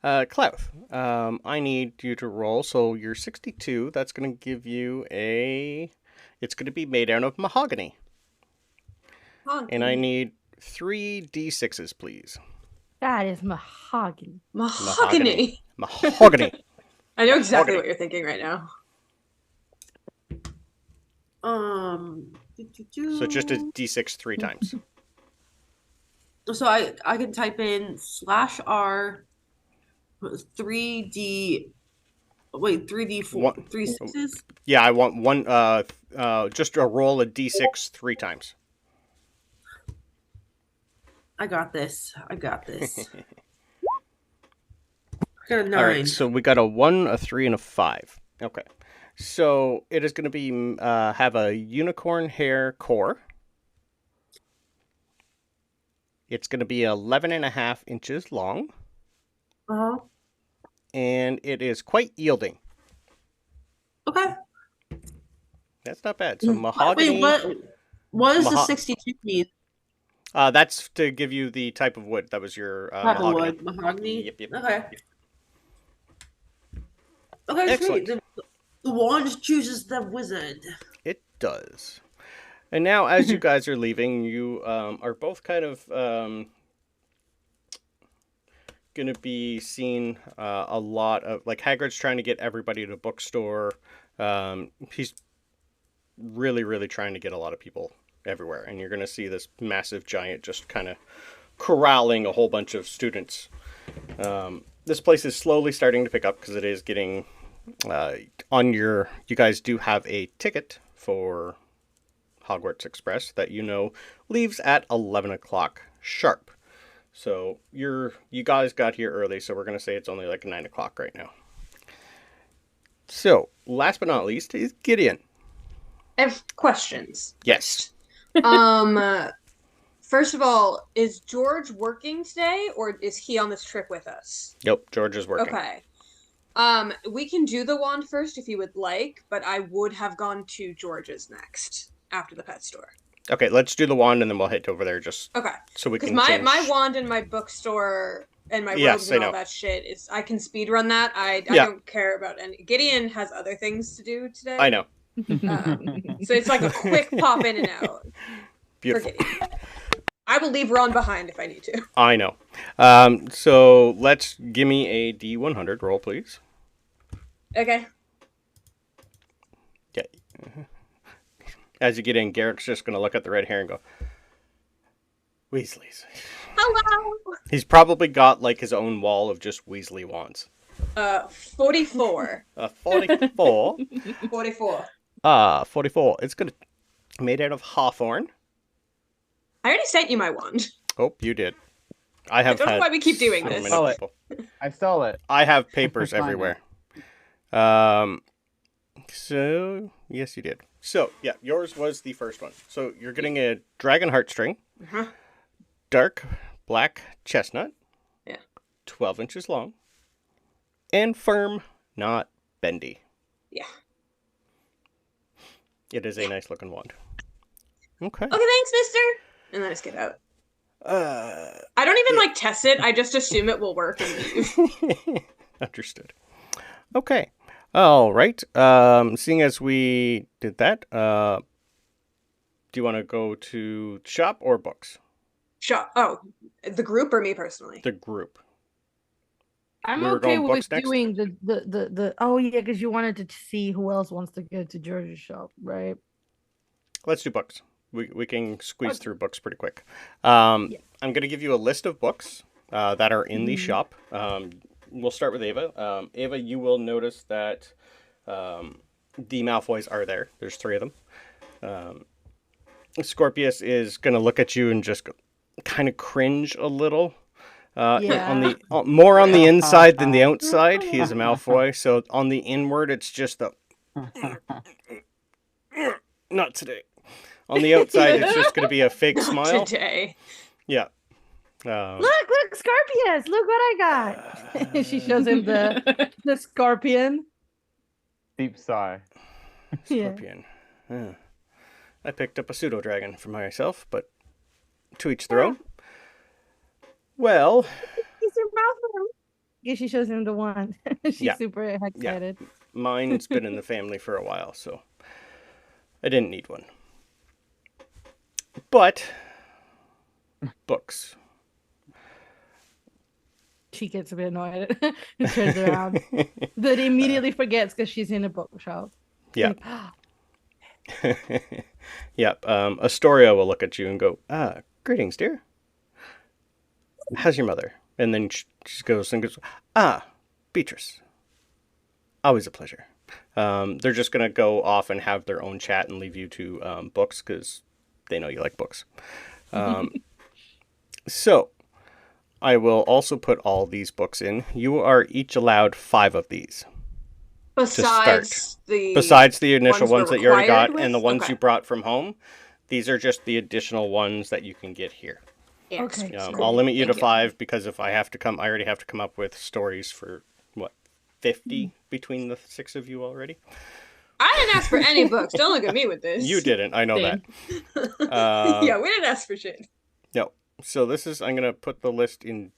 Klauth, I need you to roll. So you're 62. That's going to give you it's going to be made out of mahogany. And I need 3 D6s, please. That is mahogany. Mahogany. Mahogany. I know exactly Mahogany. what you're thinking right now. So just a D6 3 times. So I can type in /R 3D Wait, 3d4, One- 3 sixes? Yeah, I want one. Just a roll a d6 3 times. I got this. I got a 9. All right, so we got a 1, a 3, and a 5. Okay, so it is going to be have a unicorn hair core. It's going to be 11.5 inches long, Uh-huh. and it is quite yielding. Okay. That's not bad. So mahogany. Wait, what does the Maho- 62 mean? That's to give you the type of wood. That was your Type of mahogany. wood, mahogany? Yep. Okay. Okay, Excellent. sweet. The wand chooses the wizard. It does. And now, as you guys are leaving, you are both kind of going to be seeing a lot of, like, Hagrid's trying to get everybody to a bookstore. He's really, really trying to get a lot of people everywhere. And you're going to see this massive giant just kind of corralling a whole bunch of students. This place is slowly starting to pick up because it is getting you guys do have a ticket for Hogwarts Express that leaves at 11 o'clock sharp. So you guys got here early, so we're going to say it's only like 9 o'clock right now. So, last but not least is Gideon. I have questions. Yes. First of all, is George working today, or is he on this trip with us? Nope, George is working. Okay. We can do the wand first if you would like, but I would have gone to George's next after the pet store. Okay, let's do the wand and then we'll head over there just Okay. so we Because can change. my wand and my bookstore and my Yes, robes and I all know. that shit is I can speed run that. I Yeah. don't care about any. Gideon has other things to do today. I know. So it's like a quick pop in and out. Beautiful. For Gideon. I will leave Ron behind if I need to. I know. So let's give me a D100 roll, please. Okay. Yeah. As you get in, Garrick's just going to look at the red hair and go, Weasleys. Hello. He's probably got like his own wall of just Weasley wands. 44. 44. 44. 44. It's gonna made out of hawthorn. I already sent you my wand. Oh, you did. I have. don't know had why we keep doing so this. many Stole it. people. I stole it. I have papers Fine. everywhere. So yes, you did. So yeah, yours was the first one. So you're getting a dragon heartstring, Uh-huh. dark black chestnut, Yeah. 12 inches long, and firm, not bendy. Yeah. It is a nice looking wand. Okay. Okay, thanks, mister. And then I just get out. I don't even like test it. I just assume it will work and leave. Understood. Okay. All right. Seeing as we did that, do you want to go to shop or books? Shop. Oh, the group or me personally? The group. I'm We were okay going with books next? doing the oh yeah, because you wanted to see who else wants to go to George's shop, right? Let's do books. We can squeeze Okay. through books pretty quick. Yeah. I'm going to give you a list of books that are in the Mhm. shop. We'll start with Ava. Ava, you will notice that the Malfoys are there. There's 3 of them. Scorpius is going to look at you and just kind of cringe a little. On the more on the inside than the outside. He is a Malfoy, so on the inward, it's just the not today. On the outside, it's just going to be a fake smile. Today. Yeah. Look, Scorpius! Look what I got. She shows him the scorpion. Deep sigh. Yeah. Scorpion. I picked up a pseudo dragon for myself, but to each their own. Well, He's your mouth. Yeah, she shows him the one. She's Yeah. super excited. mine's been in the family for a while, so I didn't need one. But books. She gets a bit annoyed and turns around, but immediately forgets because she's in a bookshop. Yeah. Yep. Astoria will look at you and go, greetings, dear. How's your mother? And then she goes and goes, Beatrice. Always a pleasure. They're just going to go off and have their own chat and leave you to books because they know you like books. So I will also put all these books in. You are each allowed 5 of these. Besides the initial ones we're that you already got required and the with? ones Okay. you brought from home, these are just the additional ones that you can get here. Yeah, Okay. sweet. I'll limit you to Thank 5 because if I already have to come up with stories for, 50 between the 6 of you already? I didn't ask for any books. Don't look at me with this. You didn't, I know Same. that. Yeah, we didn't ask for shit. No. So I'm going to put the list in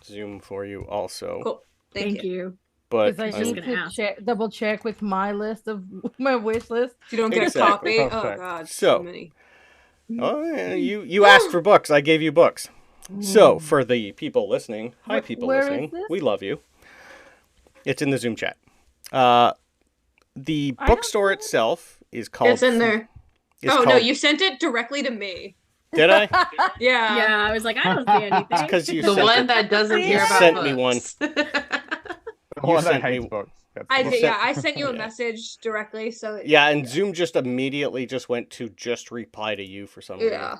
Zoom for you also. Cool. Thank you. But Because I was need gonna to ask. double check with my list of my wish list. If you don't get Exactly. a copy, oh Perfect. god, So- so many. Oh, yeah, you asked for books. I gave you books. So, for the people listening, hi people Where is listening, this? we love you. It's in the Zoom chat. The I bookstore don't know. itself is called... It's in there. is Oh no, called- you sent it directly to me. Did I? Yeah. Yeah, I was like, I don't see anything. Because you The sent one it. that doesn't You hear about sent me books. The one that sent me- hates books. That's I the did. book. Yeah, I sent you a Yeah. message directly. So Yeah, and Zoom just immediately just went to just reply to you for some reason. yeah.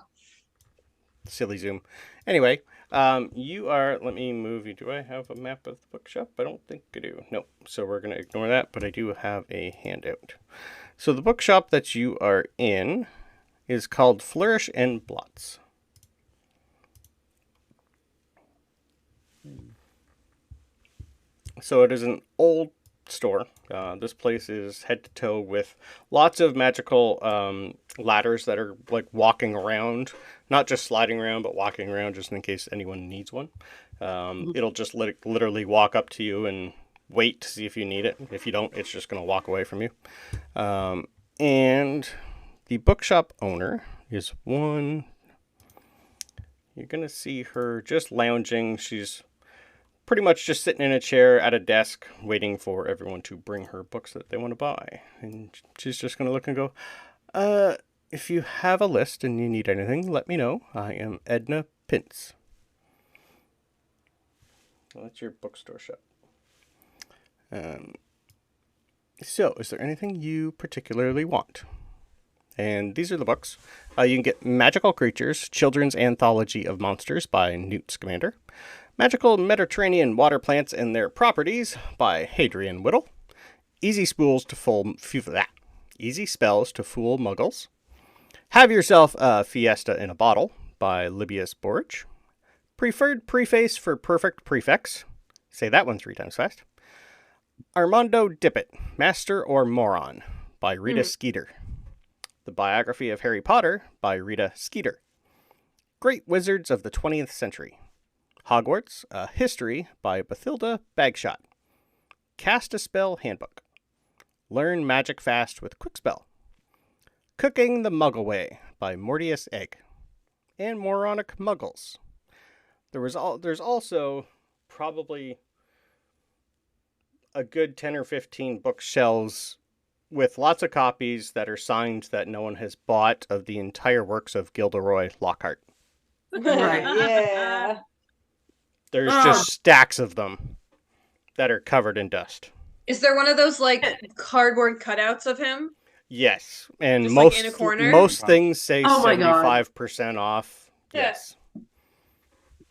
Silly Zoom. Anyway, you are... Let me move you. Do I have a map of the bookshop? I don't think I do. No. So we're going to ignore that, but I do have a handout. So the bookshop that you are in is called Flourish and Blots. So it is an old store. This place is head to toe with lots of magical ladders that are like walking around, not just sliding around, but walking around just in case anyone needs one. It'll just literally walk up to you and wait to see if you need it. If you don't, it's just going to walk away from you. And the bookshop owner is one. You're going to see her just lounging. She's pretty much just sitting in a chair at a desk waiting for everyone to bring her books that they want to buy. And she's just going to look and go, if you have a list and you need anything, let me know. I am Edna Pintz. Well, that's your bookstore shop. So, is there anything you particularly want? And these are the books. You can get Magical Creatures, Children's Anthology of Monsters by Newt Scamander. Magical Mediterranean Water Plants and Their Properties by Hadrian Whittle. Easy Spells to Fool Muggles. Have Yourself a Fiesta in a Bottle by Libius Borge. Preferred Preface for Perfect Prefects. Say that one 3 times fast. Armando Dippet, Master or Moron by Rita Skeeter. The Biography of Harry Potter by Rita Skeeter. Great Wizards of the 20th Century. Hogwarts, A History by Bathilda Bagshot. Cast a Spell Handbook. Learn Magic Fast with Quickspell. Cooking the Muggle Way by Mortius Egg. And Moronic Muggles. There's also probably a good 10 or 15 bookshelves with lots of copies that are signed that no one has bought of the entire works of Gilderoy Lockhart. Right. Yeah. There's just stacks of them that are covered in dust. Is there one of those like cardboard cutouts of him? Yes, and Just, like, most in a corner? most things say Oh my God. 75% off. Yeah. Yes,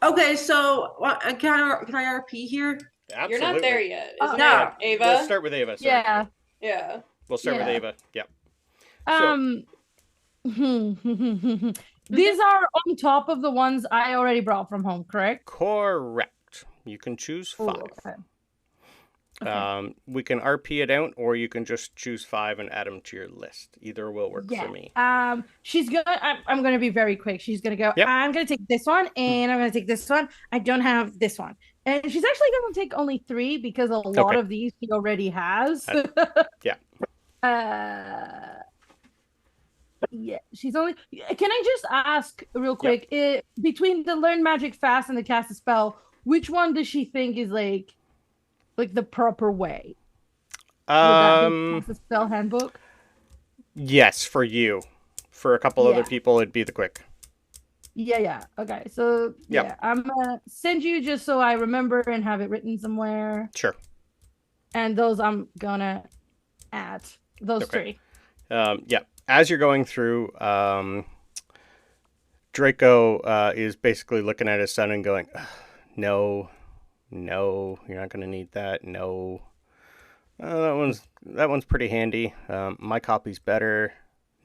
Okay, so can I RP here? absolutely. You're not there yet. Oh, Isn't no. it, Ava? Let's start with Ava. Sorry. Yeah. Yeah. We'll start with Yeah. Ava. Yep. These are on top of the ones I already brought from home, correct? Correct. You can choose 5. Ooh, okay. We can RP it out, or you can just choose 5 and add them to your list. Either will work for me. She's gonna. I'm gonna be very quick. She's gonna go. Yep. I'm gonna take this one, and I'm gonna take this one. I don't have this one, and she's actually gonna take only 3 because a lot Okay. of these she already has. Yeah. Yeah, she's only. Can I just ask real quick? Between the Learn Magic Fast and the Cast a Spell, which one does she think is like the proper way? Would that be Cast a Spell Handbook? Yes, for you. For a couple other Yeah. people, it'd be the quick. Yeah. Okay, so Yep. yeah, I'm gonna send you just so I remember and have it written somewhere. Sure. and those I'm gonna add. Those Okay. 3. Yeah. As you're going through, Draco is basically looking at his son and going, "No, no, you're not gonna need that. No, that one's pretty handy. My copy's better.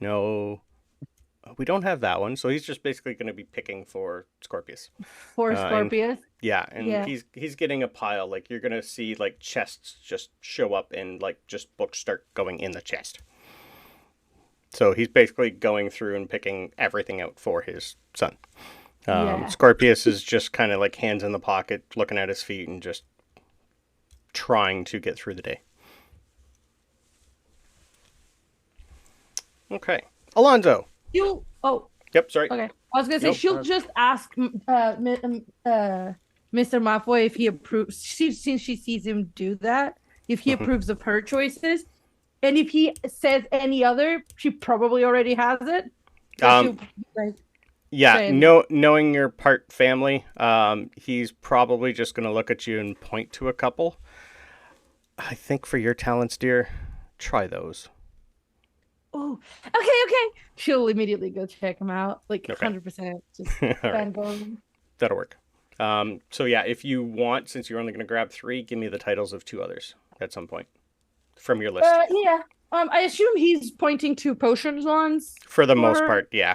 No, we don't have that one." So he's just basically going to be picking for Scorpius. For and- Scorpius. Yeah, and Yeah. he's getting a pile. Like, you're gonna see like chests just show up and like just books start going in the chest. So he's basically going through and picking everything out for his son. Yeah. Scorpius is just kind of like hands in the pocket, looking at his feet and just trying to get through the day. Okay, Alonso. You. Oh, Yep, sorry. okay. I was gonna say Nope. she'll just ask Mr. Malfoy if he approves. Since she sees him do that, if he Mhm. approves of her choices, and if he says any other, she probably already has it. So Um, like, Yeah, Same. knowing you're part family, he's probably just going to look at you and point to a couple. I think for your talents, dear, try those. oh, okay. She'll immediately go check him out, like Okay. 100%. Just All right, fangirl. that'll work. So yeah, if you want, since you're only going to grab 3, give me the titles of 2 others at some point from your list. Yeah. I assume he's pointing to potions ones. For the most her- part, yeah.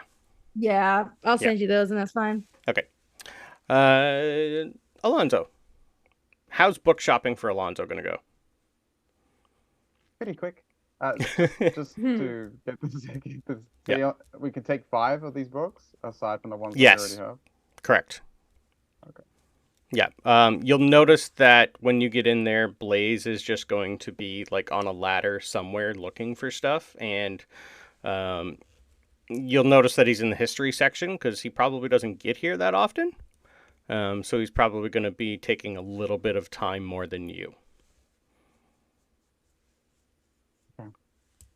Yeah, I'll send you those, and that's fine. Okay. Alonso, how's book shopping for Alonso going to go? Pretty quick. Just to get this, Yeah. we can take 5 of these books aside from the ones Yes. we already have. Correct. Okay. Yeah. You'll notice that when you get in there, Blaze is just going to be like on a ladder somewhere looking for stuff, and you'll notice that he's in the history section because he probably doesn't get here that often. So he's probably going to be taking a little bit of time more than you. So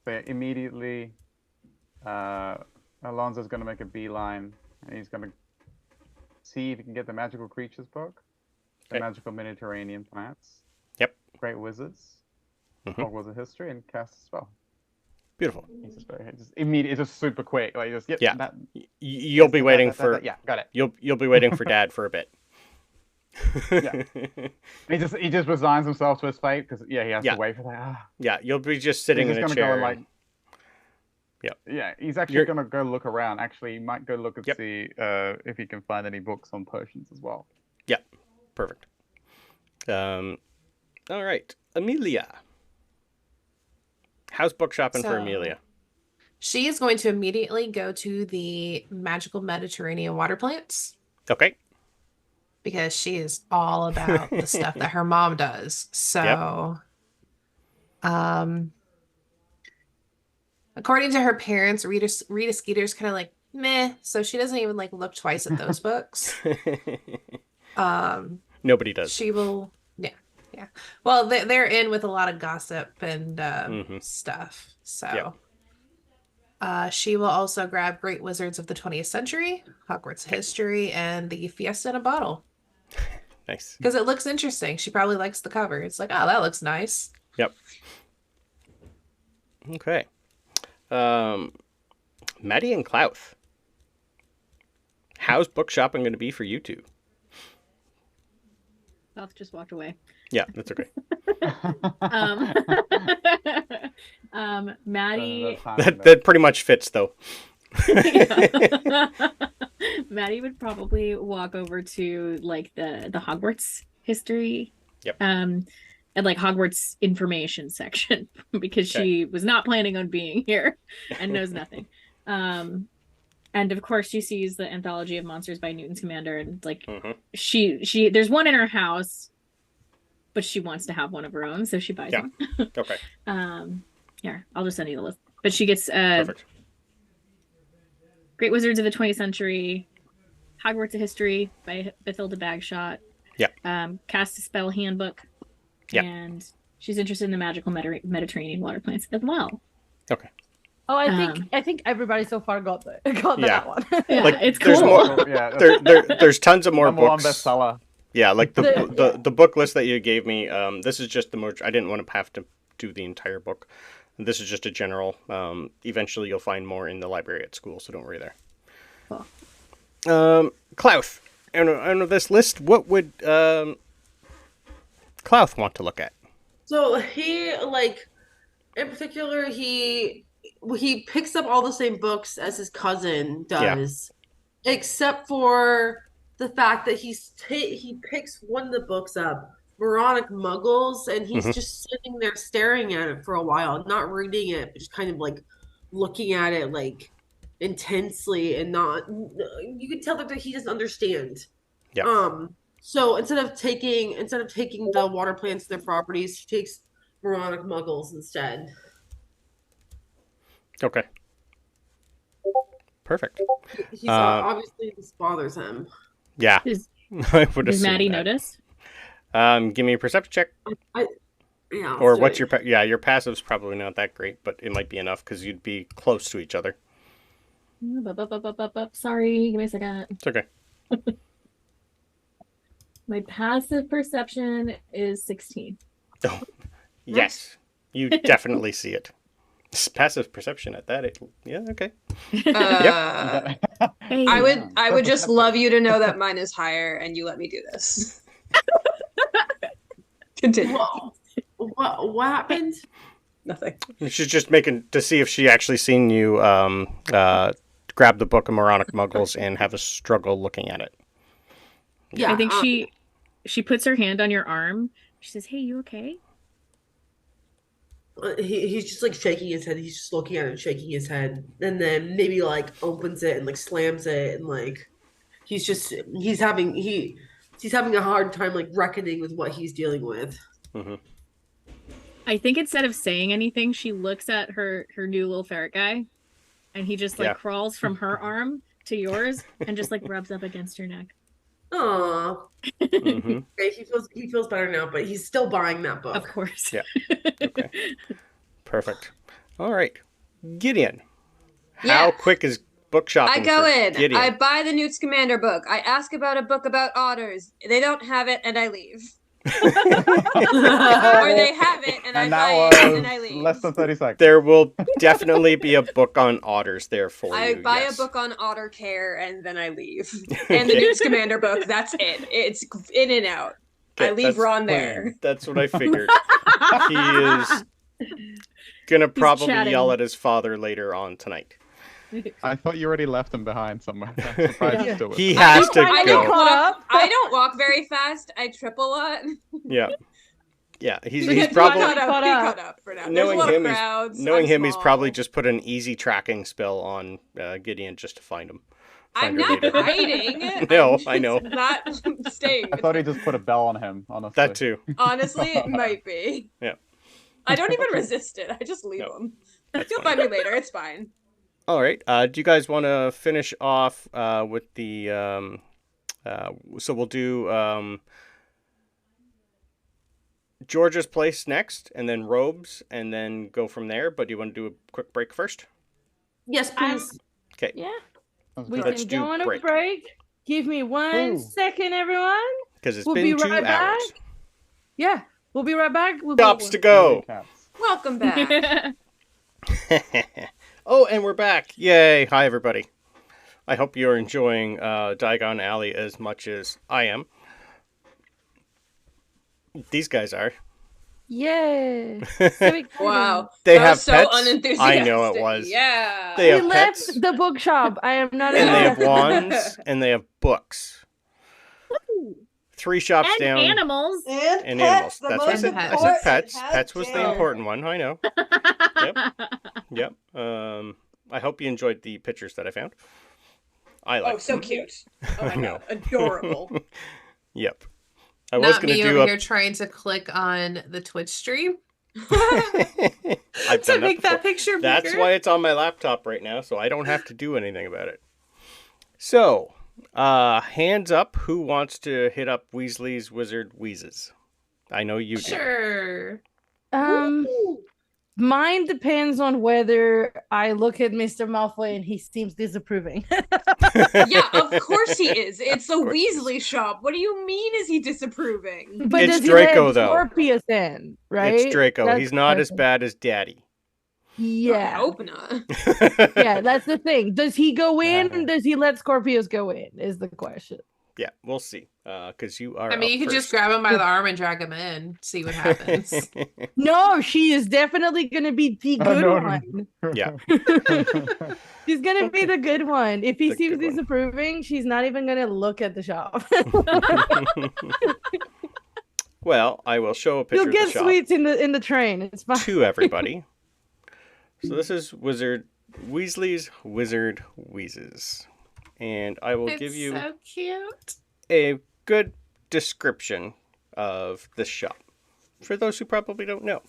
yeah, immediately, Alonso's going to make a beeline, and he's going to see if he can get the Magical Creatures book, the Okay. Magical Mediterranean Plants, Yep. Great Wizards, Mhm. Hogwarts of History, and cast a spell. Beautiful. He's just immediate. It's just super quick. Like just Yeah. That, You'll be waiting for yeah, got it. you'll be waiting for Dad for a bit. Yeah. He just resigns himself to his fate because he has Yeah. to wait for that. Yeah, you'll be just sitting He's in just a gonna chair. go and, like, Yep. Yeah, he's actually You're- gonna go look around. Actually, he might go look and Yep. see if he can find any books on potions as well. Perfect. All right, Emelia. How's book shopping for So- Emelia? She is going to immediately go to the magical Mediterranean water plants Okay. because she is all about the stuff that her mom does. So, according to her parents, Rita Skeeter's kind of like meh, so she doesn't even like look twice at those books. Nobody does. She will, yeah. Well, they're in with a lot of gossip and Mhm. stuff. So, Yep. she will also grab Great Wizards of the 20th Century, Hogwarts History, and the Fiesta in a Bottle Nice. because it looks interesting. She probably likes the cover. It's like, oh, that looks nice. Yep. Okay. Maddie and Klauth. How's book shopping going to be for you two? Beth just walked away. Yeah, that's okay. Maddie That pretty much fits though. Maddie would probably walk over to like the Hogwarts history. Yep. And like Hogwarts information section because she was not planning on being here and knows nothing. And of course she sees the Anthology of Monsters by Newton Scamander and like Mhm. she there's one in her house, but she wants to have one of her own, so she buys Yeah. one. Okay. Here, I'll just send you the list. But she gets Perfect. Great Wizards of the 20th Century, Hogwarts of History by Bathilda Bagshot. Yeah. Cast a Spell Handbook. Yeah. And she's interested in the magical Mediterranean water plants as well. Okay. Oh, I think everybody so far got Yeah. that one. Yeah, Like, it's there's cool. more- Yeah, There's tons of more number one books. bestseller. Yeah, like the book list that you gave me. This is just the most. I didn't want to have to do the entire book. This is just a general. Eventually, you'll find more in the library at school, so don't worry there. Cool. Klauth, out of this list, what would Klauth want to look at? So he, like, in particular, he picks up all the same books as his cousin does, except for the fact that he picks one of the books up, Moronic Muggles, and he's just sitting there staring at it for a while, not reading it, but just kind of like looking at it like intensely, and not. You can tell that he doesn't understand. Yeah. So instead of taking the water plants and their properties, he takes Moronic Muggles instead. Okay. Perfect. He's obviously this bothers him. Yeah. I would Does assume Maddie that. notice? Give me a perception check. Yeah. Or what's your your passive's probably not that great, but it might be enough because you'd be close to each other. Sorry, give me a second. It's okay. My passive perception is 16. Oh, yes, you definitely see it. Passive perception at that. Yeah, okay. Hey. I would just love you to know that mine is higher, and you let me do this. Continue. What happened? Nothing. She's just making to see if she actually seen you grab the book of Moronic Muggles and have a struggle looking at it. Yeah, I think she puts her hand on your arm. She says, "Hey, you okay?" He's just like shaking his head. He's just looking at it and shaking his head, and then maybe like opens it and like slams it, and like he's having a hard time like reckoning with what he's dealing with. Mm-hmm. I think instead of saying anything, she looks at her new little ferret guy, and he just like crawls from her arm to yours and just like rubs up against your neck. Aww. Mm-hmm. Okay, he feels better now, but he's still buying that book. Of course. Yeah. Okay. Perfect. All right, Gideon. Yeah. How quick is book shopping? I go for in. Gideon? I buy the Newt Scamander book. I ask about a book about otters. They don't have it, and I leave. Or they have it, and I buy it, and I leave. Less than 30 seconds. There will definitely be a book on otters there for you. I buy a book on otter care, and then I leave. And the Newt Scamander book, that's it. It's in and out. Okay, I leave that's Ron fine. there. That's what I figured. He is gonna probably chatting. yell at his father later on tonight. I thought you already left him behind somewhere. I'm surprised he's still with He us. has to I don't go. walk. I don't walk very fast. I trip a lot. Yeah. Yeah, he's He probably caught up for now. knowing There's a lot him. of crowds. Knowing I'm him, he's small. probably just put an easy tracking spell on Gideon just to find him. I'm Find her not later. hiding. No, I'm I know. just not staying. I thought he just put a bell on him, honestly. That too. Honestly, it might be. Yeah. I don't even resist it. I just leave No, them. that's You'll fine. find me later. It's fine. All right. Do you guys want to finish off with the? So we'll do George's place next, and then robes, and then go from there. But do you want to do a quick break first? Yes, please. Okay. Yeah. Sounds We good. Let's can do go on a break. break. Give me 1 Ooh. second, everyone. Because it's We'll been be 2 right hours. back. Yeah, we'll be right back. Stops to go. Cats. Welcome back. Oh, and we're back. Yay. Hi, everybody. I hope you're enjoying Diagon Alley as much as I am. These guys are. Yeah. So exciting. Wow. They That have was so pets. unenthusiastic. I know it was. Yeah. They We have left pets. the bookshop. I am not And they have interested. wands, and they have books. 3 shops And down. animals. And animals. That's what I said. I said pets. Pets Pets was the important one. I know. Yep. I hope you enjoyed the pictures that I found. I like. Oh, so cute. Oh my I know. god. Adorable. Yep. I was Not going to me do over a. here trying to click on the Twitch stream I've to done make before. that picture bigger. That's why it's on my laptop right now, so I don't have to do anything about it. So, hands up. Who wants to hit up Weasley's Wizard Wheezes? I know you do. Sure. Mine depends on whether I look at Mr. Malfoy and he seems disapproving. Yeah, of course he is. It's a course he is. Weasley shop. What do you mean is he disapproving? But It's does he Draco, let though. Scorpius in, right? It's Draco. That's He's the not as question. bad as Daddy. I Yeah. hope not. Yeah, that's the thing. Does he go in? Yeah. Does he let Scorpius go in? Is the question. Yeah, we'll see. Because you are. I mean, up you could just first. grab him by the arm and drag him in, see what happens. No, she is definitely going to be the good no, no. one. Yeah. She's going to be the good one. If he The seems good one. disapproving, she's not even going to look at the shop. Well, I will show a picture You'll of the get shop sweets in the train. It's fine. to everybody. So this is Weasley's Wizard Wheezes. And I will give you so cute. a good description of the shop for those who probably don't know.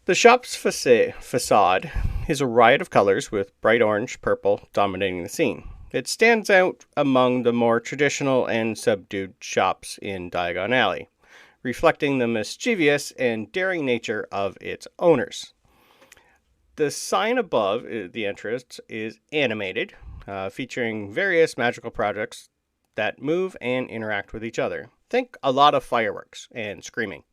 The shop's facade is a riot of colors with bright orange, purple dominating the scene. It stands out among the more traditional and subdued shops in Diagon Alley, reflecting the mischievous and daring nature of its owners. The sign above the entrance is animated, featuring various magical products that move and interact with each other. Think a lot of fireworks and screaming.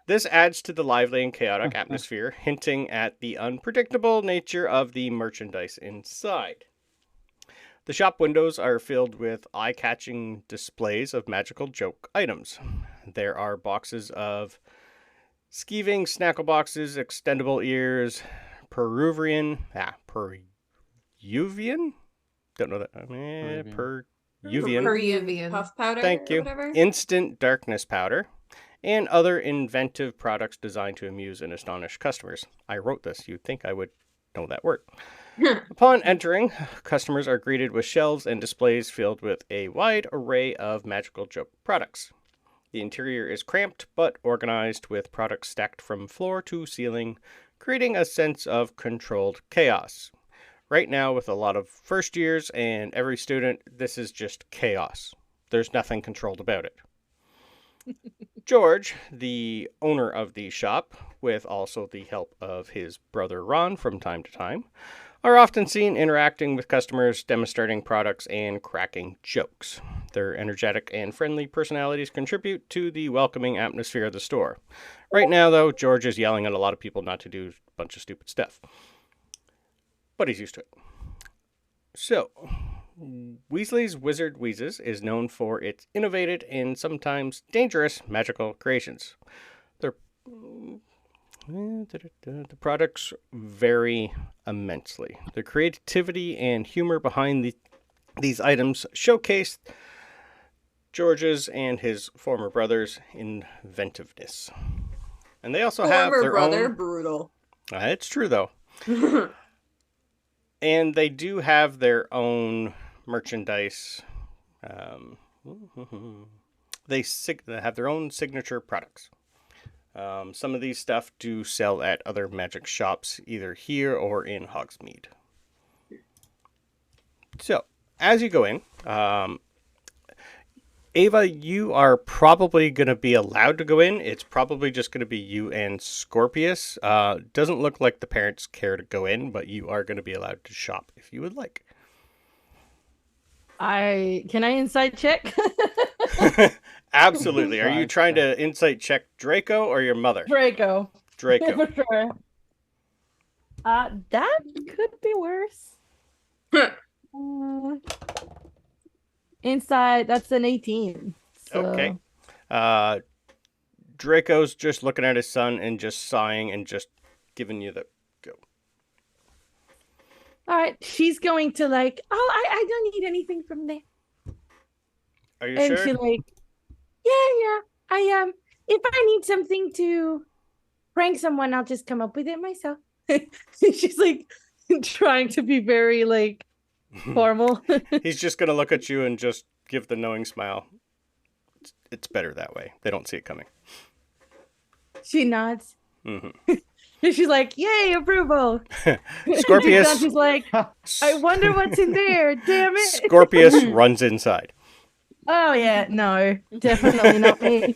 This adds to the lively and chaotic atmosphere, hinting at the unpredictable nature of the merchandise inside. The shop windows are filled with eye-catching displays of magical joke items. There are boxes of skeeving snackle boxes, extendable ears, Peruvian, don't know that, Peruvian, Peruvian. Puff powder. thank or you, Whatever. instant darkness powder, and other inventive products designed to amuse and astonish customers. I wrote this, you'd think I would know that word. Upon entering, customers are greeted with shelves and displays filled with a wide array of magical joke products. The interior is cramped but organized with products stacked from floor to ceiling, creating a sense of controlled chaos. Right now, with a lot of first years and every student, this is just chaos. There's nothing controlled about it. George, the owner of the shop, with also the help of his brother Ron from time to time, are often seen interacting with customers, demonstrating products, and cracking jokes. Their energetic and friendly personalities contribute to the welcoming atmosphere of the store. Right now, though, George is yelling at a lot of people not to do a bunch of stupid stuff. But he's used to it. So, Weasley's Wizard Wheezes is known for its innovative and sometimes dangerous magical creations. The products vary immensely. The creativity and humor behind these items showcase George's and his former brother's inventiveness. And they also have Former their brother, own... brutal. It's true, though. And they do have their own merchandise. They have their own signature products. Some of these stuff do sell at other magic shops, either here or in Hogsmeade. So, as you go in, Ava, you are probably going to be allowed to go in. It's probably just going to be you and Scorpius. Doesn't look like the parents care to go in, but you are going to be allowed to shop if you would like. Can I insight check? Absolutely. Are you trying to insight check Draco or your mother? Draco. Draco. For sure. That could be worse. Inside, that's an 18. So. Okay. Draco's just looking at his son and just sighing and just giving you the go. All right, she's going to I don't need anything from there. Are you And sure? she yeah, I am. If I need something to prank someone, I'll just come up with it myself. She's trying to be very formal. He's just going to look at you and just give the knowing smile. It's better that way. They don't see it coming. She nods. Mm-hmm. She's like, yay, approval. Scorpius. She's like, I wonder what's in there. Damn it. Scorpius runs inside. Oh, yeah. No, definitely not me.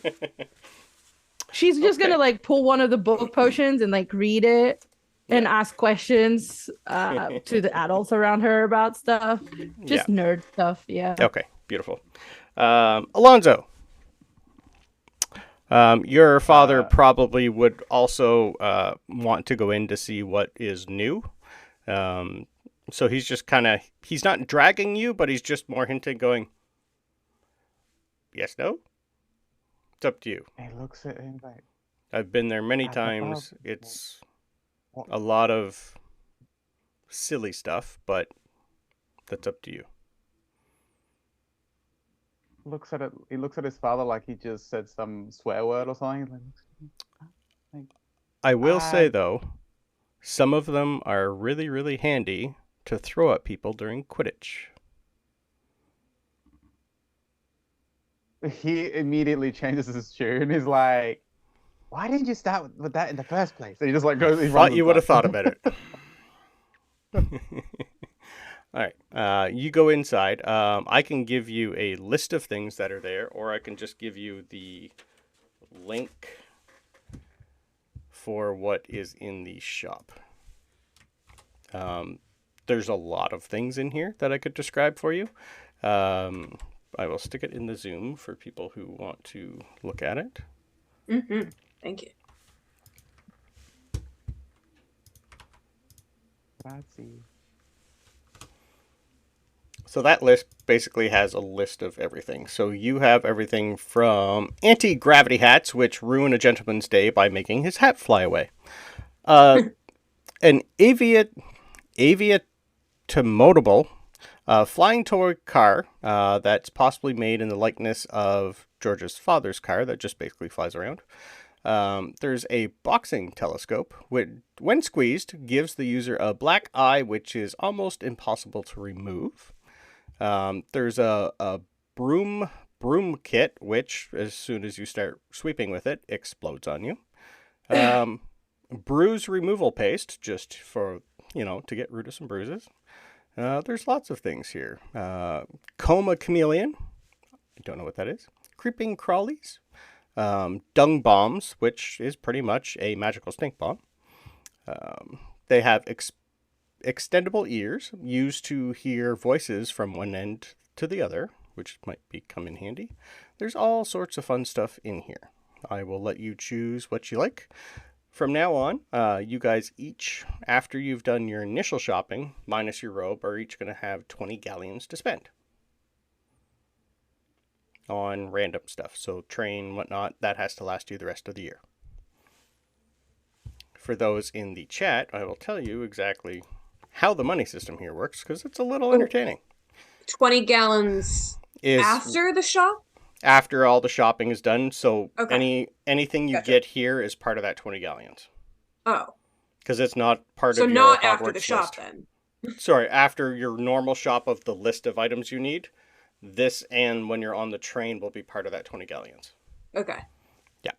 She's just Okay. gonna like pull one of the book potions and like read it and ask questions to the adults around her about stuff. Just nerd stuff, yeah. Okay, beautiful. Alonso, your father probably would also want to go in to see what is new. So he's just he's not dragging you, but he's just more hinting, going, yes, no? It's up to you. He looks at him like, I've been there many At the times. pub. It's What? a lot of silly stuff, but that's up to you. looks at it. He looks at his father like he just said some swear word or something. Like, I will say, I- though, some of them are really, really handy to throw at people during Quidditch. he immediately changes his tune. He's like, "Why didn't you start with that in the first place?" And he just like goes. He Thought runs you would have inside. thought about it. All right. You go inside. I can give you a list of things that are there, or I can just give you the link for what is in the shop. There's a lot of things in here that I could describe for you. I will stick it in the Zoom for people who want to look at it. Mm-hmm. Thank you. Grazie. So that list basically has a list of everything. So you have everything from anti-gravity hats, which ruin a gentleman's day by making his hat fly away. An aviatomotable flying toy car that's possibly made in the likeness of George's father's car that just basically flies around. There's a boxing telescope, which, when squeezed, gives the user a black eye, which is almost impossible to remove. There's a broom kit, which, as soon as you start sweeping with it, explodes on you. Bruise removal paste, just for, to get rid of some bruises. There's lots of things here. Coma chameleon. I don't know what that is. Creeping crawlies. Dung bombs, which is pretty much a magical stink bomb. They have extendable ears used to hear voices from one end to the other, which might come in handy. There's all sorts of fun stuff in here. I will let you choose what you like. From now on, you guys each, after you've done your initial shopping, minus your robe, are each going to have 20 galleons to spend on random stuff. So train, whatnot, that has to last you the rest of the year. For those in the chat, I will tell you exactly how the money system here works, because it's a little entertaining. 20 gallons after the shop? After all the shopping is done, so Okay. anything you Gotcha. get here is part of that 20 galleons. Oh. Because it's not part So of your not Hogwarts after the shop list. then. Sorry, after your normal shop of the list of items you need, this and when you're on the train will be part of that 20 galleons. Okay. Yeah.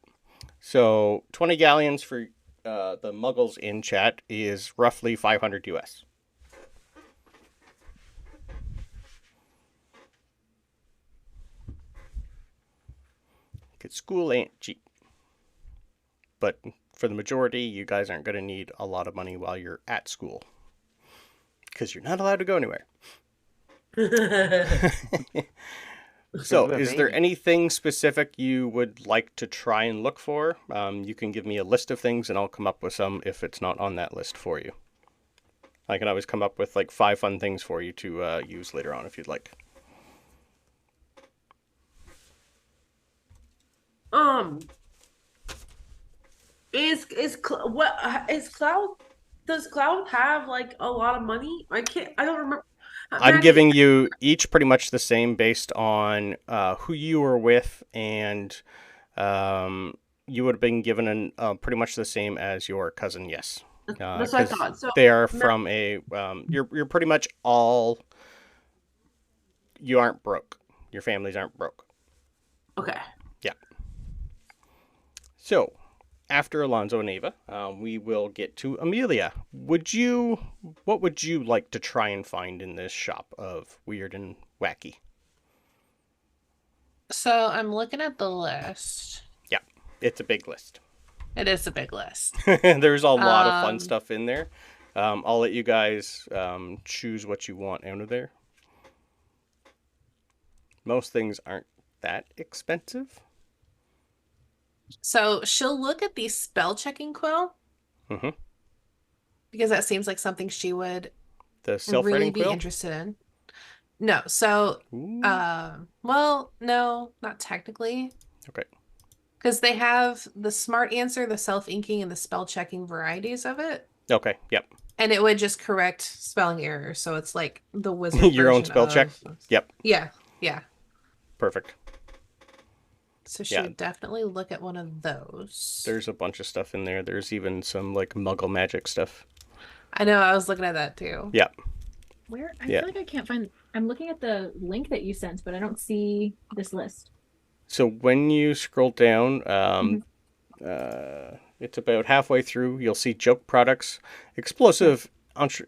So 20 galleons for the muggles in chat is roughly 500 US. Because school ain't cheap. But for the majority, you guys aren't going to need a lot of money while you're at school. Because you're not allowed to go anywhere. So, is there anything specific you would like to try and look for? You can give me a list of things and I'll come up with some if it's not on that list for you. I can always come up with like 5 fun things for you to use later on if you'd like. Is Klauth? Does Klauth have like a lot of money? I don't remember. I'm Maddie- giving you each pretty much the same based on who you were with, and you would have been given pretty much the same as your cousin. Yes, That's what I thought. So they are from a. You're pretty much all. You aren't broke. Your families aren't broke. okay. Yeah. So, after Alonso and Ava, we will get to Emelia. What would you like to try and find in this shop of weird and wacky? So I'm looking at the list. Yeah. It's a big list. It is a big list. There's a lot of fun Um, stuff in there. I'll let you guys choose what you want out of there. Most things aren't that expensive. So she'll look at the spell checking quill Mm-hmm. because that seems like something she would The self-writing really be quill. interested in. No, so Ooh. well, no, not technically. Okay. Because they have the smart answer, the self-inking, and the spell checking varieties of it. Okay. Yep. And it would just correct spelling errors. So it's like the wizard Your own version spell check? of- Yep. Yeah, yeah. Perfect. So she Yeah. would definitely look at one of those. There's a bunch of stuff in there. There's even some like Muggle magic stuff. I know, I was looking at that too. Yeah. Where I Yeah. feel like I can't find. I'm looking at the link that you sent, but I don't see this list. So when you scroll down, Mm-hmm. it's about halfway through. You'll see joke products, explosive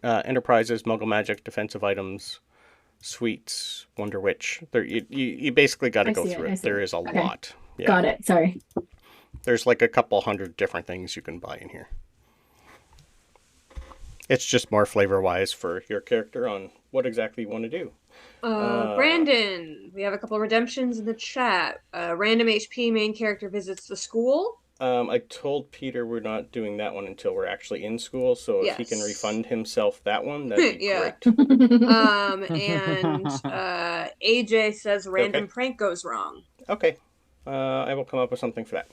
enterprises, Muggle magic, defensive items, sweets, Wonder Witch. There, you basically got to I go see it, through I it. see There it. is a Okay. lot. Yeah. Got it. Sorry. There's like a couple hundred different things you can buy in here. It's just more flavor-wise for your character on what exactly you want to do. Brandon, we have a couple of redemptions in the chat. Random HP main character visits the school. I told Peter we're not doing that one until we're actually in school, so if he can Yes. refund himself that one, that'd be Yeah. great. And AJ says random Okay. prank goes wrong. Okay. I will come up with something for that.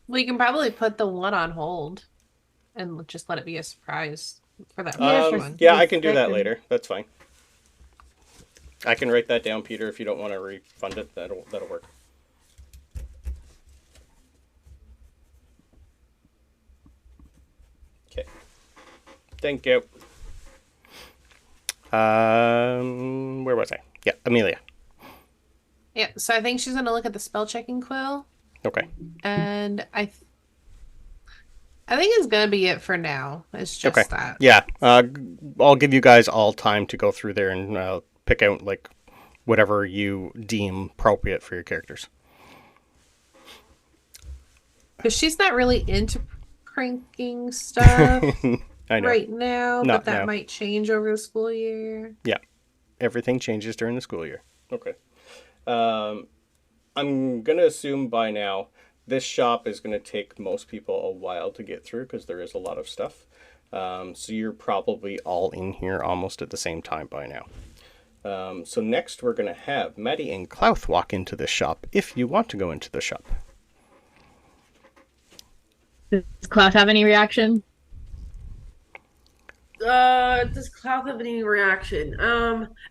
We can probably put the one on hold and just let it be a surprise for that Yeah, first sure. one. Yeah, I can do that Second. later. That's fine. I can write that down, Peter, if you don't want to refund it. That'll work. Okay. Thank you. Where was I? Yeah, Emelia. Yeah, so I think she's going to look at the spell checking quill. Okay. And I think it's going to be it for now. It's just Okay. that. Yeah. I'll give you guys all time to go through there and pick out like whatever you deem appropriate for your characters. Because she's not really into pranking stuff I know. right now, Not but that now. might change over the school year. Yeah. Everything changes during the school year. Okay. I'm going to assume by now this shop is going to take most people a while to get through because there is a lot of stuff. So you're probably all in here almost at the same time by now. So next we're going to have Maddie and Klauth walk into the shop if you want to go into the shop. Does Klauth have any reaction? Does Klauth have any reaction?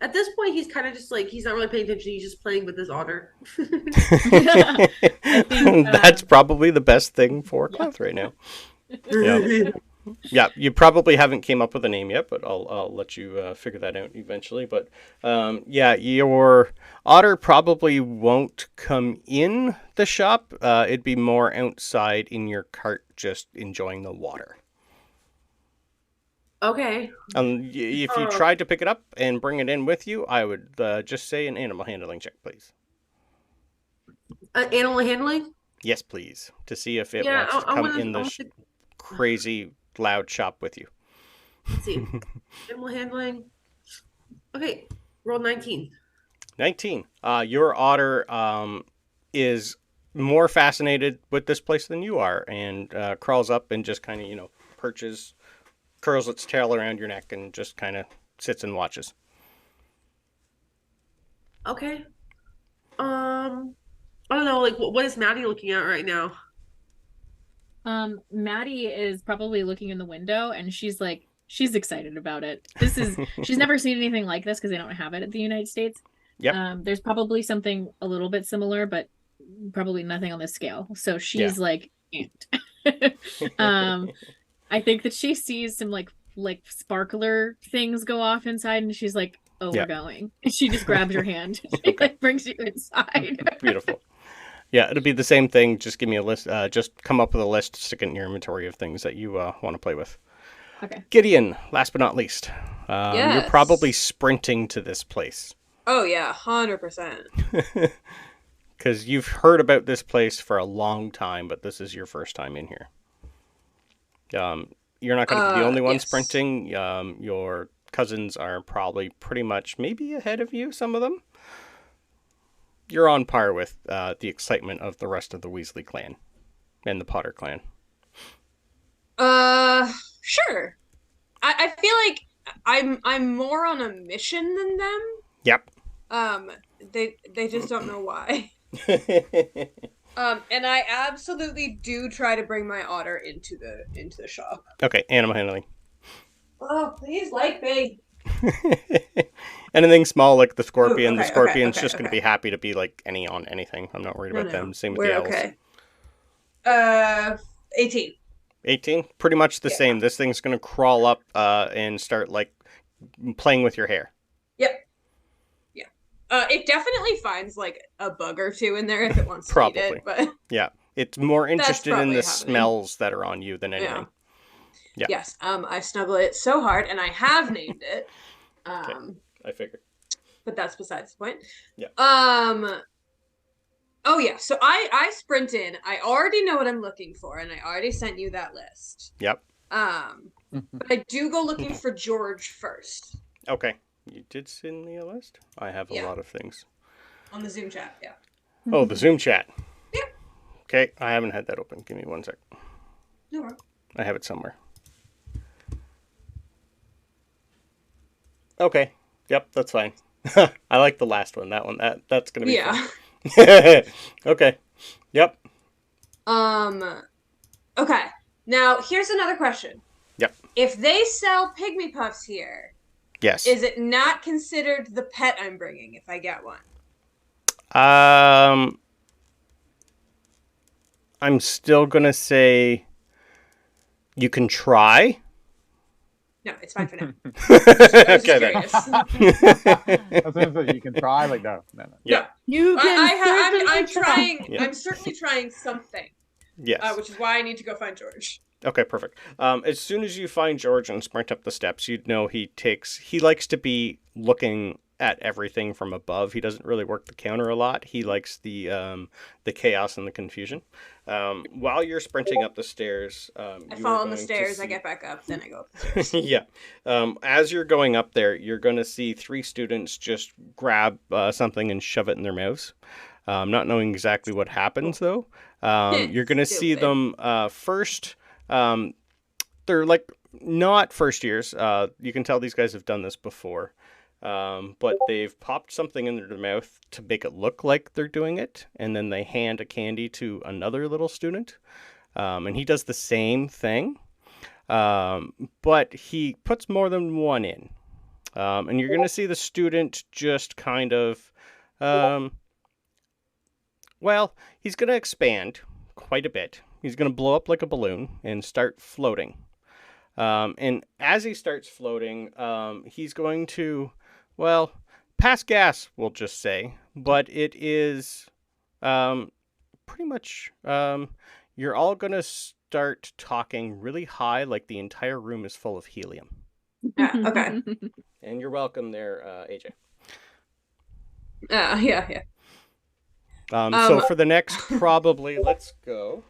At this point, he's kind of just like, he's not really paying attention. He's just playing with his otter. think, That's probably the best thing for Klauth right now. Yeah. Yeah, you probably haven't came up with a name yet, but I'll let you figure that out eventually. But yeah, your otter probably won't come in the shop. It'd be more outside in your cart, just enjoying the water. Okay. If you tried to pick it up and bring it in with you, I would just say an animal handling check, please. Animal handling? Yes, please, to see if it Yeah, wants to I come wanna- in I the want to- crazy loud shop with you. Let's see. Animal handling. Okay. Roll 19. 19. Your otter is more fascinated with this place than you are, and crawls up and just kind of, perches, curls its tail around your neck, and just kind of sits and watches. Okay. I don't know, like, what is Maddie looking at right now? Maddie is probably looking in the window and she's excited about it. She's never seen anything like this because they don't have it at the United States. Yep. There's probably something a little bit similar, but probably nothing on this scale. So she's like amped. I think that she sees some like sparkler things go off inside and she's like, oh, Yeah. we're going. And she just grabs your hand. She like brings you inside. Beautiful. Yeah, it'll be the same thing. Just give me a list. Just come up with a list, stick it in your inventory of things that you want to play with. Okay. Gideon, last but not least. You're Yes. probably sprinting to this place. Oh yeah, 100%. Because you've heard about this place for a long time, but this is your first time in here. You're not going to be the only one yes. sprinting. Your cousins are probably pretty much maybe ahead of you, some of them. You're on par with the excitement of the rest of the Weasley clan and the Potter clan. Sure. I feel like I'm more on a mission than them. Yep. They just don't know why. And I absolutely do try to bring my otter into the shop. Okay, animal handling. Oh, please like me. Anything small like the scorpion. Ooh, The okay, scorpion's okay, just going to okay. be happy to be like on anything. I'm not worried about them. Same with We're the elves. okay. 18. 18? Pretty much the Yeah. same. This thing's going to crawl up and start like playing with your hair. Yep. Yeah. It definitely finds like a bug or two in there if it wants to Probably. eat it, but Yeah. It's more interested in probably the happening. smells that are on you than anything. Yeah. Yes. I snuggle it so hard, and I have named it. I figured. But that's besides the point. Yeah. Oh yeah. So I sprint in. I already know what I'm looking for, and I already sent you that list. Yep. But I do go looking for George first Okay. You did send me a list? I have a Yeah. lot of things. on the Zoom chat. Yeah. Oh, the Zoom chat. Yeah. Okay, I haven't had that open. Give me 1 sec. No worries. I have it somewhere. Okay. Yep, that's fine. I like the last one. That's gonna be Yeah. fun. Okay. Yep. Okay. Now here's another question. Yep. If they sell pygmy puffs here, Yes. is it not considered the pet I'm bringing if I get one? I'm still gonna say you can try. No, it's fine for now. Okay then. Curious. As soon as you can try, like no. Yeah. You can I'm certainly trying. Yeah. I'm certainly trying something. Yes. Which is why I need to go find George. Okay, perfect. As soon as you find George and sprint up the steps, you'd know he likes to be looking at everything from above. He doesn't really work the counter a lot. He likes the chaos and the confusion. While you're sprinting up the stairs, I you fall are on the going to stairs. I see- get back up. Then I go up the stairs. Yeah. As you're going up there, you're going to see 3 students just grab something and shove it in their mouths. Not knowing exactly what happens, though. You're going to see Stupid. them first. They're like not first years. You can tell these guys have done this before. But they've popped something in their mouth to make it look like they're doing it. And then they hand a candy to another little student. And he does the same thing. But he puts more than one in. And you're going to see the student just kind of, he's going to expand quite a bit. He's going to blow up like a balloon and start floating. And as he starts floating, he's going to, pass gas, we'll just say. But it is pretty much, you're all going to start talking really high, like the entire room is full of helium. Okay. And you're welcome there, AJ. Yeah. So for the next, probably, let's go.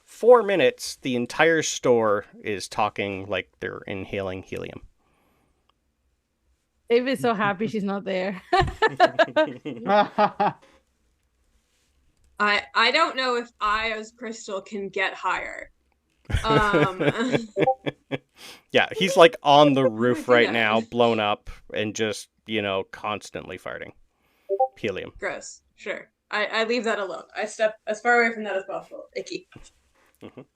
4 minutes, the entire store is talking like they're inhaling helium. Ava's so happy she's not there. I don't know if I as Crystal can get higher. Yeah, he's like on the roof my right God. now, blown up, and just, constantly farting. Helium. Gross. Sure. I leave that alone. I step as far away from that as possible. Icky. Mhm.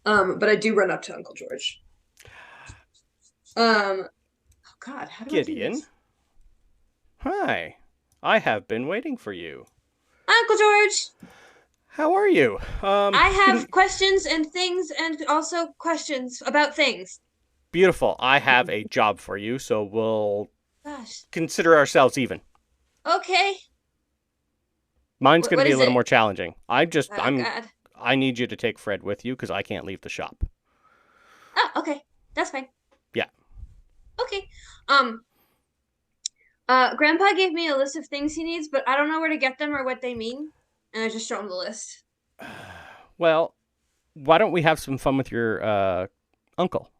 But I do run up to Uncle George. Oh God, how do I do Gideon? this? Hi. I have been waiting for you. Uncle George, How are you? I have questions and things, and also questions about things. Beautiful. I have a job for you, so we'll Gosh. consider ourselves even. Okay. Mine's going to What be a is little it? more challenging. Oh, God. I need you to take Fred with you because I can't leave the shop. Oh, okay. That's fine. Yeah. Okay. Grandpa gave me a list of things he needs, but I don't know where to get them or what they mean. And I just show him the list. Well, why don't we have some fun with your uncle,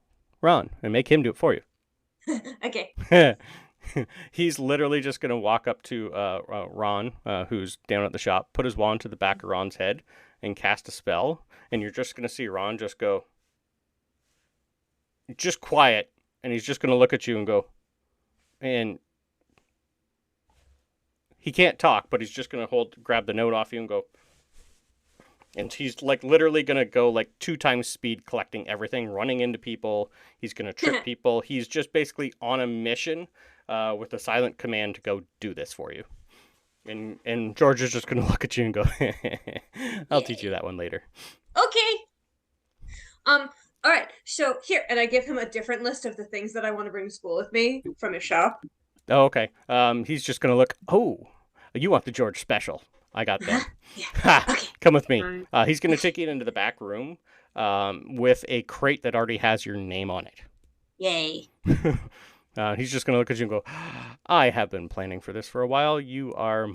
Ron, and make him do it for you? Okay. He's literally just going to walk up to Ron, who's down at the shop, put his wand to the back of Ron's head, and cast a spell. And you're just going to see Ron just go, just quiet. And he's just going to look at you and go, and he can't talk, but he's just going to grab the note off you and go. And he's like literally going to go like 2 times speed collecting everything, running into people. He's going to trip people. He's just basically on a mission with a silent command to go do this for you. And George is just going to look at you and go, I'll teach you that one later. Okay. All right. So here, and I give him a different list of the things that I want to bring to school with me from his shop. Oh, okay. He's just going to look, oh, you want the George special. I got that. Yeah. Ha! Okay. Come with me. He's going to take you into the back room with a crate that already has your name on it. Yay. He's just going to look at you and go, I have been planning for this for a while. You are,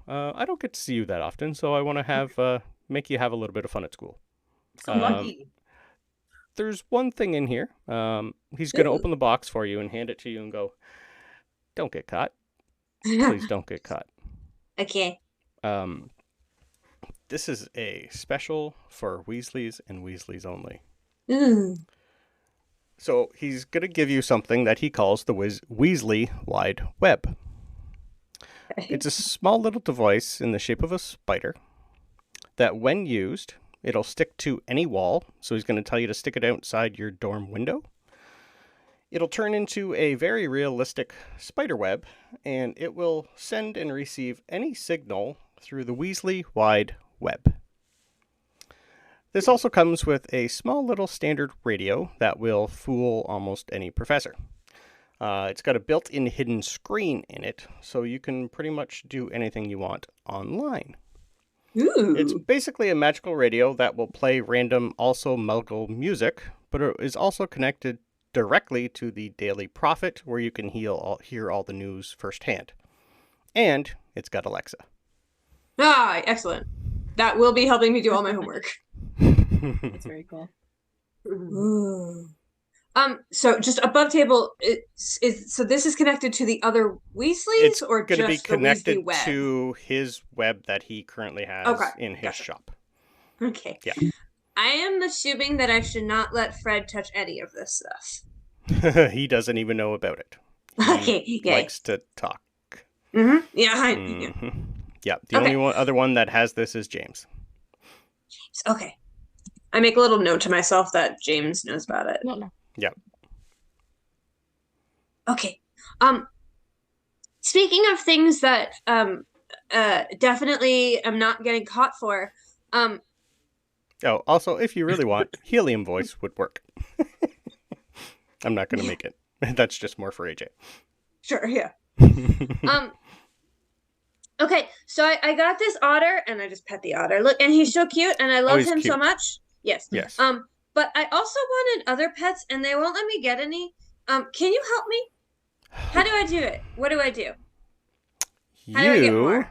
I don't get to see you that often, so I want to have, make you have a little bit of fun at school. So lucky. There's one thing in here. He's going to open the box for you and hand it to you and go, don't get caught. Please don't get caught. Okay. This is a special for Weasleys and Weasleys only. Ooh. So he's going to give you something that he calls the Weasley Wide Web. It's a small little device in the shape of a spider that when used, it'll stick to any wall. So he's going to tell you to stick it outside your dorm window. It'll turn into a very realistic spider web, and it will send and receive any signal through the Weasley Wide Web. This also comes with a small little standard radio that will fool almost any professor. It's got a built-in hidden screen in it, so you can pretty much do anything you want online. Ooh. It's basically a magical radio that will play random, also muggle music, but it is also connected directly to the Daily Prophet, where you can hear all the news firsthand. And it's got Alexa. Ah, excellent. That will be helping me do all my homework. That's very cool. Ooh. So just above table so this is connected to the other Weasleys, It's or going to be just the connected Weasley web? to his web that he currently has in his gotcha. shop. Okay. Yeah. I am assuming that I should not let Fred touch any of this stuff. He doesn't even know about it. Okay. He Yay. likes to talk. Mm-hmm. Yeah. Mm-hmm. Yeah. The only other one that has this is James. Okay. I make a little note to myself that James knows about it. No. Yeah. Okay. Speaking of things that definitely am not getting caught for, Oh, also, if you really want, helium voice would work. I'm not going to make it. That's just more for AJ. Sure, yeah. Okay, so I got this otter, and I just pet the otter. Look, and he's so cute, and I love him so cute. much. Yes. Yes. But I also wanted other pets, and they won't let me get any. Can you help me? How do I do it? What do I do? How do I get more?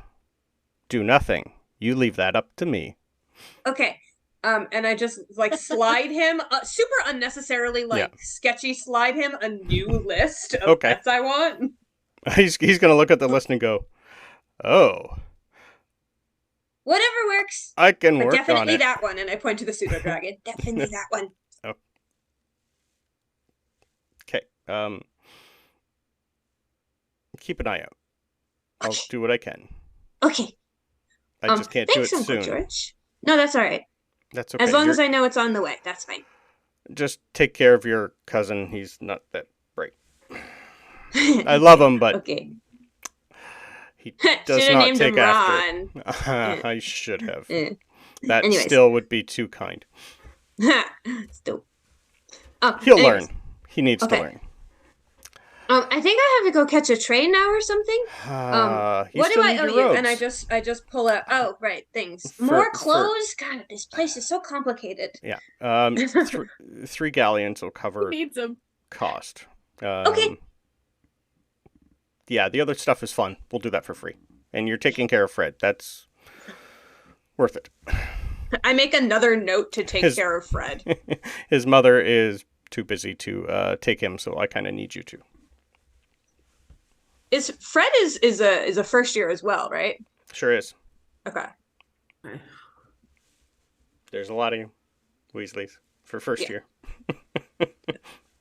Do nothing. You leave that up to me. Okay. And I just like slide him super unnecessarily, sketchy slide him a new list of pets I want. He's going to look at the list and go, oh. Whatever works. I can but work on it. Definitely that one. And I point to the pseudo dragon. Definitely that one. Oh. Okay. Keep an eye out. I'll do what I can. Okay. I just can't do it Uncle soon. George. No, that's all right. That's okay. As long as I know it's on the way, that's fine. Just take care of your cousin. He's not that bright. I love him, but okay. he does not take after. I should have. That still would be too kind. Still. He'll learn. He needs to learn. I think I have to go catch a train now or something. What do I owe you? And I just pull out. Oh, right, things. More clothes. God, this place is so complicated. Yeah. 3 galleons will cover Who needs them? cost. Okay. Yeah, the other stuff is fun. We'll do that for free. And you're taking care of Fred. That's worth it. I make another note to take care of Fred. His mother is too busy to take him, so I kind of need you to. Fred is a first year as well, right? Sure is. Okay. There's a lot of Weasleys for first year.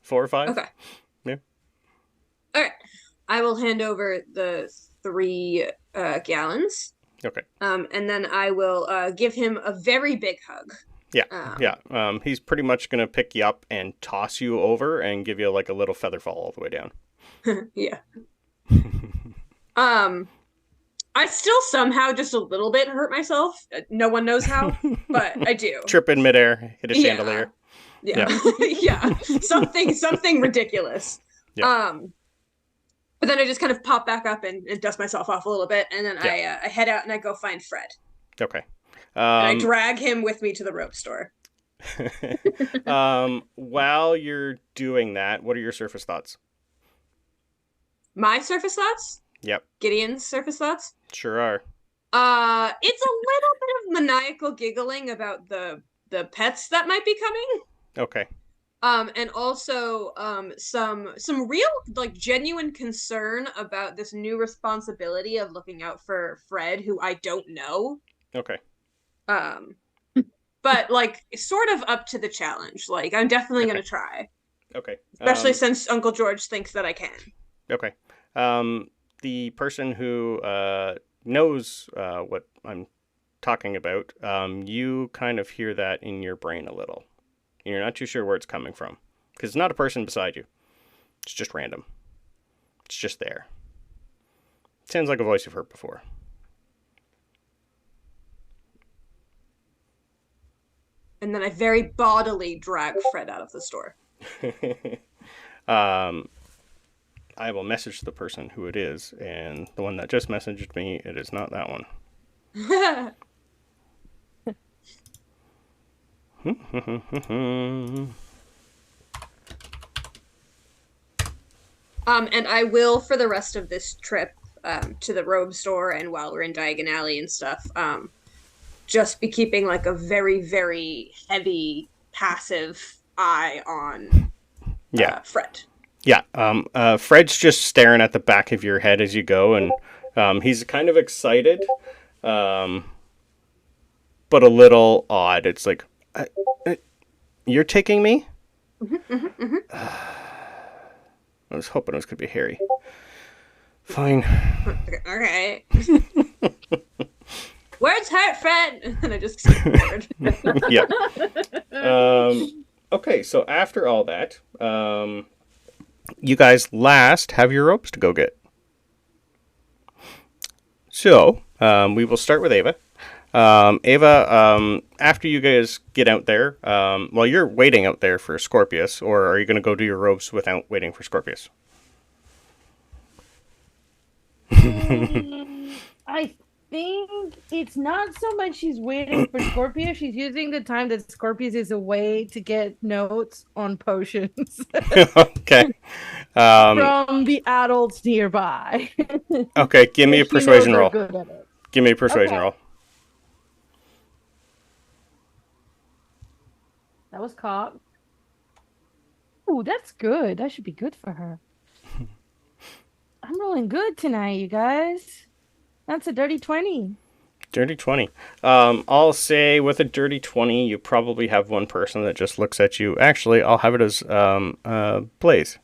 4 or 5? Okay. Yeah. All right. I will hand over the 3 gallons. Okay. And then I will give him a very big hug. Yeah. He's pretty much going to pick you up and toss you over and give you like a little feather fall all the way down. Yeah. I still somehow just a little bit hurt myself. No one knows how, but I do. Trip in midair, hit a chandelier. Yeah. Yeah. Something ridiculous. Yeah. But then I just kind of pop back up and dust myself off a little bit, and then I head out and I go find Fred. Okay. And I drag him with me to the rope store. While you're doing that, what are your surface thoughts? My surface thoughts? Yep. Gideon's surface thoughts? Sure are. It's a little bit of maniacal giggling about the pets that might be coming. Okay. And also some real like genuine concern about this new responsibility of looking out for Fred, who I don't know. Okay. But like sort of up to the challenge. Like I'm definitely gonna try. Okay. Especially since Uncle George thinks that I can. Okay. The person who knows what I'm talking about, you kind of hear that in your brain a little. And you're not too sure where it's coming from. Because it's not a person beside you. It's just random. It's just there. It sounds like a voice you've heard before. And then I very bodily drag Fred out of the store. I will message the person who it is, and the one that just messaged me, it is not that one. And I will, for the rest of this trip to the robe store and while we're in Diagon Alley and stuff, just be keeping like a very, very heavy, passive eye on Fred. Yeah, Fred's just staring at the back of your head as you go, and he's kind of excited, but a little odd. It's like, you're taking me? I was hoping it was going to be Harry. Fine. Okay. Words hurt, Fred! And I just skip forward. Yeah. Okay, so after all that, you guys last have your ropes to go get. So, we will start with Ava. Ava, after you guys get out there, well, you're waiting out there for Scorpius, or are you going to go do your ropes without waiting for Scorpius? I think it's not so much she's waiting for Scorpius. She's using the time that Scorpius is away to get notes on potions. Okay. From the adults nearby. Okay, give me a persuasion roll. Good at it. Give me a persuasion roll. That was caught. Ooh, that's good. That should be good for her. I'm rolling good tonight, you guys. That's a dirty 20. Dirty 20. I'll say with a dirty 20, you probably have one person that just looks at you. Actually, I'll have it as Blaze.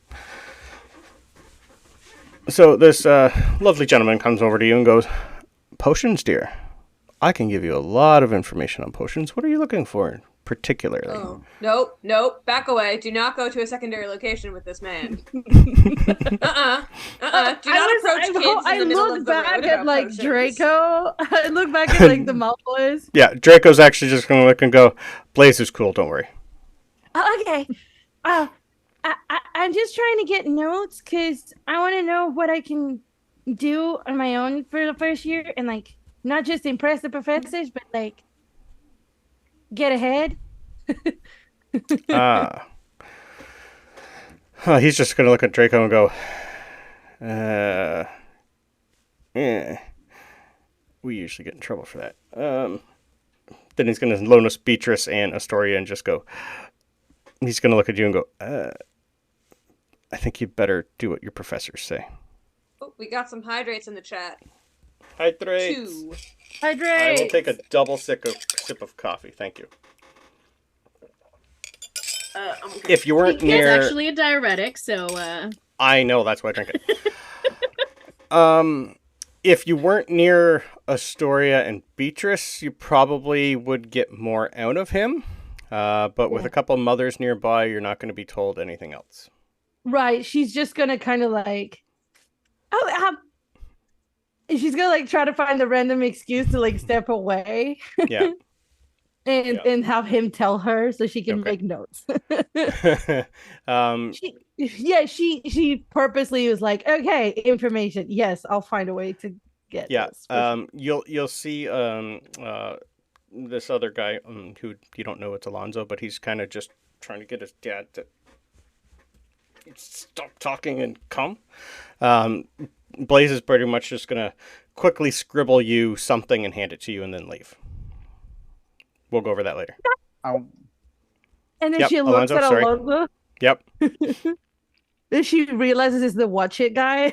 So this lovely gentleman comes over to you and goes, "Potions, dear. I can give you a lot of information on potions. What are you looking for particularly?" Oh, nope. Back away. Do not go to a secondary location with this man. Do not approach kids in the middle of the road. I look back at like potions. Draco. I look back at like the Malfoys. Yeah, Draco's actually just going to look and go, "Blaze is cool, don't worry." Okay. I'm just trying to get notes because I want to know what I can do on my own for the first year and like not just impress the professors, but like get ahead. He's just going to look at Draco and go, Yeah. We usually get in trouble for that. Then he's going to loan us Beatrice and Astoria and just go... He's going to look at you and go, I think you better do what your professors say. Oh, we got some hydrates in the chat. Hydrates. 2. Hydrate. I will take a double sip of coffee. Thank you. I'm okay. If you weren't It's near... actually a diuretic, so I know, that's why I drink it. If you weren't near Astoria and Beatrice, you probably would get more out of him. But with a couple mothers nearby, you're not going to be told anything else. Right. She's just gonna kind of like, she's gonna like try to find a random excuse to like step away. Yeah. and have him tell her so she can Okay. make notes. She purposely was like, okay, information. Yes, I'll find a way to get this. You'll see this other guy who you don't know it's Alonso, but he's kind of just trying to get his dad to stop talking and come. Blaze is pretty much just gonna quickly scribble you something and hand it to you and then leave. We'll go over that later. Oh, And then Yep, she looks Alonso, at sorry. Alonso. Yep. Then she realizes it's the watch it guy.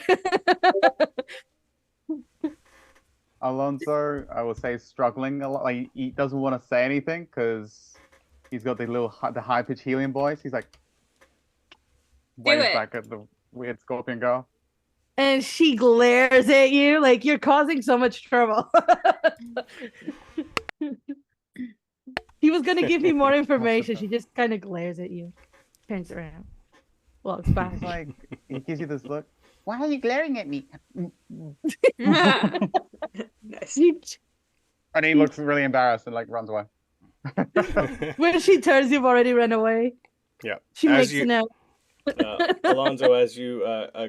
Alonso, I would say, struggling a lot. Like, he doesn't want to say anything because he's got the high pitched helium voice. He's like, waves it. back at the weird scorpion girl. And she glares at you like you're causing so much trouble. He was gonna give you more information. She just kind of glares at you, turns around, walks by. It's like, he gives you this look. Why are you glaring at me? Nice. And he looks really embarrassed and like runs away. When she turns, you've already run away. Yeah. She As makes you- a note. Alonso, as you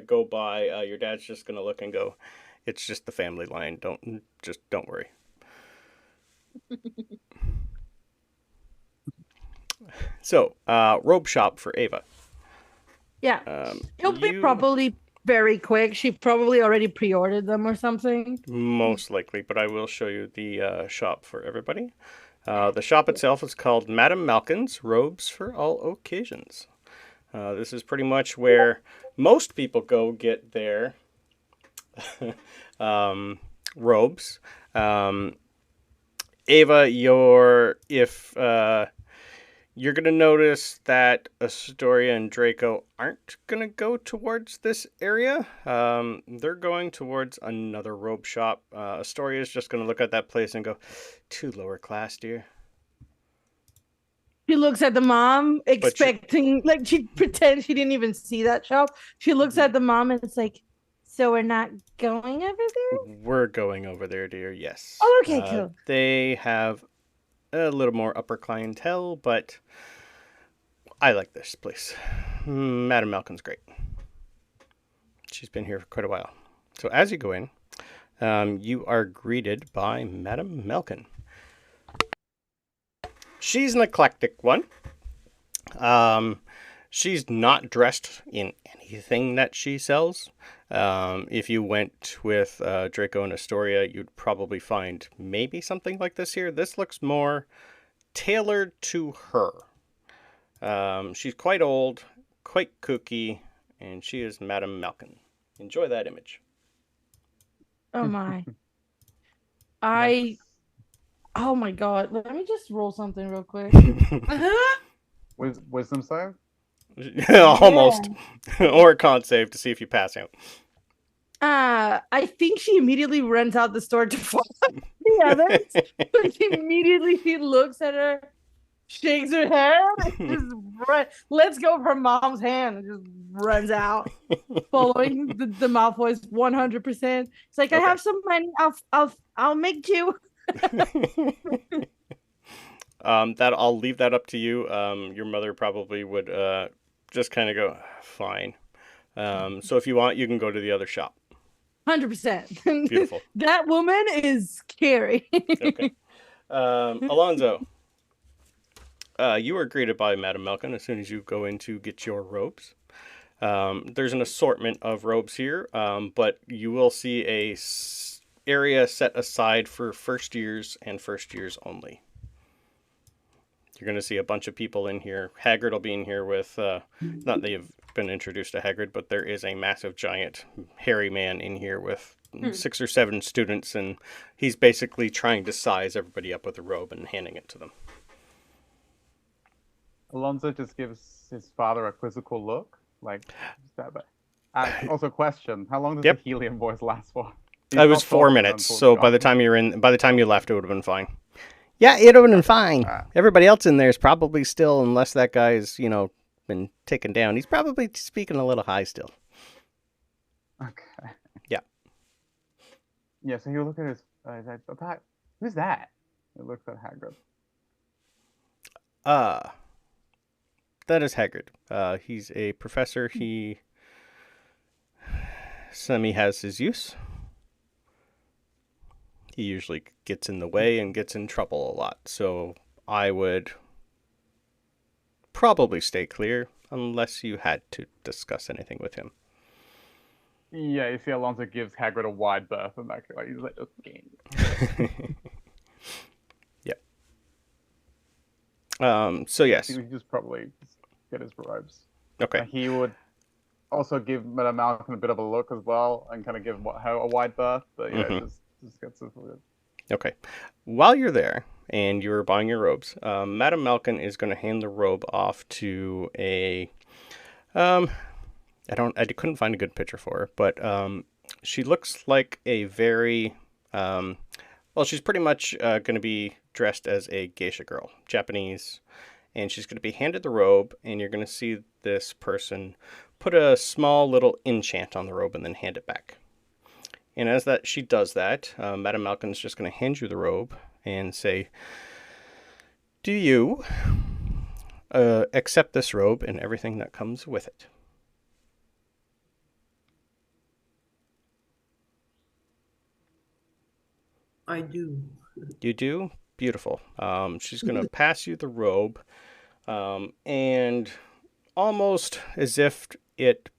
go by, your dad's just gonna look and go, "It's just the family line. Don't worry." So, robe shop for Ava. Yeah, it'll be you- probably very quick. She probably already pre-ordered them or something. Most likely, but I will show you the shop for everybody. The shop itself is called Madame Malkin's Robes for All Occasions. This is pretty much where most people go get their robes. Ava, you're going to notice that Astoria and Draco aren't going to go towards this area. They're going towards another robe shop. Astoria is just going to look at that place and go, "Too lower class, dear." She looks at the mom, expecting like she pretends she didn't even see that shop. She looks at the mom and it's like, "So we're not going over there?" We're going over there, dear. Yes. Oh, okay, cool. They have a little more upper clientele, but I like this place. Madame Malkin's great. She's been here for quite a while. So as you go in, you are greeted by Madame Malkin. She's an eclectic one. She's not dressed in anything that she sells. If you went with Draco and Astoria, you'd probably find maybe something like this here. This looks more tailored to her. She's quite old, quite kooky, and she is Madame Malkin. Enjoy that image. Oh my. Oh my god. Let me just roll something real quick. Wisdom save? Almost. Or a con save to see if you pass out. I think she immediately runs out the store to follow the others. But immediately she looks at her, shakes her head, and just lets go of her mom's hand and just runs out, following the Malfoys 100%. It's like, Okay. I have some money. I'll make two. That I'll leave that up to you. Your mother probably would just kind of go, "Fine." So if you want, you can go to the other shop. 100%. Beautiful. That woman is scary. Okay. Alonso, you are greeted by Madame Malkin as soon as you go in to get your robes. There's an assortment of robes here, but you will see a area set aside for first years and first years only. You're going to see a bunch of people in here. Hagrid will be in here with, not that you've been introduced to Hagrid, but there is a massive, giant, hairy man in here with 6 or 7 students, and he's basically trying to size everybody up with a robe and handing it to them. Alonso just gives his father a quizzical look, like, stab it. Also, question: how long does the helium voice last for? It was 4 minutes, so by the time you left, it would have been fine. Yeah, it would have been fine. Everybody else in there is probably still, unless that guy's, been taken down, he's probably speaking a little high still. Okay. Yeah. Yeah, so you look at his, who's that? It looks at Hagrid. That is Hagrid. He's a professor. Semi has his use. He usually gets in the way and gets in trouble a lot, so I would probably stay clear unless you had to discuss anything with him. Yeah, you see Alonso gives Hagrid a wide berth and that he's like, okay. Yeah. So yes. He just probably get his robes. Okay. He would also give Madame Malcolm a bit of a look as well and kind of give her a wide berth, but yeah, just gets it. Okay. While you're there and you're buying your robes, Madame Malkin is going to hand the robe off to a I couldn't find a good picture for her, but she looks like a very she's pretty much going to be dressed as a geisha girl, Japanese, and she's going to be handed the robe, and you're going to see this person put a small little enchant on the robe and then hand it back. And as she does that, Madame Malkin's just going to hand you the robe and say, "Do you accept this robe and everything that comes with it?" I do. You do? Beautiful. She's going to pass you the robe, and almost as if it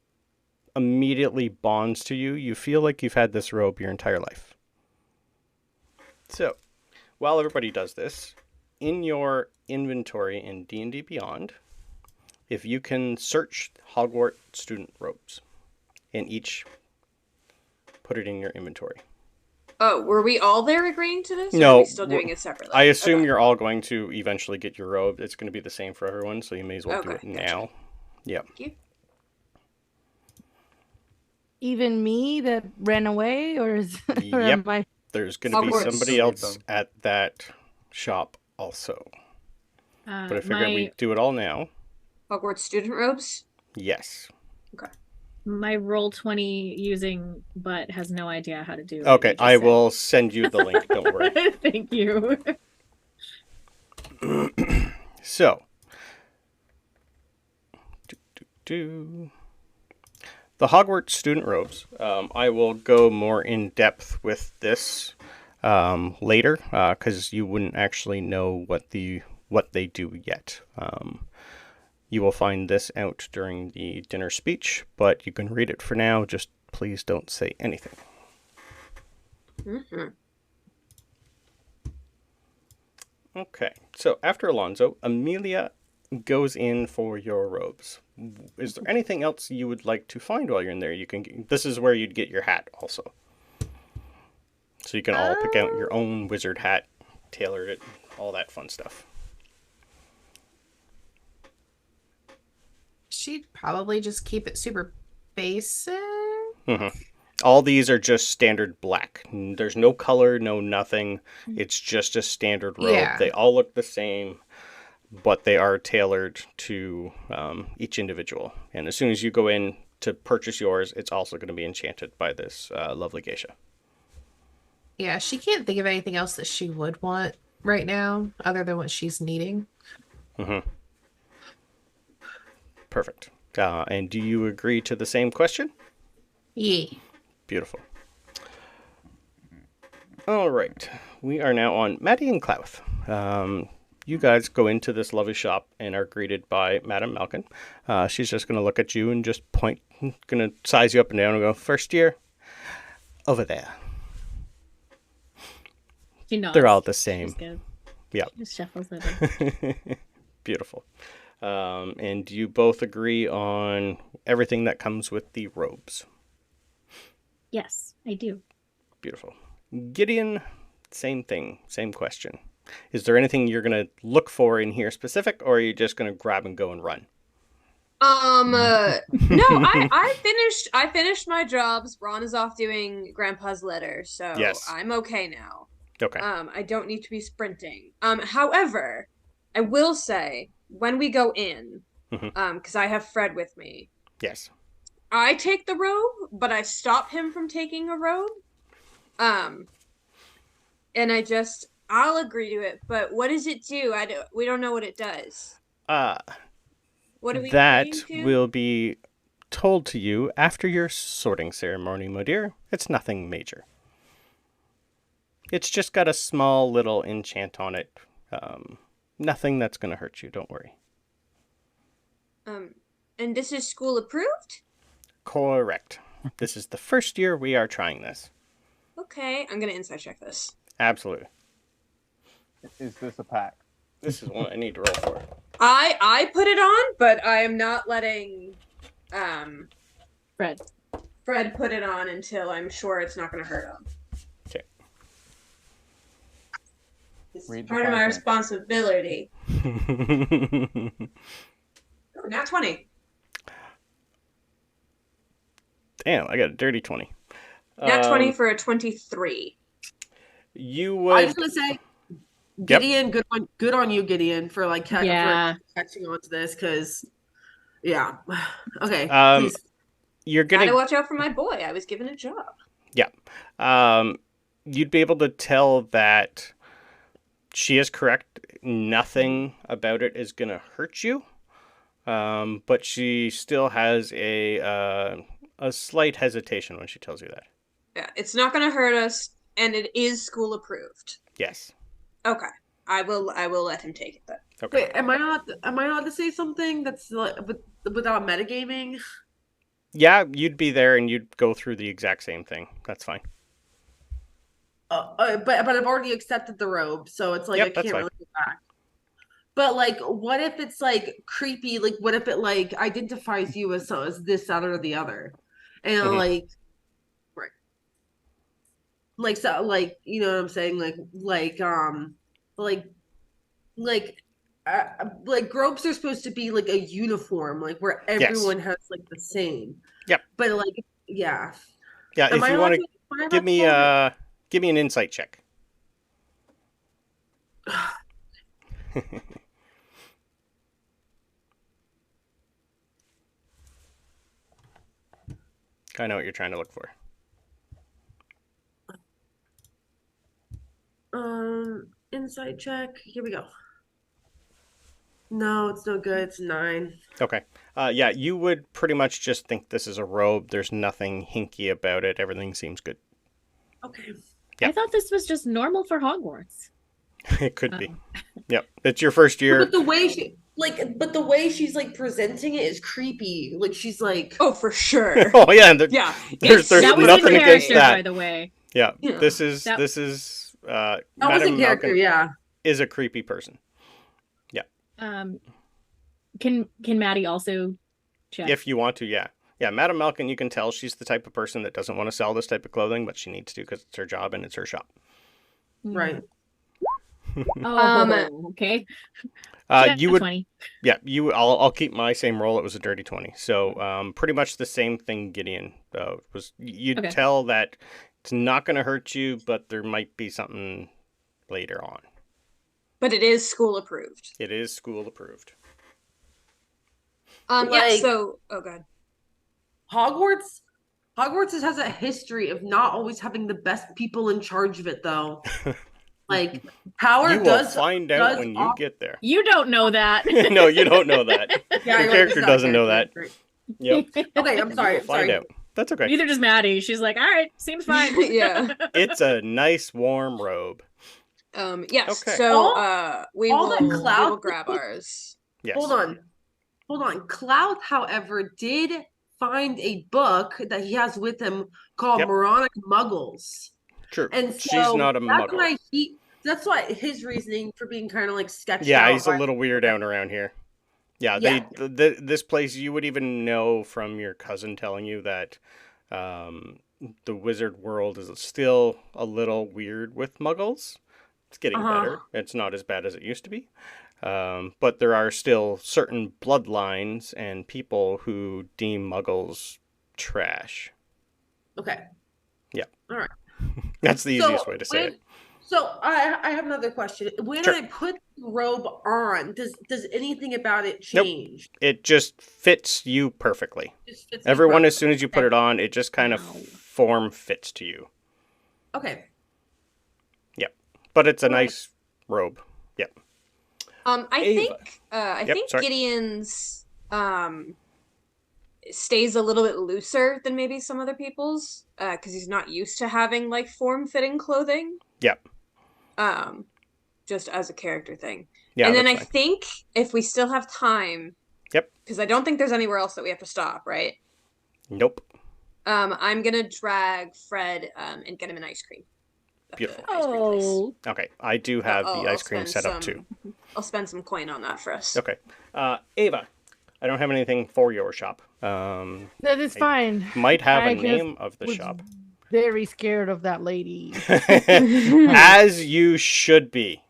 immediately bonds to you, you feel like you've had this robe your entire life. So, while everybody does this, in your inventory in D&D Beyond, if you can search Hogwarts student robes, and each put it in your inventory. Oh, were we all there agreeing to this? No. Or are we still doing it separately? I assume you're all going to eventually get your robe. It's going to be the same for everyone, so you may as well do it now. Yeah. Thank you. Even me that ran away, or is or am I... There's going to be somebody else at that shop also. But I figured we do it all now. Hogwarts student robes? Yes. Okay. My Roll20 using butt has no idea how to do it. Okay, I will send you the link. Don't worry. Thank you. So, the Hogwarts student robes. I will go more in depth with this later, because you wouldn't actually know what they do yet. You will find this out during the dinner speech, but you can read it for now. Just please don't say anything. Mm-hmm. Okay, so after Alonso, Emelia goes in for your robes. Is there anything else you would like to find while you're in there? This is where you'd get your hat also. So you can all pick out your own wizard hat, tailor it, all that fun stuff. She'd probably just keep it super basic. Mm-hmm. All these are just standard black. There's no color, no nothing. It's just a standard robe. Yeah. They all look the same, but they are tailored to each individual. And as soon as you go in to purchase yours, it's also going to be enchanted by this lovely geisha. Yeah, she can't think of anything else that she would want right now other than what she's needing. Mm-hmm. Perfect. And do you agree to the same question? Yeah. Beautiful. All right. We are now on Maddie and Klauth. you guys go into this lovely shop and are greeted by Madame Malkin. She's just going to look at you and just point, going to size you up and down and go, first year, over there. She nods. They're all the same. She's good. Yeah. She just shuffles over. Beautiful. And you both agree on everything that comes with the robes. Yes, I do. Beautiful. Gideon, same thing, same question. Is there anything you're going to look for in here specific, or are you just going to grab and go and run? No, I finished my jobs. Ron is off doing Grandpa's letter, so Yes. I'm okay now. Okay. I don't need to be sprinting. However, I will say when we go in, because I have Fred with me. Yes. I take the robe, but I stop him from taking a robe. And I'll agree to it. But what does it do? We don't know what it does. What are we that agreeing to? will be told to you after your sorting ceremony, my dear. It's nothing major. It's just got a small little enchant on it. Nothing that's going to hurt you, don't worry. And this is school approved? Correct. This is the first year we are trying this. Okay, I'm gonna insight check this. Absolutely. Is this a pack? This is one I need to roll for. I put it on, but I am not letting Fred. Fred put it on until I'm sure it's not gonna hurt him. Okay. This Read is the part of my fine responsibility. Oh, nat 20. Damn, I got a dirty 20. Nat 20 for a 23. You I would... was gonna say, Gideon, good on you, Gideon, for like for catching on to this, because yeah. Okay, please. You're gonna Gotta watch out for my boy. I was given a job. Yeah. You'd be able to tell that she is correct. Nothing about it is gonna hurt you. But she still has a slight hesitation when she tells you that. Yeah, it's not gonna hurt us, and it is school approved. Yes. Okay, I will let him take it then. Okay. Wait, am I allowed to say something that's like without metagaming? Yeah, you'd be there and you'd go through the exact same thing. That's fine. But I've already accepted the robe, so it's like Yep, I that's can't fine. really go back. But like, what if it's like creepy? Like, what if it like identifies you as this, that, or the other, and Mhm. like, right, like so, like you know what I'm saying? Like robes are supposed to be like a uniform, like where everyone has like the same. Yep. But like, yeah. Yeah, Am if I you want allowed to give me an insight check. I know what you're trying to look for. Insight check. Here we go. No, it's no good. It's 9. Okay. Yeah, you would pretty much just think this is a robe. There's nothing hinky about it. Everything seems good. Okay. Yeah. I thought this was just normal for Hogwarts. It could be. Yep. It's your first year. But the way she's like presenting it is creepy. Like she's like, Oh, for sure. Oh yeah, Yeah, there's That was nothing in against character, that. by the way. Yeah. Yeah. This is That- that was Madame a character. Malkin Yeah. is a creepy person. Can Maddie also check? If you want to, yeah. Yeah, Madame Malkin, you can tell she's the type of person that doesn't want to sell this type of clothing, but she needs to because it's her job and it's her shop. Right. Oh, okay. You would 20. Yeah, I'll keep my same roll. It was a dirty 20. So, pretty much the same thing Gideon was. You'd Okay. tell that it's not going to hurt you, but there might be something later on. But it is school approved. It is school approved. Yeah, Like- so oh god. Hogwarts has a history of not always having the best people in charge of it, though. Like power You will does find out does when you off- get there. You don't know that. No, you don't know that. Yeah, Your you're character right, doesn't know that. right. Yep. Okay, I'm sorry. You'll find sorry. out. That's okay. Neither does Maddie. She's like, all right, seems fine. Yeah. It's a nice warm robe. Yes. Okay. So we all that will Klauth- grab ours. Yes. Hold on. Klauth, however, did find a book that he has with him called Yep. Moronic Muggles. True. And so She's not a that's muggle. that's why his reasoning for being kind of like sketched Yeah, out. he's a little weird down around here. Yeah, Yeah. This place, you would even know from your cousin telling you that the wizard world is still a little weird with muggles. It's getting better. It's not as bad as it used to be. But there are still certain bloodlines and people who deem muggles trash. Okay. Yeah. All right. That's the easiest way to say it. So I have another question. When Sure. I put the robe on, does anything about it change? It just fits you perfectly. Just fits me Everyone, as perfectly. soon as you put it on, it just kind of form fits to you. Okay. Yep. But it's a Alright. nice robe. Yep. I Ava. think Yep, sorry. Gideon's stays a little bit looser than maybe some other people's because he's not used to having like form-fitting clothing. Yep. Just as a character thing. Yeah, and then I that's fine. think if we still have time, Yep. because I don't think there's anywhere else that we have to stop, right? Nope. I'm gonna drag Fred and get him an ice cream. at the Beautiful. ice cream place. Oh, Okay. I do have I'll- the I'll ice cream spend set up some- too. I'll spend some coin on that for us. Okay. Ava, I don't have anything for your shop. that is fine. Might have I a just name of the was shop. Very scared of that lady. As you should be.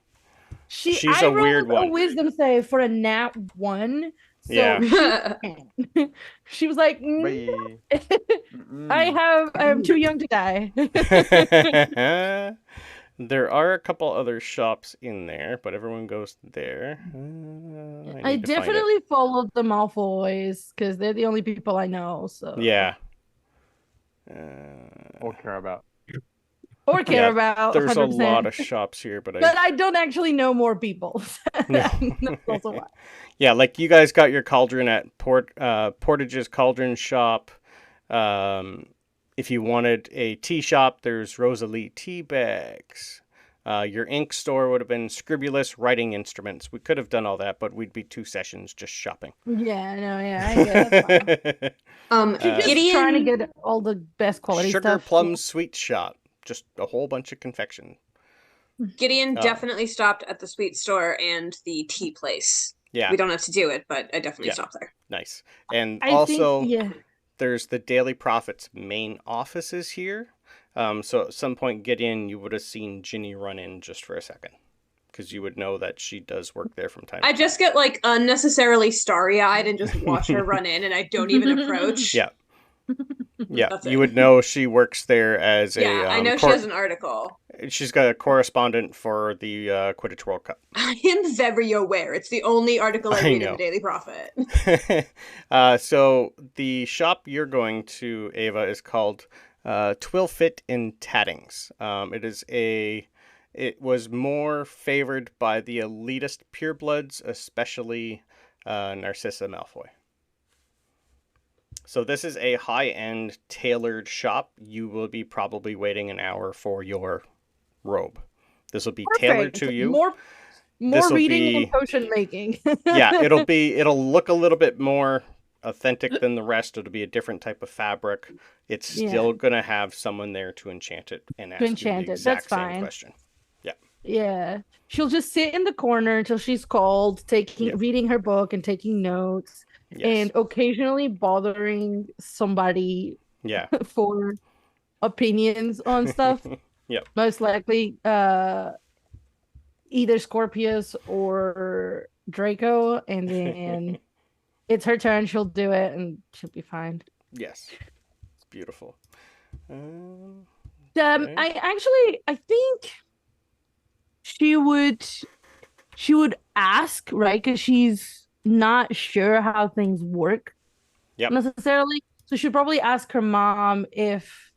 She's I a weird rolled one. a wisdom save for a nat 1. So Yeah. she was like, Wait. I'm too young to die. There are a couple other shops in there, but everyone goes there. I need to find it. definitely followed the Malfoys because they're the only people I know. So Yeah. Or care about. or care Yeah, about. There's 100%. a lot of shops here, but But I don't actually know more people. No. That's also why. Yeah, like you guys got your cauldron at Portage's Cauldron Shop. If you wanted a tea shop, there's Rosalie Tea Bags. Your ink store would have been Scribulus Writing Instruments. We could have done all that, but we'd be 2 sessions just shopping. Yeah, no, yeah, I get it. That's fine. Just Gideon trying to get all the best quality Sugar stuff. Plum Sweet Shop. Just a whole bunch of confection. Gideon Oh. definitely stopped at the sweet store and the tea place. Yeah, We don't have to do it, but I definitely Yeah. stopped there. nice. And I also, think, yeah. there's the Daily Prophet's main offices here. So at some point, Gideon, you would have seen Ginny run in just for a second. Because you would know that she does work there from time to I time. just get like unnecessarily starry-eyed and just watch her run in, and I don't even approach. Yeah. Yeah, That's you it. would know she works there as a... Yeah, I know she has an article. She's got a correspondent for the Quidditch World Cup. I am very aware. It's the only article I I read in know. the Daily Prophet. So the shop you're going to, Ava, is called Twilfit in Tattings. It was more favored by the elitist purebloods, especially Narcissa Malfoy. So this is a high-end tailored shop. You will be probably waiting an hour for your robe. This will be tailored Perfect. to you. More This'll reading be- and potion making. Yeah, it'll look a little bit more authentic than the rest. It'll be a different type of fabric. It's still gonna have someone there to enchant it and ask you enchant the it. exact That's same fine. question. Yeah. She'll just sit in the corner until she's called, Yeah. reading her book and taking notes, Yes. and occasionally bothering somebody Yeah. for opinions on stuff. Yep. Most likely either Scorpius or Draco, and then it's her turn, she'll do it and she'll be fine. Yes. It's beautiful. Okay. I think she would ask, right? Because she's not sure how things work Yep. necessarily. So she'll probably ask her mom if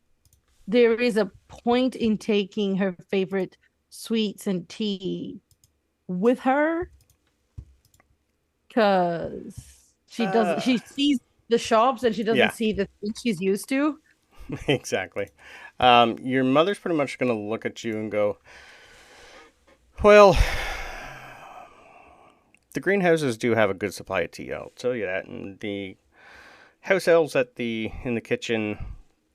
there is a point in taking her favorite sweets and tea with her, because she doesn't. She sees the shops and she doesn't Yeah. see the things she's used to. Exactly. Your mother's pretty much gonna look at you and go, Well, the greenhouses do have a good supply of tea, I'll tell you that. And the house elves in the kitchen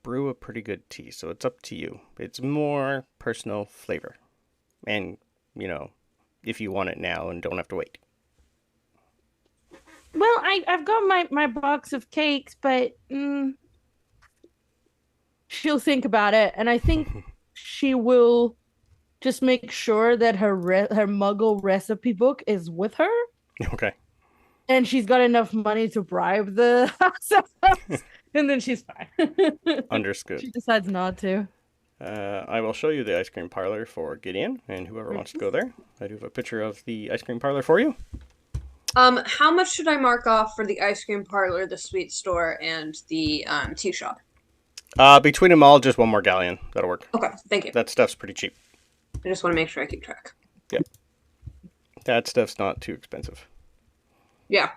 brew a pretty good tea, so it's up to you. It's more personal flavor. And, if you want it now and don't have to wait. Well, I've got my box of cakes, but she'll think about it, and I think she will just make sure that her Muggle recipe book is with her, Okay. and she's got enough money to bribe the house, and then she's fine. Understood. She decides not to. I will show you the ice cream parlor for Gideon and whoever wants to go there. I do have a picture of the ice cream parlor for you. How much should I mark off for the ice cream parlor, the sweet store, and the tea shop? Between them all, just one more galleon. That'll work. Okay, thank you. That stuff's pretty cheap. I just want to make sure I keep track. Yep. That stuff's not too expensive. Yeah.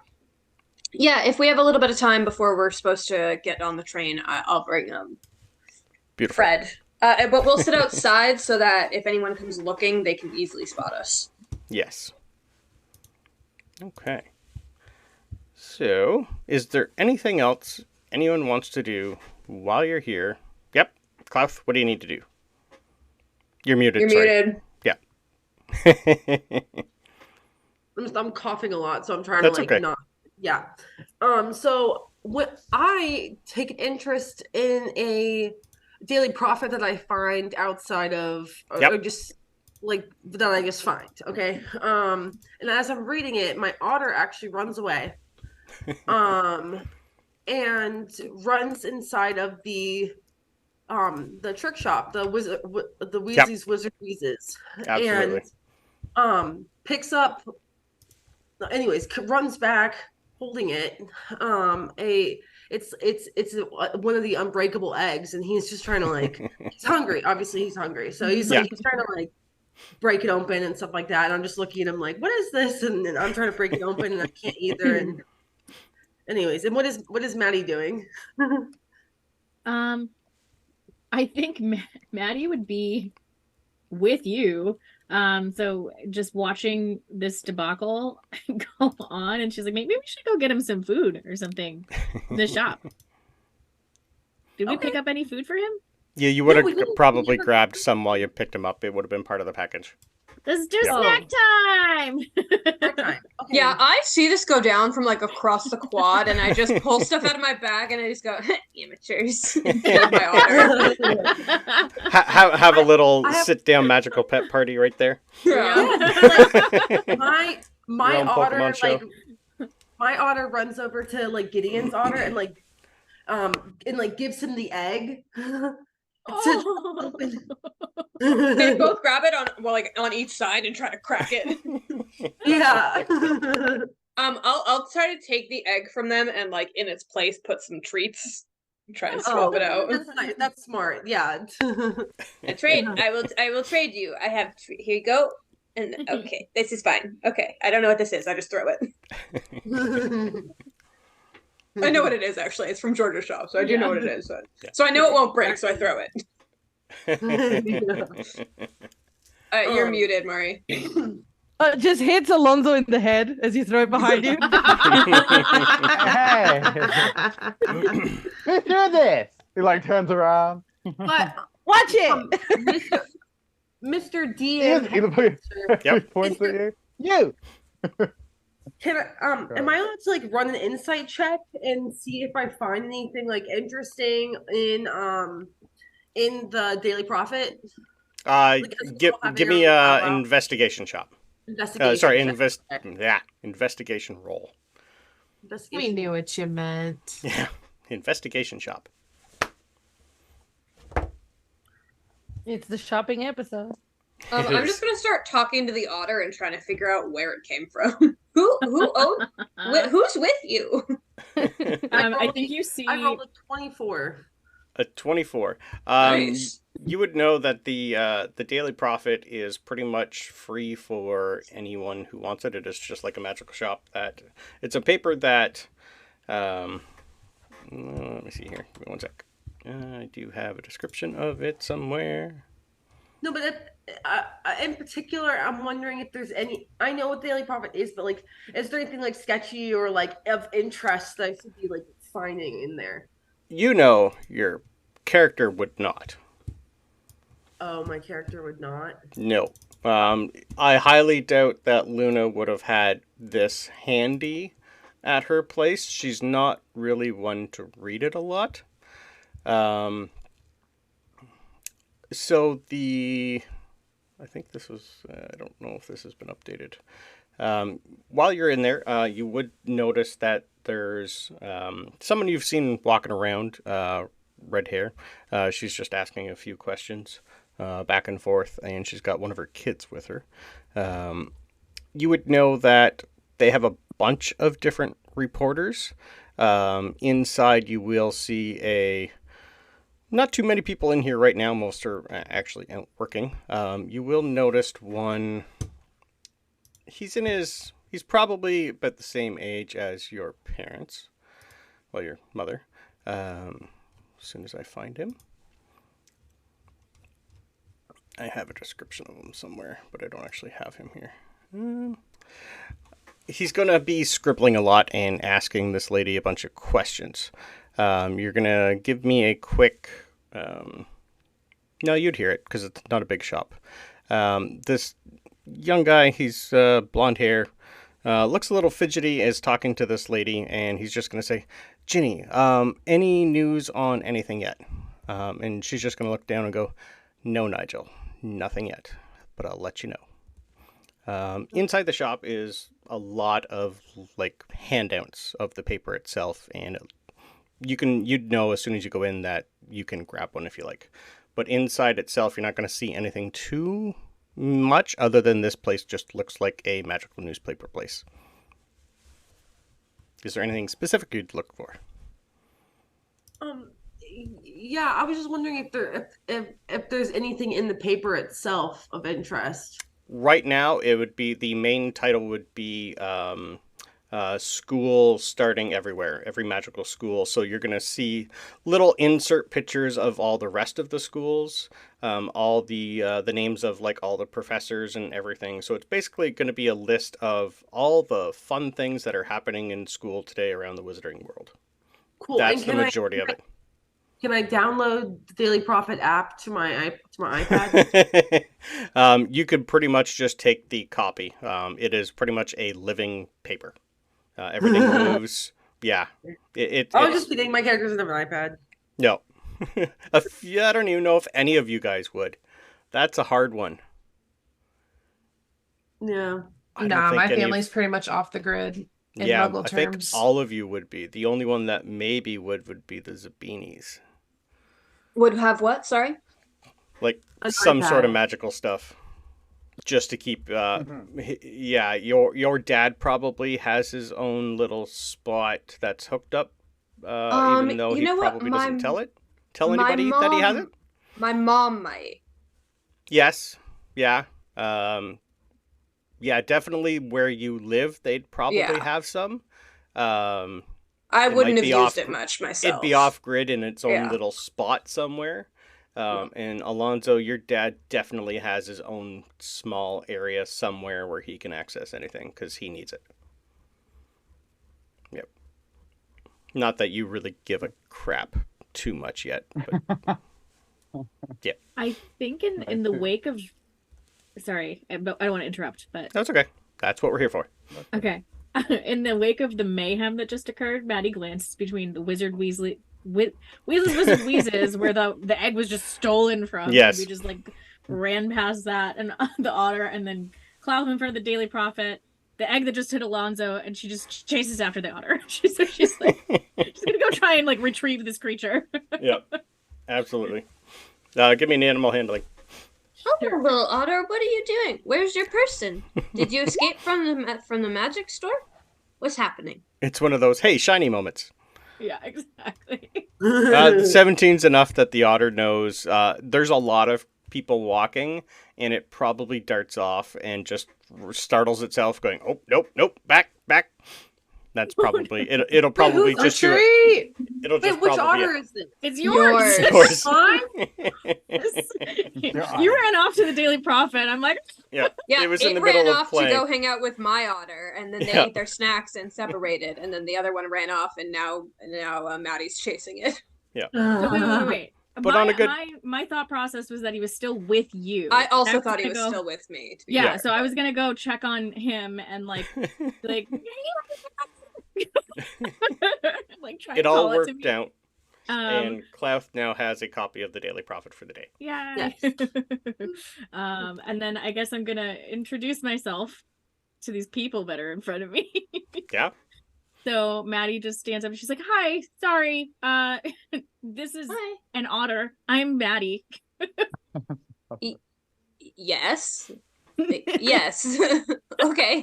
Yeah, if we have a little bit of time before we're supposed to get on the train, I'll bring Beautiful. Fred. But we'll sit outside so that if anyone comes looking, they can easily spot us. Yes. Okay. So, is there anything else anyone wants to do while you're here? Yep. Klauth, what do you need to do? You're muted. You're muted. Yeah. I'm coughing a lot, so I'm trying That's to okay. not. Yeah. So what I take interest in a daily prophet that I find outside of, or just like that I just find. Okay. And as I'm reading it, my otter actually runs away. And runs inside of the trick shop, the Weasley's Wizard Wheezes. Absolutely. And picks up, anyways, runs back holding it. It's one of the unbreakable eggs, and he's just trying to he's hungry. Obviously he's hungry. So he's he's trying to break it open and stuff like that. And I'm just looking at him like, what is this? And I'm trying to break it open and I can't either. And anyways, and what is Maddie doing? I think Maddie would be with you. So just watching this debacle go on, and she's like, maybe we should go get him some food or something in the shop. Did we pick up any food for him? Yeah, you would have probably grabbed some while you picked him up. It would have been part of the package. Let's do snack time. Snack time. Okay. Yeah, I see this go down from across the quad, and I just pull stuff out of my bag, and I just go, amateurs. My otter. Have a little sit-down magical pet party right there. Yeah. My otter Pokemon show. my otter runs over to Gideon's otter and gives him the egg. They both grab it on each side and try to crack it. Yeah. I'll try to take the egg from them and in its place put some treats. Try and swap it out. That's nice. That's smart. Yeah. A trade. I will trade you. I have here you go. And okay, this is fine. Okay, I don't know what this is. I just throw it. I know what it is, actually. It's from Georgia's shop, so I do know what it is. So I know it won't break, so I throw it. You're muted, Murray. Just hits Alonso in the head as you throw it behind you. Hey, who do this? He turns around. But Watch it. Mr. D He points at you. You. Can I, am I allowed to run an insight check and see if I find anything interesting in the Daily Prophet? Give me an investigation shop. Investigation. Investigation roll. We knew what you meant. Yeah, investigation shop. It's the shopping episode. I'm just gonna start talking to the otter and trying to figure out where it came from. Who owned? Who's with you? I think you see. I rolled a 24. A 24. Nice. You would know that the Daily Prophet is pretty much free for anyone who wants it. It is just like a magical shop. It's a paper that. Let me see here. Give me one sec. I do have a description of it somewhere. No, but in particular, I'm wondering if there's any. I know what Daily Prophet is, but like, is there anything like sketchy or like of interest that I should be like finding in there? You know your character would not. Oh, my character would not. No. I highly doubt that Luna would have had this handy at her place. She's not really one to read it a lot. So I think this was, I don't know if this has been updated. While you're in there, you would notice that there's someone you've seen walking around, red hair. She's just asking a few questions back and forth, and she's got one of her kids with her. You would know that they have a bunch of different reporters. Inside, you will see not too many people in here right now. Most are actually out working. You will notice one. He's probably about the same age as your parents. Well, your mother. As soon as I find him. I have a description of him somewhere, but I don't actually have him here. He's going to be scribbling a lot and asking this lady a bunch of questions. You're going to give me a quick... no, you'd hear it because it's not a big shop. This young guy, he's blonde hair, looks a little fidgety as talking to this lady, and he's just going to say, Ginny, any news on anything yet? And she's just going to look down and go, no, Nigel, nothing yet, but I'll let you know. Inside the shop is a lot of like handouts of the paper itself, and you'd know as soon as you go in that you can grab one if you like. But inside itself, you're not going to see anything too much other than this place just looks like a magical newspaper place. Is there anything specific you'd look for? Yeah, I was just wondering if there's anything in the paper itself of interest. Right now, it would be the main title would be school starting everywhere, every magical school. So you're going to see little insert pictures of all the rest of the schools, all the names of like all the professors and everything. So it's basically going to be a list of all the fun things that are happening in school today around the Wizarding World. Cool. That's the majority of it. Can I download the Daily Prophet app to my iPad? You could pretty much just take the copy. It is pretty much a living paper. Everything moves. Yeah. I was just kidding. My character doesn't have an iPad. No. I don't even know if any of you guys would. That's a hard one. Yeah. Nah, my family's pretty much off the grid in Muggle terms. I think all of you would be. The only one that maybe would be the Zabinis. Would have what? Sorry? Like some sort of magical stuff. Just to keep, yeah, your dad probably has his own little spot that's hooked up, even though he probably doesn't tell anybody that he has it. My mom might. Yes, yeah, yeah, definitely where you live, they'd probably have some. I wouldn't have used it much myself. It'd be off grid in its own little spot somewhere. And Alonso, your dad definitely has his own small area somewhere where he can access anything because he needs it. Yep. Not that you really give a crap too much yet, but yeah. I think in the wake of, sorry, I don't want to interrupt, but that's okay. That's what we're here for. Okay. In the wake of the mayhem that just occurred, Maddie glances between the Wizard's Wizard Wheezes, where the egg was just stolen from. Yes. We just like ran past that and the otter, and then Klauth in front of the Daily Prophet, the egg that just hit Alonso, and she just chases after the otter. She's like, she's gonna go try and like retrieve this creature. Yep, absolutely. Give me an animal handling. Oh, little otter, what are you doing? Where's your person? Did you escape from the magic store? What's happening? It's one of those hey shiny moments. Yeah, exactly. 17's enough that the otter knows there's a lot of people walking, and it probably darts off and just startles itself, going, oh, nope, back. That's probably it'll probably Who's just a do it. treat? It'll just Wait, which probably otter is it? It's yours. Yours. You ran off to the Daily Prophet. I'm like, Yeah, It was in the ran middle of off playing. to go hang out with my otter, and then they Yeah. ate their snacks and separated, and then the other one ran off, and now Maddie's chasing it. so wait. But on a good- my thought process was that he was still with you. I also was thought he gonna was go- still with me. To be Yeah, fair, so I was gonna go check on him and like like try It to all call it to worked me. out, and Klauth now has a copy of the Daily Prophet for the day. Yeah. And then I guess I'm gonna introduce myself to these people that are in front of me. Yeah. So Maddie just stands up and she's like, "Hi, sorry. This is Hi. an otter. I'm Maddie." Yes. Yes. Okay.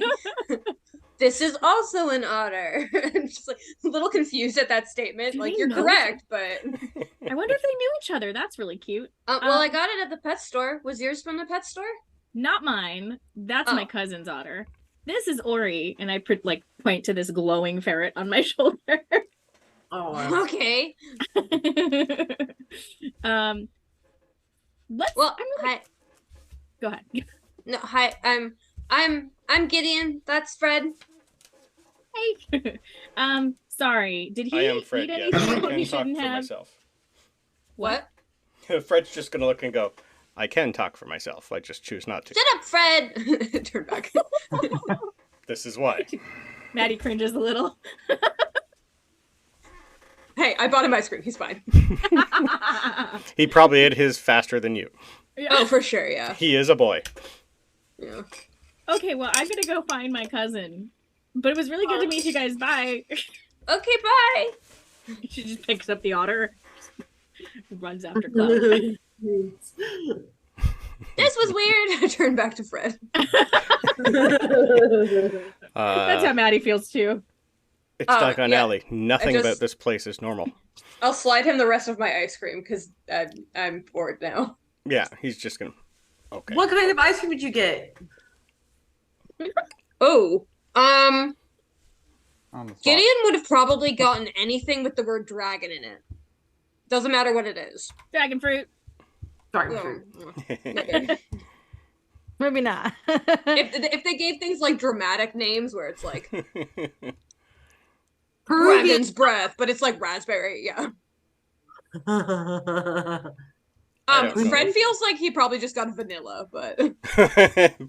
This is also an otter. I'm just like a little confused at that statement. Do Like they you're know correct, but I wonder if they knew each other. That's really cute. well, I got it at the pet store. Was yours from the pet store? Not mine. That's my Oh. cousin's otter. This is Ori, and I point to this glowing ferret on my shoulder. Oh, Okay. Let's. Well, I'm really... hi. Go ahead. No, hi. I'm Gideon. That's Fred. Hey. Sorry. Did he I am Fred. eat Yes, anything I that he can talk shouldn't for have? myself. What? Fred's just gonna look and go, I can talk for myself. I just choose not to. Shut up, Fred. Turn back. This is why. Maddie cringes a little. Hey, I bought him ice cream. He's fine. He probably ate his faster than you. Oh, for sure. Yeah. He is a boy. Yeah. Okay, well, I'm gonna go find my cousin. But it was really good to meet you guys. Bye. Okay. Bye. She just picks up the otter, runs after Klauth. This was weird. I turned back to Fred. That's how Maddie feels too. It's like on yeah. Alley. Nothing just- about this place is normal. I'll slide him the rest of my ice cream because I'm bored now. Yeah, he's just gonna. Okay. what kind of ice cream did you get? Oh, On the spot. Gideon would have probably gotten anything with the word dragon in it. Doesn't matter what it is. Dragon fruit. Dragon Oh, fruit. maybe. Maybe not. if they gave things like dramatic names where it's like Peruvian. dragon's breath, but it's like raspberry, yeah. I don't know. Fred feels like he probably just got vanilla, but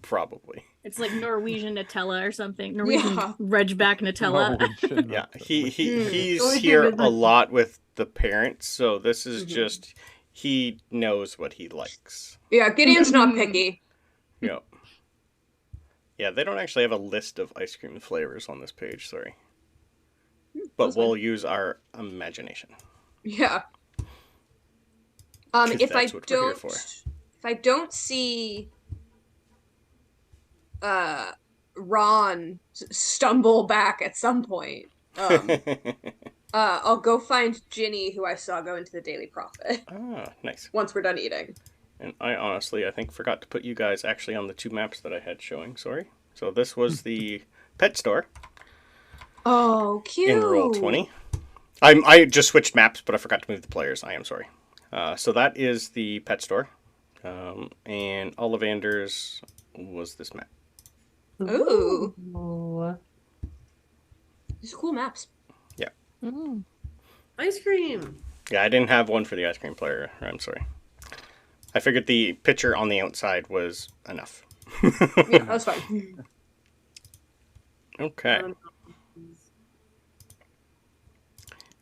Probably. It's like Norwegian Nutella or something. Norwegian Yeah. Ridgeback Nutella. Norwegian Yeah, Nutella. he's Only here thing with a the- lot with the parents, so this is Mhm. just he knows what he likes. yeah, Gideon's not picky. Yeah. Yeah, they don't actually have a list of ice cream flavors on this page, sorry. But that's we'll use our imagination. Yeah. 'Cause If I that's what we're here don't, for. if I don't see, Ron stumble back at some point, I'll go find Ginny, who I saw go into the Daily Prophet Ah, nice. once we're done eating. And I honestly, I think, forgot to put you guys actually on the two maps that I had showing, sorry. So this was the pet store Oh, cute. in Roll20. I just switched maps, but I forgot to move the players. I am sorry. So that is the pet store. And Ollivander's was this map. Ooh, Oh. these are cool maps. Ice cream. Yeah, I didn't have one for the ice cream player. I'm sorry. I figured the picture on the outside was enough. Yeah, that was fun. Okay.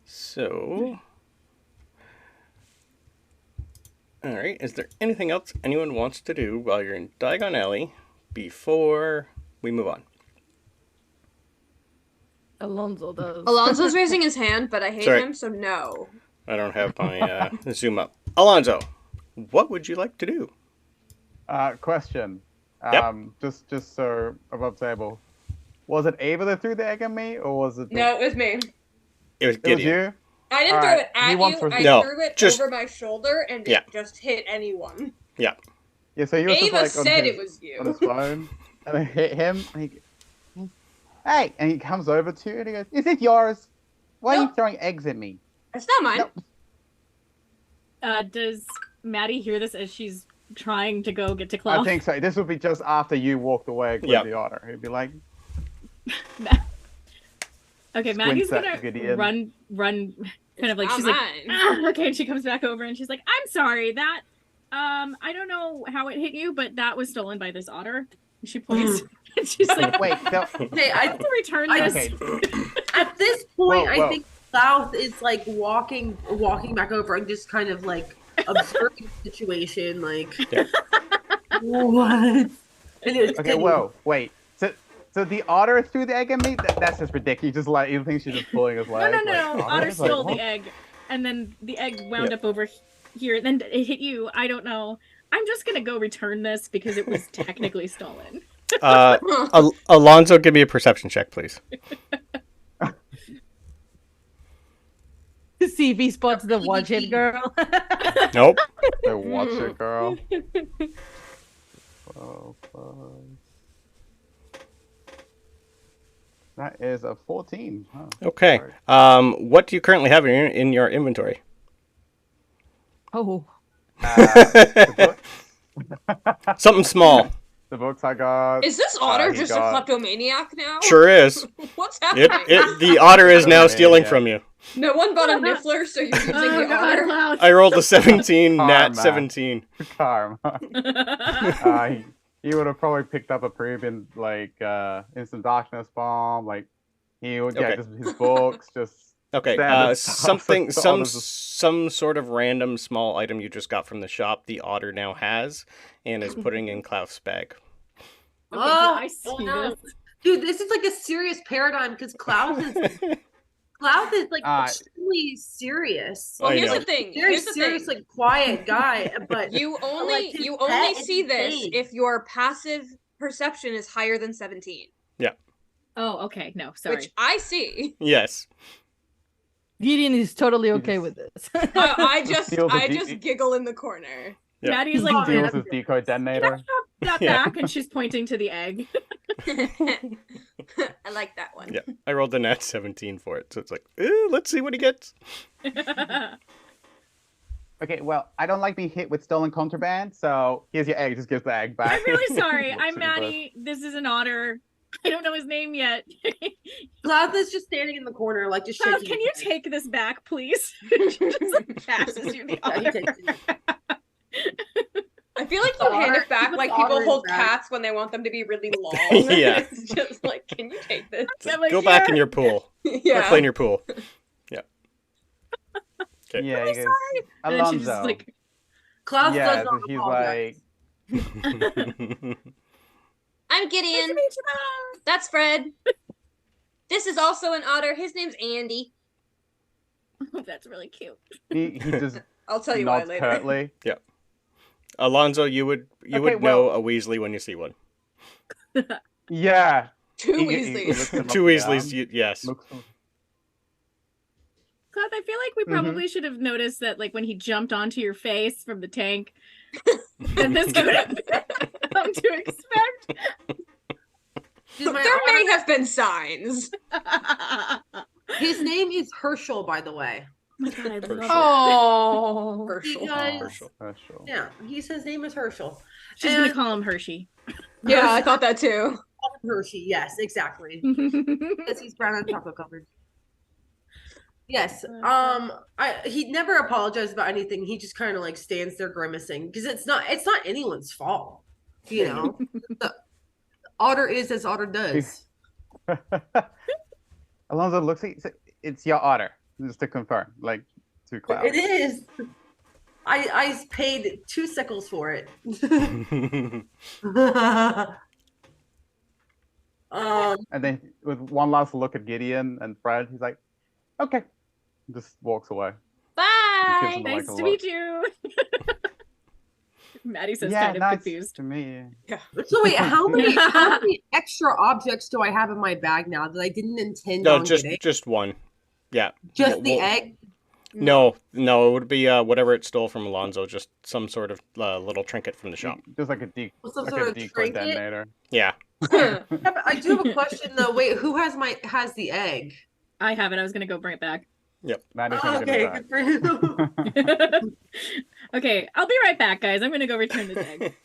So, all right. Is there anything else anyone wants to do while you're in Diagon Alley before we move on? Alonso does. Alonso's raising his hand, but I hate Sorry. him, so no. I don't have my zoom up. Alonso, what would you like to do? Question. Yep. Just so above table. Was it Ava that threw the egg at me, or was it? No, it was me. It was It was Gideon. you. I didn't throw Alright, it at he wants you. to- I No, threw it just- over my shoulder, and Yeah. it just hit anyone. Yeah. Yeah. So you were Ava just like said on it his, was on his you. phone, and I hit him. And Hey, and he comes over to you and he goes, "Is it yours? Why are you Nope. throwing eggs at me?" It's not mine. No. Does Maddie hear this as she's trying to go get to I Klauth? think so. This would be just after you walked away with Yep. the otter. He'd be like, Okay, Maddie's squints at gonna Gideon. run, kind of like Not she's mine. like, "Ah," okay, and she comes back over and she's like, "I'm sorry that, I don't know how it hit you, but that was stolen by this otter." And she points, and she's like, "Wait, no, Okay, "I have to return I- this." okay." at this point, Whoa, whoa. I think Klauth is like walking back over and just kind of like observing the situation, like Yeah. what? And it's Okay, whoa, wait. So the otter threw the egg at me? That's just ridiculous. You just like you think she's just pulling his No, leg? no, no, no. Like, Otter Otter's like, stole what? the egg, and then the egg wound up over here. Then it hit you. I don't know. I'm just gonna go return this because it was technically stolen. Alonso, give me a perception check, please. To see if he spots the watch it girl. Nope. Hey, watch it, girl. Oh, fuck. That is a 14. Huh. Okay. Sorry. What do you currently have in your inventory? Oh. The books. Something small. The books I got. Is this otter he just got- a kleptomaniac now? Sure is. What's happening? The otter is now Yeah, stealing yeah. from you. No one bought a niffler, so you're using Oh the God, otter. Klauth. I rolled a 17, nat Karma. 17. Karma. He would have probably picked up a previous like instant darkness bomb. Like he would Okay. just his books just. Okay, Standard stuff. something, So some others is- some sort of random small item you just got from the shop. The otter now has and is putting in Klauth's bag. Okay, do I see no. this? Dude, this is like a serious paradigm because Klauth is like Uh, extremely serious. Well, I here's know. the thing. Very Here's the serious, thing. like quiet guy, but You only like, his you pet only is see this insane. if your passive perception is higher than 17, Oh, okay. No, sorry. which I see. Yes. Gideon is totally okay just- with this. I Steals a just giggle in the corner. Yeah. Maddie's Oh, like, yeah. Steals his decoy "Can I detonator. have that Yeah. back?" And she's pointing to the egg. I like that one. Yeah. I rolled a nat 17 for it, so it's like, let's see what he gets. Okay, well, I don't like being hit with stolen contraband, so here's your egg. Just gives the egg back. I'm really sorry. Looks I'm super gross. Maddie. This is an otter. I don't know his name yet. Klauth is just standing in the corner, like just Klauth, shaking. can you his head. take this back, please? She just like, passes you the Yeah, he otter. takes it. I feel like The you hand otter- it back the like otter people is hold back. cats when they want them to be really long. Yeah. It's just like, can you take this? It's like, I'm like, go back in "Yeah." your pool. Go Yeah. play in your pool. Yeah. Okay. Yeah, he goes, And then she just Alonso. like, Klauth Yeah, does not he's apologize. like, I'm "Nice Gideon. to meet you." That's Fred. This is also an otter. His name's Andy. Oh, that's really cute. he just I'll tell you why nods later. curtly. Alonso, you would Okay, know a Weasley when you see one. Yeah. Two He Weasleys. looks him up Two and Weasleys, down, yes. looks him- Klauth, I feel like we probably should have noticed that, like, when he jumped onto your face from the tank, that this could have been something to expect. Dude, my There may otter- have been signs. His name is Herschel, by the way. Oh my God, I love it. Oh. Herschel. Because Herschel. Herschel. yeah, his name is Herschel. She's And- gonna call him Hershey. Yeah, I thought that too. Hershey, yes, exactly. Because he's brown and chocolate covered. Yes. He never apologized about anything. He just kind of like stands there grimacing because it's not anyone's fault. You know, the otter is as otter does. Alonso looks at you. It's your otter, just to confirm, like to Klauth. It is. I paid 2 sickles for it. And then with one last look at Gideon and Fred, he's like, "Okay," just walks away. Bye. him a- Nice like to look. meet you. Maddie says Yeah, kind of nice confused. to me. So wait, how many extra objects do I have in my bag now that I didn't intend No, on getting? just one. Yeah. Just the Well, egg. No, it would be whatever it stole from Alonso, just some sort of little trinket from the shop. Just like a Some like sort a of decoy trinket? detonator. Yeah. Yeah, but I do have a question though. Wait, who has the egg? I have it. I was gonna go bring it back. Maddie's Oh, gonna give okay, it good for you. back. Okay, I'll be right back, guys. I'm gonna go return this egg.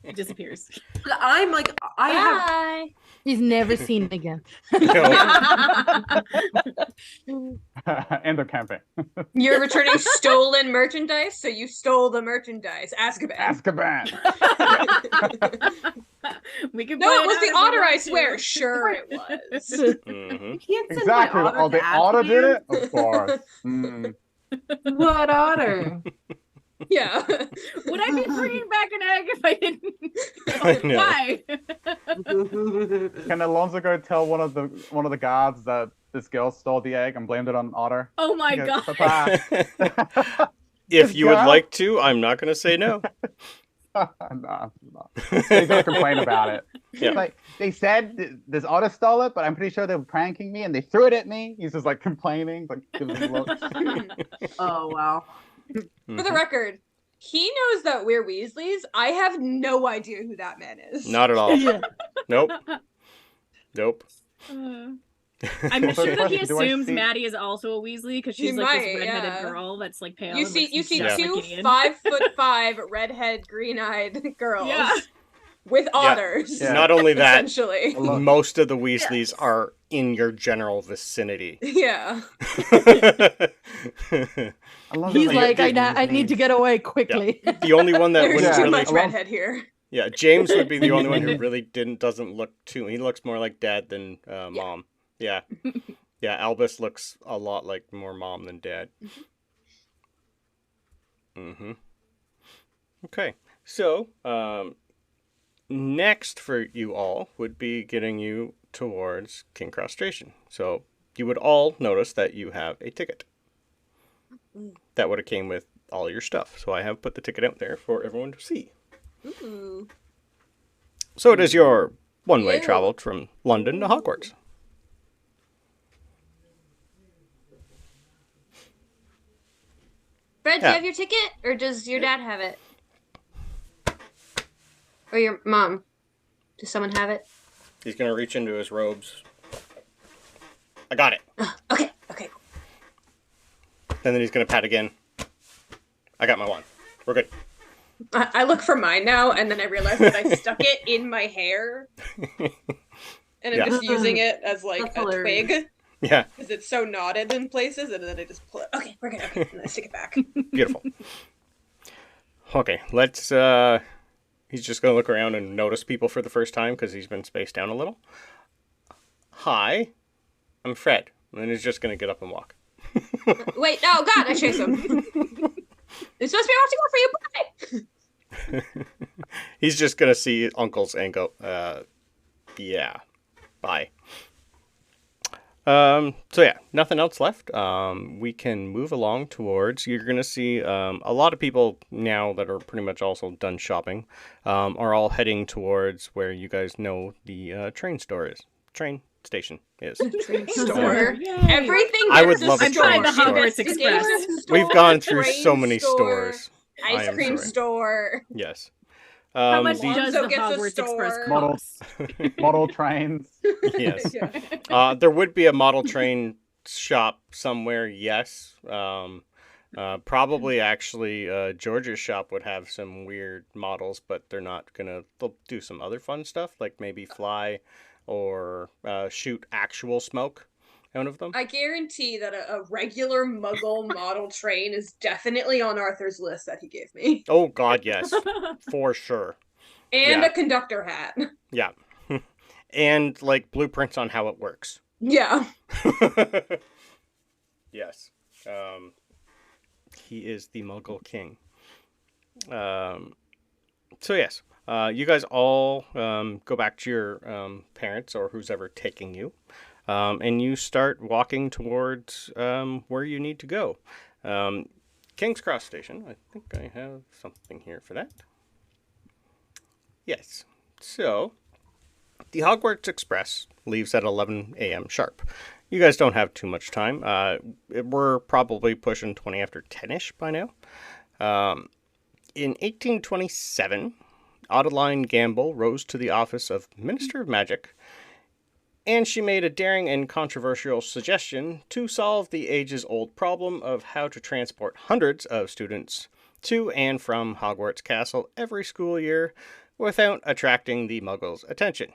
It disappears. But I'm like, I have. Bye. He's never seen again. And they're camping. You're returning stolen merchandise, so you stole the merchandise. Azkaban. Azkaban. We can. No, play it was out the if we otter, I want swear. to. Sure, it was. Hmm. You can't send Exactly. my otter Oh, to the otter did Azkaban? it? Of course. Mm. What otter? Yeah. Would I be bringing back an egg if I didn't? I know. Why? Can Alonso go tell one of the guards that this girl stole the egg and blamed it on Otter? Oh my He goes, god. "Papa." If you would Girl? like to, I'm not going to say no. No. They're gonna complain about it. Yeah. Like they said this Otter stole it, but I'm pretty sure they were pranking me and they threw it at me. He's just like complaining, like giving me looks. Oh wow. For the record, he knows that we're Weasleys. I have no idea who that man is. Not at all. Yeah. Nope. I'm So sure that he question, do I assumes see- Maddie is also a Weasley because He she's like might, this redheaded yeah. girl that's like pale. You and see looks just two like Gideon. 5'5" redhead, green-eyed girls Yeah. with otters. Yeah. Not only that, Essentially. most of the Weasleys are in your general vicinity. Yeah. Alonso's He's like, "Dude, I need to get away quickly. The only one that There's wouldn't too really... much redhead here. Yeah, James would be the only one who really doesn't look too... He looks more like dad than mom. Yeah. Yeah, Albus looks a lot like more mom than dad. Mm-hmm. Okay, so next for you all would be getting you towards King Cross Station. So you would all notice that you have a ticket. That would have came with all your stuff. So I have put the ticket out there for everyone to see. Ooh. So it is your one-way Ew. travel from London to Hogwarts. Fred, do Yeah. you have your ticket? Or does your dad have it? Or your mom? Does someone have it? He's going to reach into his robes. I got it. Okay. And then he's going to pat again. I got my wand. We're good. I look for mine now, and then I realize that I stuck it in my hair. And I'm Yeah. just using it as like That's a hilarious. twig. Yeah, Because it's so knotted in places, and then I just pull it. Okay, we're good. Okay, and I stick it back. beautiful. Okay, let's, he's just going to look around and notice people for the first time because he's been spaced down a little. Hi, I'm Fred. And then he's just going to get up and walk. Wait, no, God, I chase him. It's supposed to be watching out for you. Bye. He's just going to see uncles and go, yeah, bye. So yeah, nothing else left. We can move along towards, you're going to see a lot of people now that are pretty much also done shopping are all heading towards where you guys know the train store is. Train station is. Train store. Yay. Everything. I would gets a love a I'm store. trying the train store. Hogwarts Express. We've gone through Train so many store, stores. I Ice am cream sorry. store. Yes. How much the- does the Alonso gets a Hogwarts Express store. Model- cost? Model trains. Yes. Yeah. There would be a model train shop somewhere, yes. Probably actually George's shop would have some weird models, but they're not gonna. They'll do some other fun stuff, like maybe fly or shoot actual smoke out of them. I guarantee that a regular Muggle model train is definitely on Arthur's list that he gave me, Oh God, yes, for sure. and Yeah. a conductor hat. Yeah, and like blueprints on how it works. Yeah. Yes. He is the Muggle King. So yes, you guys all go back to your parents or who's ever taking you, and you start walking towards where you need to go. King's Cross Station. I think I have something here for that. Yes. So, the Hogwarts Express leaves at 11 a.m. sharp. you guys don't have too much time. We're probably pushing 20 after 10-ish by now. In 1827, Adeline Gamble rose to the office of Minister of Magic, and she made a daring and controversial suggestion to solve the ages-old problem of how to transport hundreds of students to and from Hogwarts Castle every school year without attracting the Muggles' attention.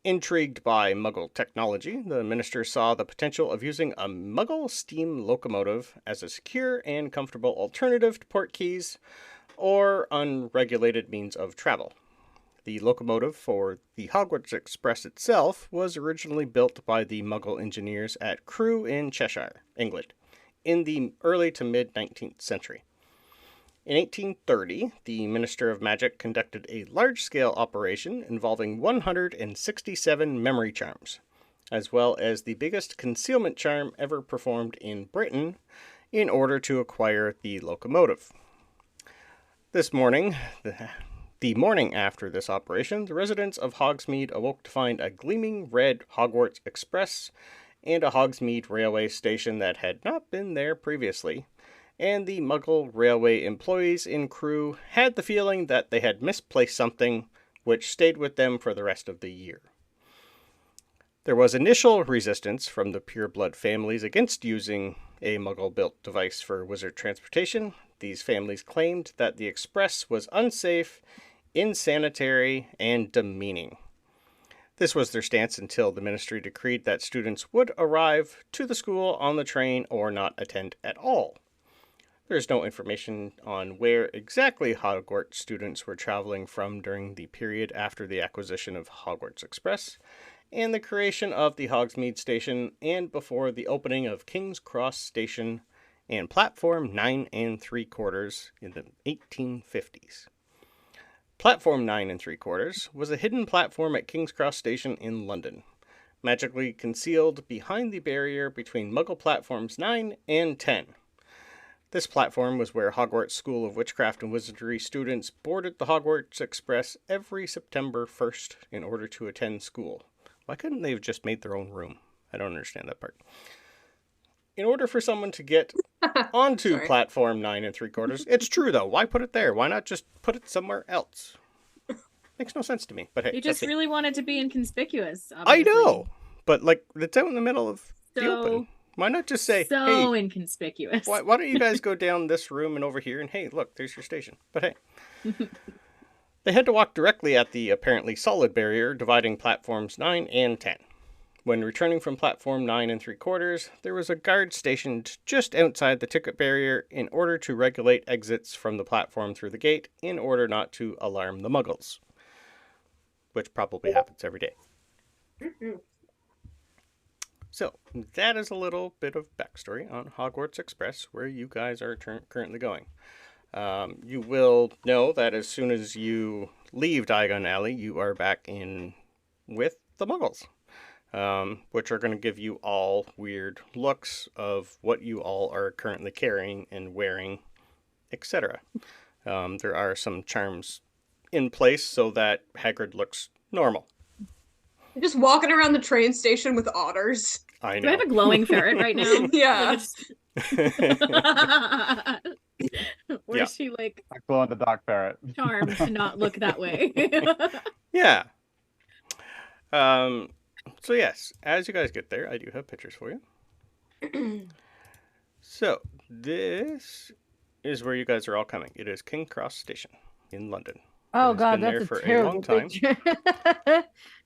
Intrigued by Muggle technology, the minister saw the potential of using a Muggle steam locomotive as a secure and comfortable alternative to portkeys or unregulated means of travel. The locomotive for the Hogwarts Express itself was originally built by the Muggle engineers at Crewe in Cheshire, England, in the early to mid-19th century. In 1830, the Minister of Magic conducted a large-scale operation involving 167 memory charms, as well as the biggest concealment charm ever performed in Britain, in order to acquire the locomotive. This morning, the morning after this operation, the residents of Hogsmeade awoke to find a gleaming red Hogwarts Express and a Hogsmeade railway station that had not been there previously, and the Muggle railway employees in Crewe had the feeling that they had misplaced something, which stayed with them for the rest of the year. There was initial resistance from the pureblood families against using a Muggle-built device for wizard transportation. These families claimed that the express was unsafe, insanitary, and demeaning. This was their stance until the ministry decreed that students would arrive to the school on the train or not attend at all. There's no information on where exactly Hogwarts students were traveling from during the period after the acquisition of Hogwarts Express and the creation of the Hogsmeade Station, and before the opening of King's Cross Station and Platform 9 3/4 in the 1850s. Platform 9 3/4 was a hidden platform at King's Cross Station in London, magically concealed behind the barrier between Muggle platforms 9 and 10. This platform was where Hogwarts School of Witchcraft and Wizardry students boarded the Hogwarts Express every September 1st in order to attend school. Why couldn't they have just made their own room? I don't understand that part. In order for someone to get onto Platform 9 3/4, it's true though. Why put it there? Why not just put it somewhere else? Makes no sense to me. But hey, You just really wanted to be inconspicuous. I Obviously. know, but like it's out in the middle of the open. Why not just say, so hey, inconspicuous? Why don't you guys go down this room and over here, and hey, look, there's your station. But hey. They had to walk directly at the apparently solid barrier dividing platforms 9 and 10. When returning from platform 9 3/4, there was a guard stationed just outside the ticket barrier in order to regulate exits from the platform through the gate in order not to alarm the Muggles. Which probably happens every day. So, that is a little bit of backstory on Hogwarts Express, where you guys are currently going. You will know that as soon as you leave Diagon Alley, you are back in with the Muggles, which are going to give you all weird looks of what you all are currently carrying and wearing, etc. There are some charms in place so that Hagrid looks normal. Just walking around the train station with otters. I know. Do I have a glowing ferret right now? Yeah. Or is she like I glow in the dark ferret. charmed to not look that way? Yeah. So yes, as you guys get there, I do have pictures for you. So this is where you guys are all coming. It is King Cross Station in London. Oh It has god, been there that's for a terrible long time. picture.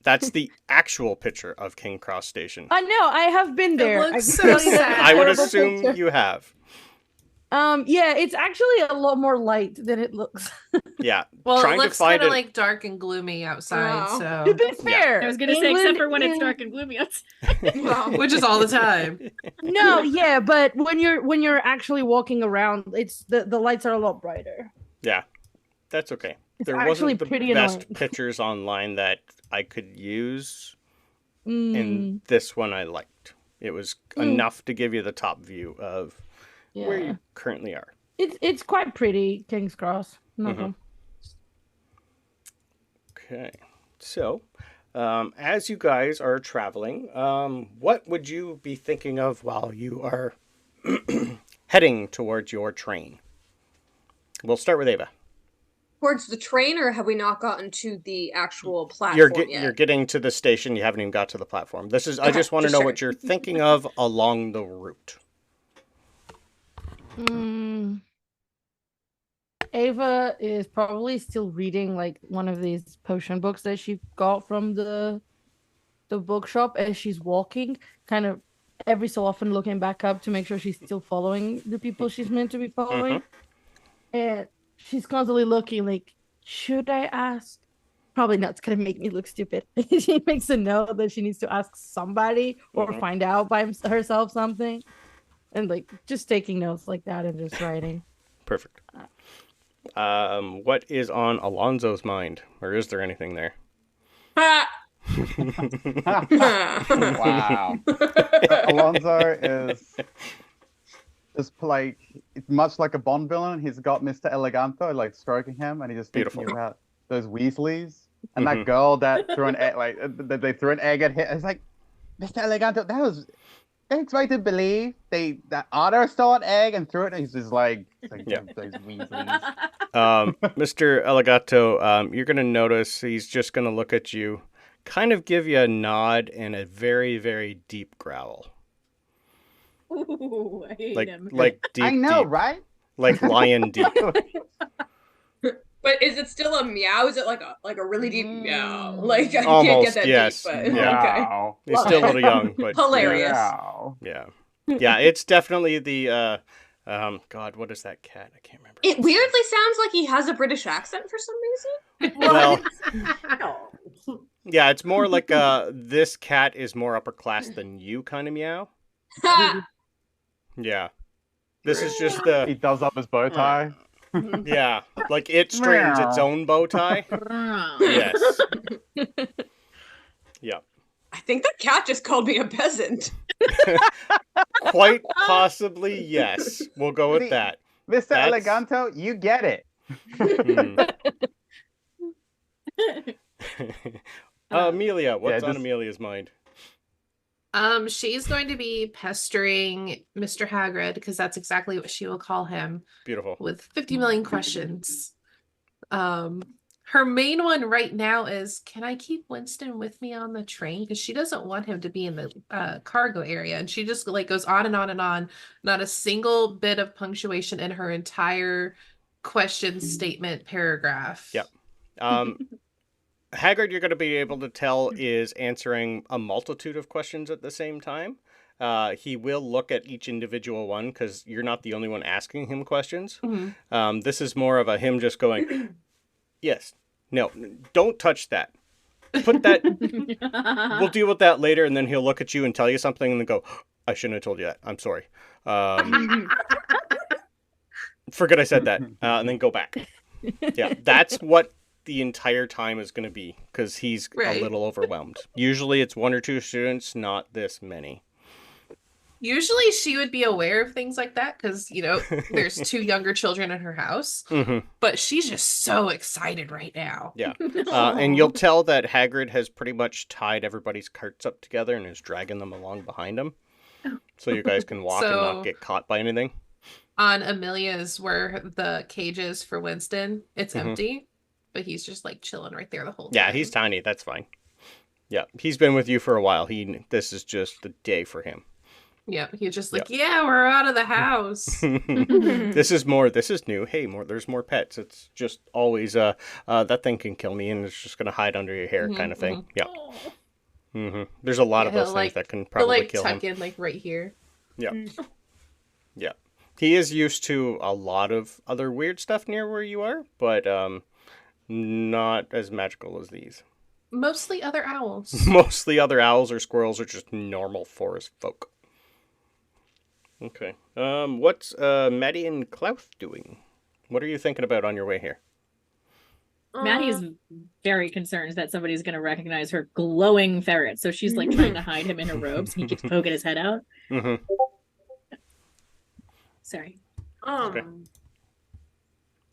That's the actual picture of King Cross Station. I know, I have been there. looks I can so tell you that's a sad. I would terrible assume picture. you have. Yeah, it's actually a lot more light than it looks. Yeah. Well, trying it to looks find kind of it. like dark and gloomy outside, Wow. To so be fair, I was gonna say, except for when it's dark and gloomy outside. which is all the time. No, yeah, but when you're actually walking around, it's the lights are a lot brighter. Yeah, that's okay. It's There actually wasn't the pretty best annoying. pictures online that I could use, Mm, and this one I liked. It was enough to give you the top view of where yeah. you currently are. It's quite pretty, King's Cross. Mhm. Okay, so As you guys are traveling, what would you be thinking of while you are heading towards your train? We'll start with Ava. Towards the train, or have we not gotten to the actual platform yet? You're getting to the station. You haven't even got to the platform. I Okay, just want to just know checking. what you're thinking of along the route. Ava is probably still reading like one of these potion books that she got from the bookshop as she's walking, kind of every so often looking back up to make sure she's still following the people she's meant to be following. And she's constantly looking like, should I ask? Probably not. It's gonna make me look stupid. She makes a note that she needs to ask somebody or find out by herself something, and like just taking notes like that and just writing. Perfect. What is on Alonso's mind, or is there anything there? Wow. Alonso is just like, it's much like a Bond villain. He's got Mr. Eleganto like stroking him, and he just thinking about those Weasleys and that girl that threw an egg, like they threw an egg at him. It's like, Mr. Eleganto, that was. They expect to believe that Otter stole an egg and threw it, and he's just like Yeah. those Weasleys. Mr. Elegato, you're gonna notice he's just gonna look at you, kind of give you a nod and a very, very deep growl. Ooh, I hate him. Like deep. I know, deep. right? Like lion deep. But is it still a meow? Is it like a really deep meow? Like I Almost, can't get that yes. deep, but Yeah. okay. Wow. He's still a little young, but Hilarious. Wow. Yeah. Yeah, it's definitely the God, what is that cat? I can't remember. It weirdly sounds like he has a British accent for some reason. Well, yeah, it's more like this cat is more upper class than you kind of meow. Yeah. This is just He does up his bow tie. yeah, like it straightens its own bow tie. Yes. Yeah. I think that cat just called me a peasant. Quite possibly, yes. We'll go with that. Mr. Eleganto, you get it. Amelia, what's on just- Amelia's mind? She's going to be pestering Mr. Hagrid, because that's exactly what she will call him, Beautiful. with 50 million questions. Her main one right now is, can I keep Winston with me on the train? Because she doesn't want him to be in the cargo area. And she just like goes on and on and on. Not a single bit of punctuation in her entire question statement paragraph. Yep. Hagrid, you're going to be able to tell, is answering a multitude of questions at the same time. He will look at each individual one, because you're not the only one asking him questions. Mm-hmm. This is more of a him just going, yes, no, don't touch that. Put that, we'll deal with that later, and then he'll look at you and tell you something and then go, I shouldn't have told you that. I'm sorry. Forget I said that. And then go back. Yeah, that's what the entire time is going to be, because he's a little overwhelmed. Usually it's one or two students, not this many. Usually she would be aware of things like that because, you know, there's two younger children in her house. Mm-hmm. But she's just so excited right now. Yeah. And you'll tell that Hagrid has pretty much tied everybody's carts up together and is dragging them along behind him. So you guys can walk and not get caught by anything. On Amelia's, where the cage is for Winston, it's empty. But he's just like chilling right there the whole time. Yeah, he's tiny. That's fine. Yeah, he's been with you for a while. This is just the day for him. Yeah, he's just like, yeah, we're out of the house. This is new. Hey, there's more pets. It's just always, that thing can kill me and it's just going to hide under your hair kind of thing. Yeah. There's a lot of those things that can probably kill him. Tuck in like right here. Yeah. Yeah. He is used to a lot of other weird stuff near where you are, but not as magical as these. Mostly other owls. Mostly other owls or squirrels are just normal forest folk. Okay. What's Maddie and Klauth doing? What are you thinking about on your way here? Maddie is very concerned that somebody's going to recognize her glowing ferret. So she's like trying to hide him in her robes. He keeps poking his head out. Mm-hmm. Sorry. Okay.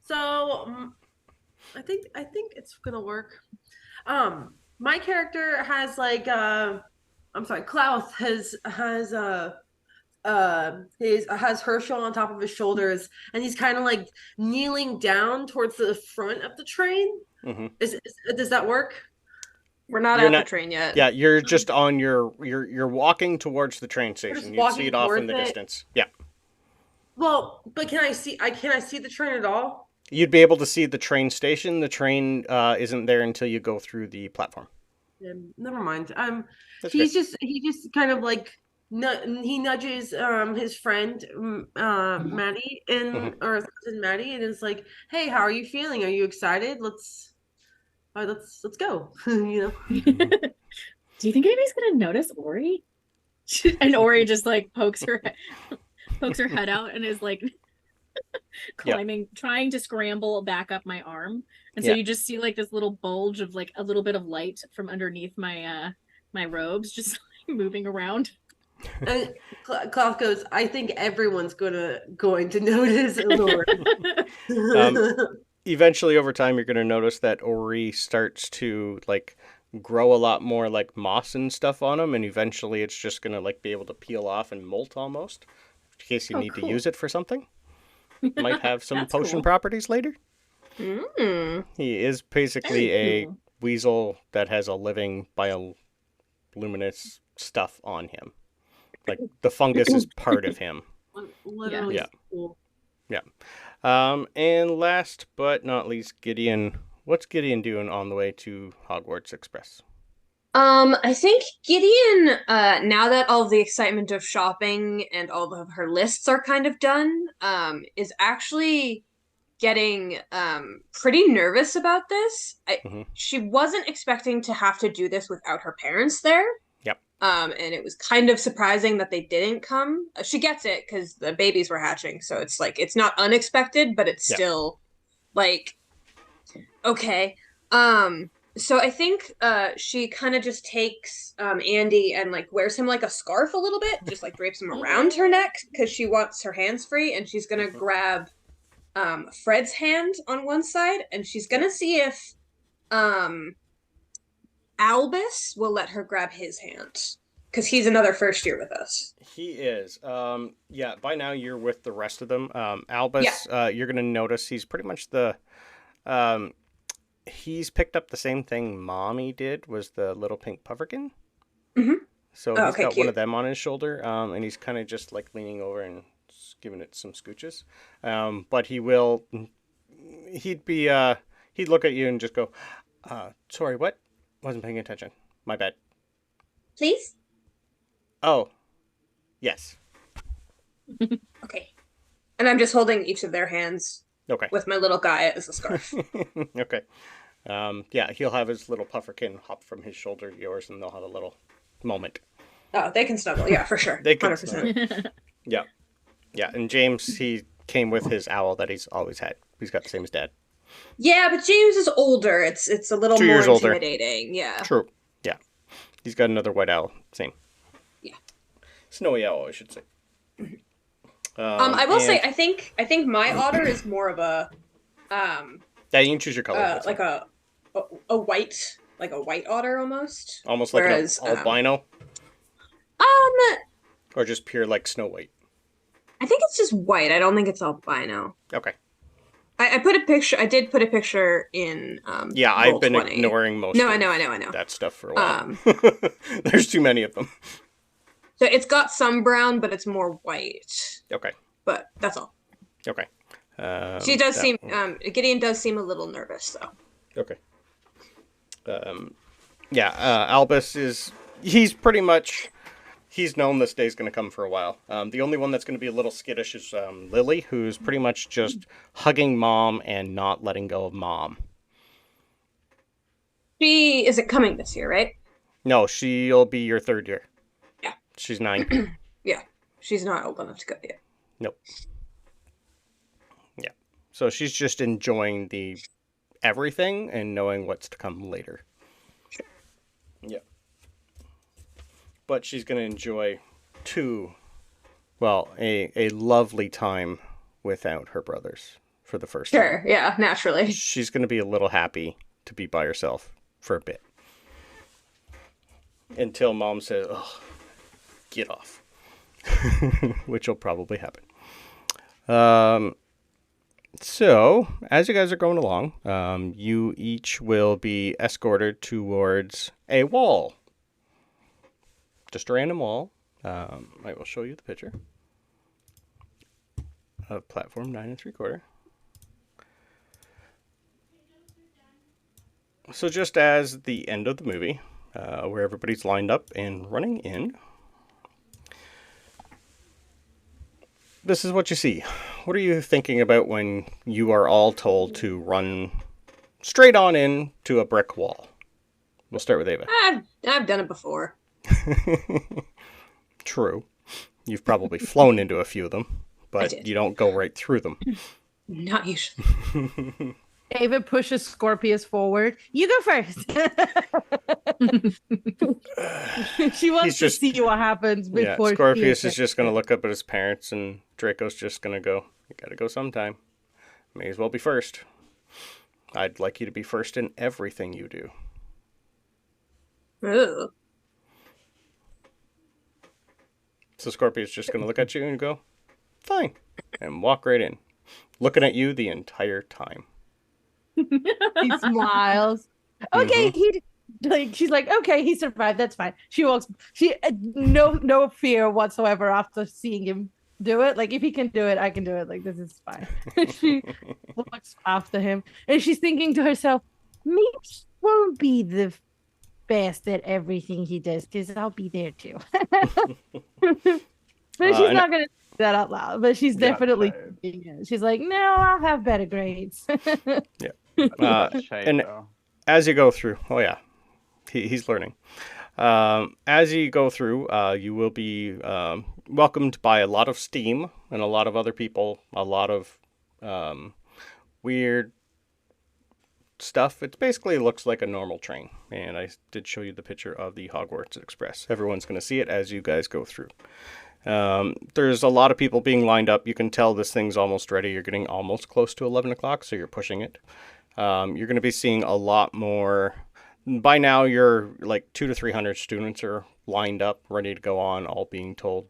So I think it's gonna work. my character has like I'm sorry, Klauth has Herschel on top of his shoulders, and he's kind of like kneeling down towards the front of the train. Mm-hmm. Does that work? We're not You're at not- the train yet. Yeah, you're just on you're walking towards the train station. You see it off in the towards it? distance. Yeah. Well, but can I see the train at all? You'd be able to see the train station. The train isn't there until you go through the platform. Yeah, never mind. That's he good. just kind of like he nudges his friend Maddie Mhm. or cousin Maddie, and is like, "Hey, how are you feeling? Are you excited? Let's go." You know. Do you think anybody's gonna notice Ori? And Ori just like pokes her head out and is like climbing, trying to scramble back up my arm. And so Yeah. you just see like this little bulge of like a little bit of light from underneath my my robes, just like, moving around. And Klauth goes, "I think everyone's going to notice Lord." Eventually, over time, you're going to notice that Ori starts to like grow a lot more like moss and stuff on him, and eventually it's just going to like be able to peel off and molt almost, in case you need to cool. use it for something. Might have some That's potion cool. properties later. Mm. He is basically Very a cool. weasel that has a living bioluminescent stuff on him. Like the fungus is part of him. Literally Yeah. cool. And last but not least, Gideon. What's Gideon doing on the way to Hogwarts Express? I think Gideon, now that all the excitement of shopping and all of her lists are kind of done, is actually getting pretty nervous about this. Mhm. She wasn't expecting to have to do this without her parents there. Yep. And it was kind of surprising that they didn't come. She gets it because the babies were hatching, so it's like it's not unexpected, but it's Yep. still like okay. So I think she kind of just takes Andy and like wears him like a scarf a little bit, just like drapes him around her neck because she wants her hands free, and she's gonna grab Fred's hand on one side, and she's gonna see if Albus will let her grab his hand because he's another first year with us. He is. Yeah, by now you're with the rest of them. Albus, you're going to notice he's pretty much the... he's picked up the same thing Mommy did, was the little pink pufferkin. Mhm. So Oh, he's okay, got one cute. of them on his shoulder, and he's kind of just like leaning over and giving it some scooches. But he'd look at you and just go, sorry, what? Wasn't paying attention. My bad. Please? Oh, yes. Okay. And I'm just holding each of their hands Okay. with my little guy as a scarf. Okay. Yeah, he'll have his little pufferkin hop from his shoulder to yours, and they'll have a little moment. Oh, they can snuggle. Yeah, for sure. They can 100%. Yeah. Yeah, and James, he came with his owl that he's always had. He's got the same as Dad. Yeah, but James is older. It's a little 2 more years older. intimidating. Yeah. True. Yeah. He's got another white owl. Same. Yeah. Snowy owl, I should say. I will say, and- I think my otter is more of a Yeah, you can choose your color. that's like fine. a white, like a white otter almost. Almost like whereas, an albino, Um, or just pure like Snow White. I think it's just white. I don't think it's albino. Okay. I put a picture. I did put a picture in. Yeah, I've Roll been 20. ignoring most No, of I know. that stuff for a while. Um, There's too many of them. So it's got some brown, but it's more white. Okay. But that's all. Okay. She does that seem. one. Gideon does seem a little nervous, though. Okay. Yeah, Albus he's pretty much, he's known this day's going to come for a while. The only one that's going to be a little skittish is Lily, who's pretty much just hugging Mom and not letting go of Mom. She isn't coming this year, right? No, she'll be your 3rd year. Yeah. She's 9. Yeah. She's not old enough to go yet. Nope. Yeah. So she's just enjoying the everything and knowing what's to come later. Yeah. But she's going to enjoy a lovely time without her brothers for the first time. Sure. Yeah. Naturally. She's going to be a little happy to be by herself for a bit. until Mom says, "Oh, get off," which will probably happen. So, as you guys are going along, you each will be escorted towards a wall. Just a random wall. I will show you the picture of platform 9 3/4. So just as the end of the movie, where everybody's lined up and running in, this is what you see. What are you thinking about when you are all told to run straight on in to a brick wall? We'll start with Ava. I've done it before. True. You've probably flown into a few of them, but you don't go right through them. Not usually. Ava pushes Scorpius forward. You go first. She wants to see what happens before. Yeah, Scorpius is just going to look up at his parents, and Draco's just going to go, "You got to go sometime. May as well be first. I'd like you to be first in everything you do." Ooh. So Scorpius is just going to look at you and go, "Fine," and walk right in, looking at you the entire time. He smiles. Okay, she's like, okay, he survived. That's fine. She walks. She no fear whatsoever after seeing him do it. Like, if he can do it, I can do it. Like, this is fine. She walks after him, and she's thinking to herself, maybe he won't be the best at everything he does because I'll be there too. But she's not gonna say that out loud. But she's definitely thinking it. She's like, no, I'll have better grades. Yeah. Shade, And though. as you go through, he's learning. As you go through, you will be welcomed by a lot of steam and a lot of other people, a lot of weird stuff. It basically looks like a normal train, and I did show you the picture of the Hogwarts Express. Everyone's going to see it as you guys go through. There's a lot of people being lined up. You can tell this thing's almost ready. You're getting almost close to 11 o'clock, so you're pushing it. You're going to be seeing a lot more. By now, you're like 200 to 300 students are lined up, ready to go on, all being told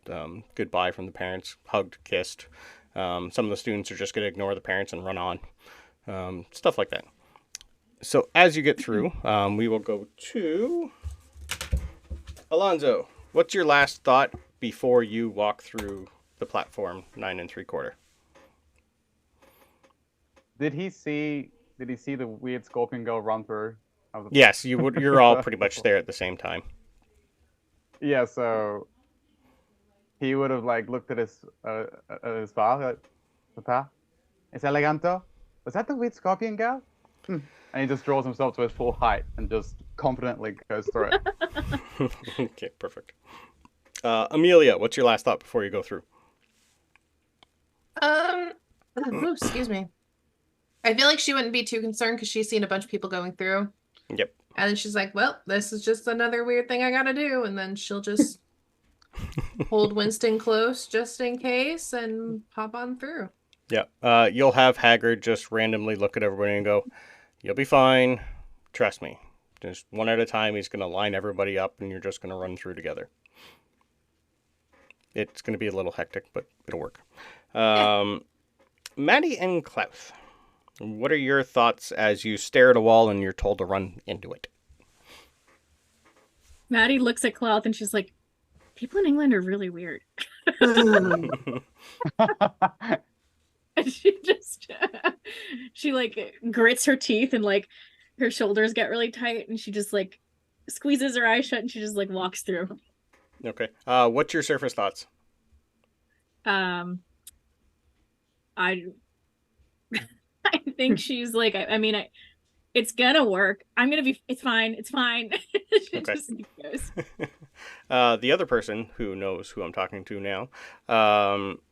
goodbye from the parents, hugged, kissed. Some of the students are just going to ignore the parents and run on. Stuff like that. So as you get through, we will go to Alonso. What's your last thought before you walk through the platform 9 3/4? Did he see the weird scorpion girl run through? Yes, you're all pretty much there at the same time. Yeah, so he would have like looked at his father, like, "Papa, es eleganto? Was that the weird scorpion girl?" And he just draws himself to his full height and just confidently goes through it. Okay, perfect. Emelia, what's your last thought before you go through? Excuse me. I feel like she wouldn't be too concerned because she's seen a bunch of people going through. Yep. And then she's like, well, this is just another weird thing I gotta do. And then she'll just hold Winston close just in case and pop on through. Yeah. You'll have Haggard just randomly look at everybody and go, "You'll be fine. Trust me. Just one at a time, he's going to line everybody up and you're just going to run through together." It's going to be a little hectic, but it'll work. Maddie and Klauth, what are your thoughts as you stare at a wall and you're told to run into it? Maddie looks at Klauth and she's like, people in England are really weird. And she like grits her teeth and like her shoulders get really tight and she just like squeezes her eyes shut and she just like walks through. Okay. What's your surface thoughts? I think she's like, it's gonna work. It's fine. She Okay. just goes. The other person who knows who I'm talking to now,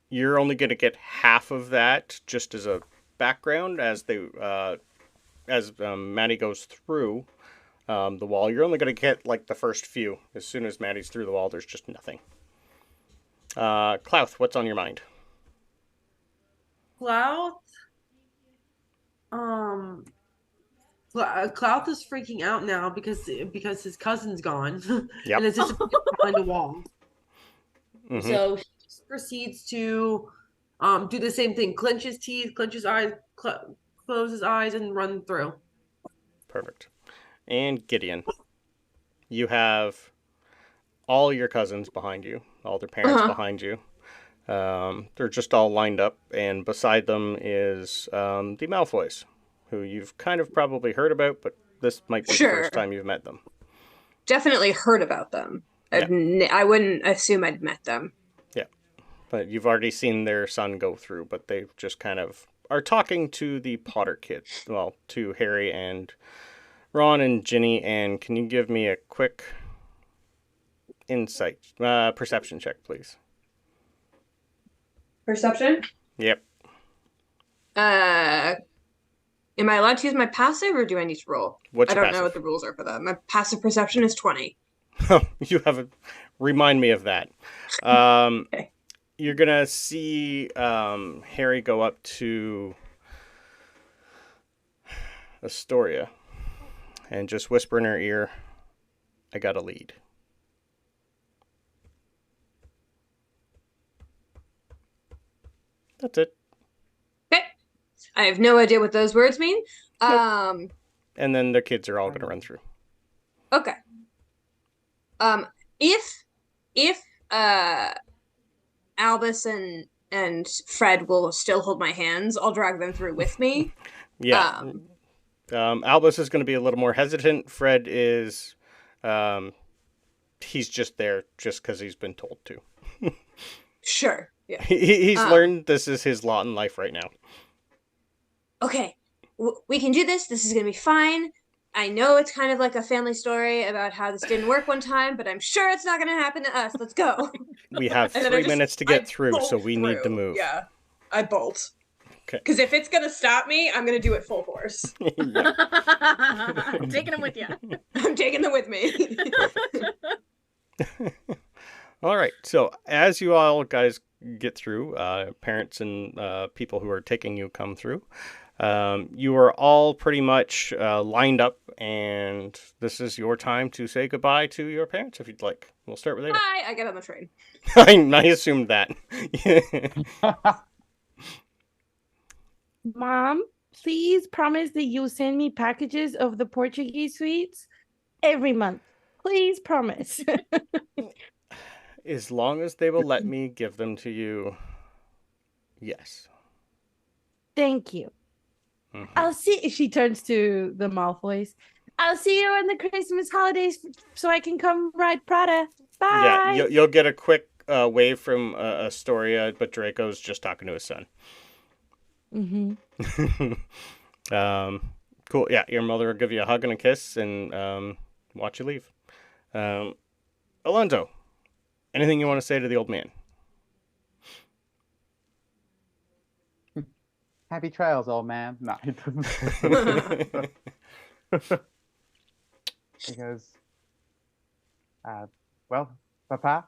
you're only going to get half of that just as a background as Maddie goes through the wall. You're only going to get like the first few. As soon as Maddie's through the wall, there's just nothing. Klauth, what's on your mind? Klauth Klauth is freaking out now because his cousin's gone. Yep. And it's just behind a wall. Mhm. So he just proceeds to do the same thing. Clench his teeth, clench his eyes, close his eyes, and run through. Perfect. And Gideon, you have all your cousins behind you, all their parents behind you. They're just all lined up, and beside them is the Malfoys, who you've kind of probably heard about, but this might be the first time you've met them. Definitely heard about them. Yeah. I wouldn't assume I'd met them. Yeah, but you've already seen their son go through, but they just kind of are talking to the Potter kids. Well, to Harry and Ron and Ginny, and can you give me a quick insight, perception check, please? Perception? Yep. Am I allowed to use my passive, or do I need to roll? What's I your don't know what the rules are for that. My passive perception is 20. You have a... Remind me of that. Okay. You're going to see Harry go up to Astoria and just whisper in her ear, I got a lead. That's it. Okay. I have no idea what those words mean. And then the kids are all going to run through. Okay. If Albus and Fred will still hold my hands, I'll drag them through with me. Yeah. Albus is going to be a little more hesitant. Fred is, he's just there just because he's been told to. Sure. Yeah. He's learned this is his lot in life right now. Okay. We can do this. This is going to be fine. I know it's kind of like a family story about how this didn't work one time, but I'm sure it's not going to happen to us. Let's go. We have 3 minutes to get through, so we need to move. Yeah. I bolt. Okay. Because if it's going to stop me, I'm going to do it full force. I'm taking them with you. I'm taking them with me. All right. So as you all guys get through, parents and people who are taking you come through, you are all pretty much lined up, and this is your time to say goodbye to your parents if you'd like. We'll start with Ava. Bye. I get on the train. I assumed that. Mom, please promise that you'll send me packages of the Portuguese sweets every month. Please promise. As long as they will let me give them to you, yes. Thank you. Mm-hmm. I'll see. She turns to the Malfoys. I'll see you in the Christmas holidays so I can come ride Prada. Bye. Yeah, you'll get a quick wave from Astoria, but Draco's just talking to his son. Mm-hmm. Cool. Yeah, your mother will give you a hug and a kiss and watch you leave. Alonso, anything you want to say to the old man? Happy trails, old man. No, he doesn't. He goes, well, Papa,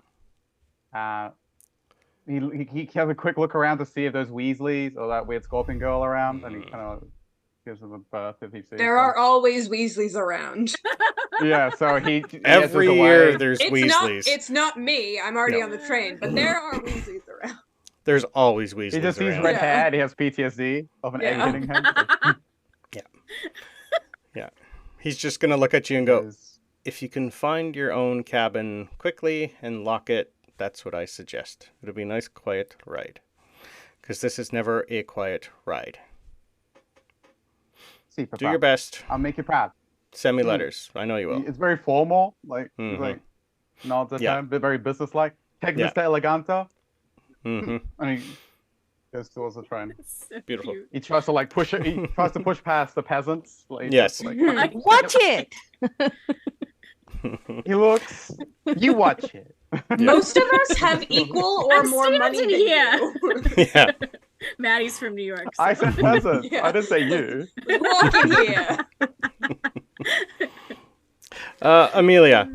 he has a quick look around to see if there's Weasleys or that weird scorpion girl around, and he kind of gives them a berth if he sees There them. are always Weasleys around. Yeah, so he Every year there's Weasleys. It's not me. I'm already on the train, but there are Weasleys around. There's always Weasleys He just sees around. red hair and he has PTSD of an egg hitting him. Yeah. He's just going to look at you and go, if you can find your own cabin quickly and lock it, that's what I suggest. It'll be a nice, quiet ride. Because this is never a quiet ride. See, Papa, do your best. I'll make you proud. Send me letters. I know you will. It's very formal, like nods at him, but very businesslike. Tec Mr. Elegante. And he goes towards the train. So Beautiful. cute. He tries to like push it. He tries to push past the peasants. Like, Yes. Like, Watch it. he looks. You watch it. Most of us have equal or I'm more money than Stevenson you. Yeah. Maddie's from New York. So. I said peasants. Yeah. I didn't say you. Walking here. Amelia,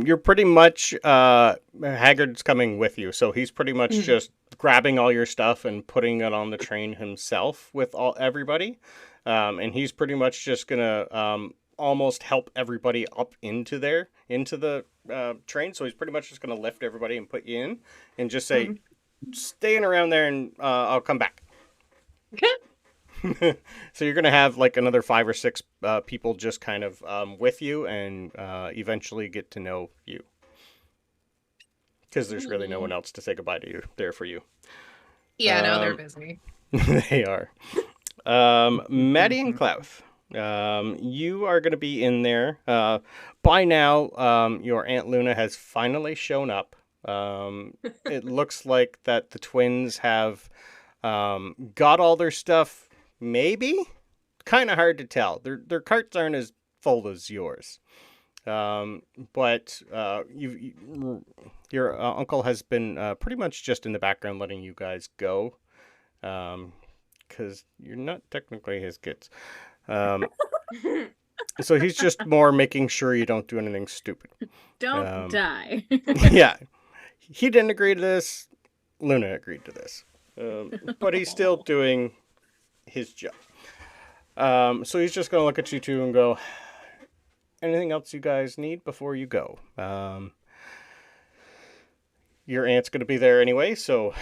you're pretty much Haggard's coming with you, so he's pretty much just grabbing all your stuff and putting it on the train himself with everybody. and he's pretty much just gonna almost help everybody up into the train. So he's pretty much just gonna lift everybody and put you in, and just say, "Staying around there, and I'll come back." Okay. So you're gonna have like another 5 or 6 people just kind of with you, and eventually get to know you, because there's really no one else to say goodbye to you there for you. Yeah, no, they're busy. They are. Maddie and Klauth, you are going to be in there. By now, your Aunt Luna has finally shown up. It looks like that the twins have got all their stuff, maybe? Kind of hard to tell. Their carts aren't as full as yours. But your uncle has been pretty much just in the background letting you guys go. Because you're not technically his kids. So he's just more making sure you don't do anything stupid. Don't die. Yeah. He didn't agree to this. Luna agreed to this. But he's still doing his job. So he's just going to look at you two and go, anything else you guys need before you go? Your aunt's going to be there anyway, so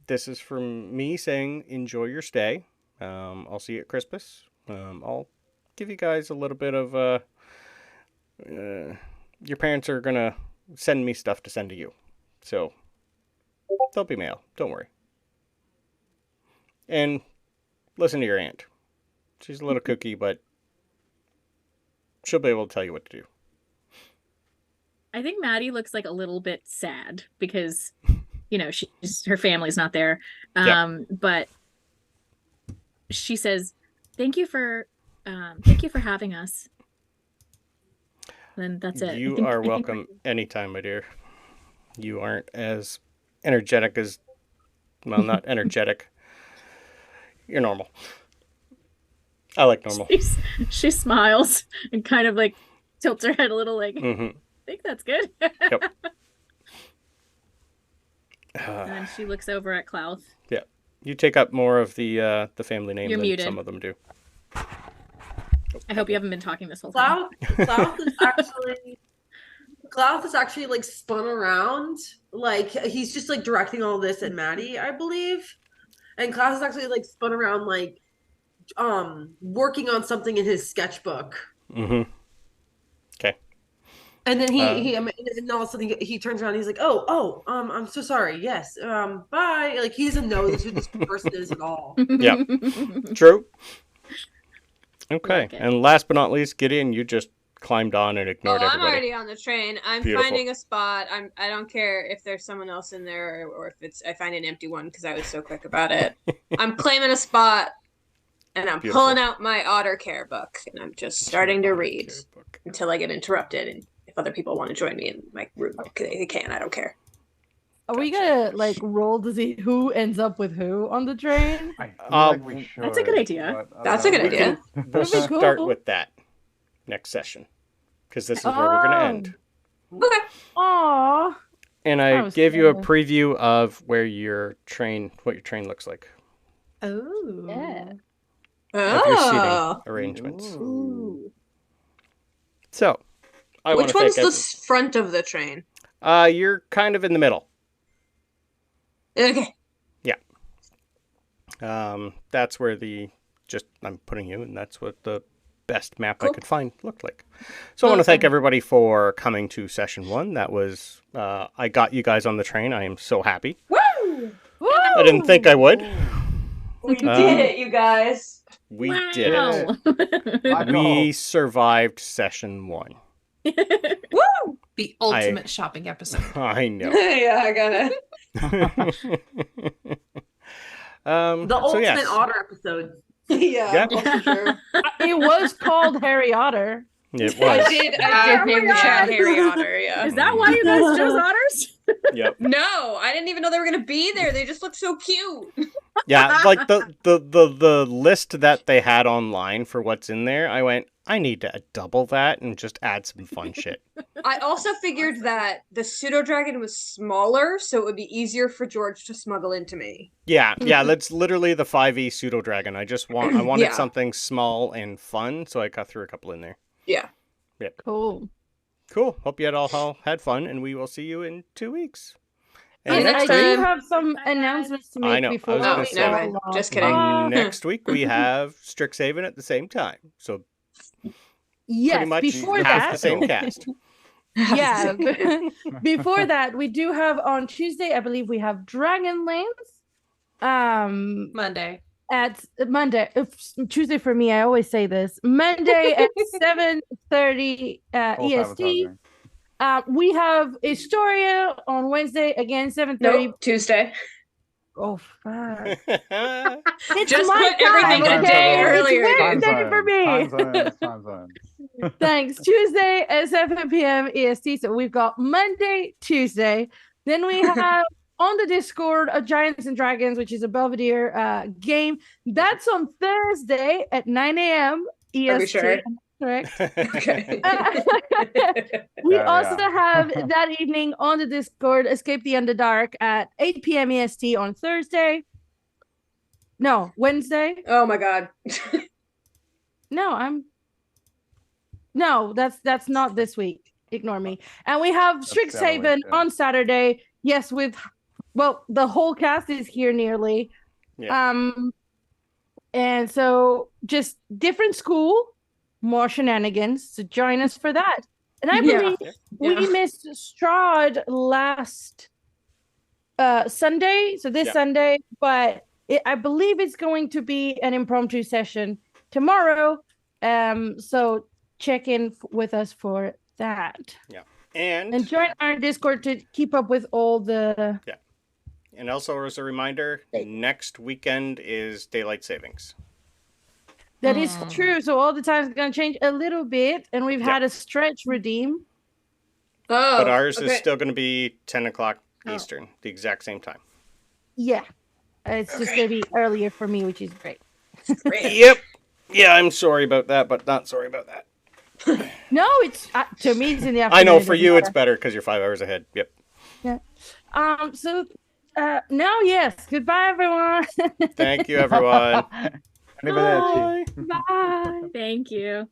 this is from me saying enjoy your stay. I'll see you at Christmas. I'll give you guys a little bit of... your parents are going to send me stuff to send to you. So there'll be mail. Don't worry. And listen to your aunt. She's a little kooky, but she'll be able to tell you what to do. I think Maddie looks like a little bit sad because, her family's not there. But she says, thank you for having us. And that's it. You are welcome anytime, my dear. You aren't as energetic as, well, not energetic. You're normal. I like normal. She smiles and kind of like tilts her head a little like, Mm-hmm. I think that's good. Yep. And then she looks over at Klauth. Yeah. You take up more of the family name You're than muted. some of them do. I hope you haven't been talking this whole time. Klauth is actually like spun around. Like he's just like directing all this at Maddie, I believe. And Klauth is actually like spun around like working on something in his sketchbook. Mm-hmm. Okay. And then and all of a sudden he turns around and he's like, oh, I'm so sorry. Yes. Bye. Like he doesn't know who this person is at all. Yeah. True. Okay. Okay. And last but not least, Gideon, you just climbed on and ignored everybody. I'm already on the train. I'm Beautiful. finding a spot. I don't care if there's someone else in there or if I find an empty one because I was so quick about it. I'm claiming a spot and I'm Beautiful. pulling out my otter care book and I'm just starting to read until I get interrupted. And if other people want to join me in my room, they can. I don't care. Are we gonna like roll to see who ends up with who on the train? I feel like we should. That's a good idea. but, That's a good idea. We'll That'd be start cool. with that next session. Because this is where we're going to end. Okay. Aww. And That I was gave you a cool. preview of what your train looks like. Oh. Yeah. Of your seating Oh. arrangements. Ooh. So, I want Which to one's thank the front of the train? you're kind of in the middle. Okay. That's where I'm putting you, and that's what the best map I Cool. could find looked like. So I want to thank everybody for coming to session 1. That was, I got you guys on the train. I am so happy. Woo! I didn't think I would. We did it, you guys. We did it. My We goal. survived session 1. Woo! The ultimate shopping episode. I know. Yeah, I got it. The so ultimate yes. otter episode. Yeah, Yeah. well, for sure. It was called Harry Otter. It I was. did name the chat Harry Otter, yeah. Is that why you guys chose otters? Yep. No, I didn't even know they were gonna be there. They just looked so cute. Yeah, like the list that they had online for what's in there, I went, I need to double that and just add some fun shit. I also figured that the pseudo dragon was smaller, so it would be easier for George to smuggle into me. Yeah, that's literally the 5e pseudo dragon. I wanted Yeah. something small and fun, so I cut through a couple in there. Yeah. Cool. Cool. Hope you all had fun, and we will see you in 2 weeks. And And next I do time- have some announcements to make I know, I before. was gonna Oh, say. never mind. Just kidding. next week we have Strixhaven at the same time, so Yes, pretty much before half that, the same cast. yeah. Before that, we do have on Tuesday, I believe we have Dragonlance. Monday. At Monday, Tuesday for me, I always say this. Monday at 7:30 False EST. advertising. We have Historia on Wednesday again, 7:30. Nope, Tuesday. Oh fuck! It's Just my put everything time, a okay? day earlier, It's dude. Wednesday for me. Time zones. Thanks. Tuesday at 7 p.m. EST. So we've got Monday, Tuesday. Then we have on the Discord a Giants and Dragons, which is a Belvedere game. That's on Thursday at 9 a.m. EST. Are we sure? Correct. Okay. We There we also are. have that evening on the Discord Escape the Underdark at 8 p.m. EST on Thursday. No, Wednesday. Oh my god. No, that's not this week. Ignore me. And we have That's the other Strixhaven week, yeah. on Saturday. Yes, the whole cast is here nearly. Yeah. And so just different school, more shenanigans. So join us for that. And I Yeah. believe we Yeah. missed Strahd last Sunday, so this Yeah. Sunday, but I believe it's going to be an impromptu session tomorrow. So check in with us for that. And join our Discord to keep up with all the And also, as a reminder, next weekend is daylight savings. that is true. So all the times going to change a little bit, and we've had a stretch redeem. Oh, But ours is okay. still going to be 10 o'clock Eastern, the exact same time. Yeah, it's just going to be earlier for me, which is great. Great. Yep. Yeah, I'm sorry about that, but not sorry about that. No, it's to me it's in the afternoon. I know it for doesn't you it's matter. better because you're 5 hours ahead. Yep. So now, yes. Goodbye, everyone. Thank you, everyone. Arrivederci. Bye. Thank you.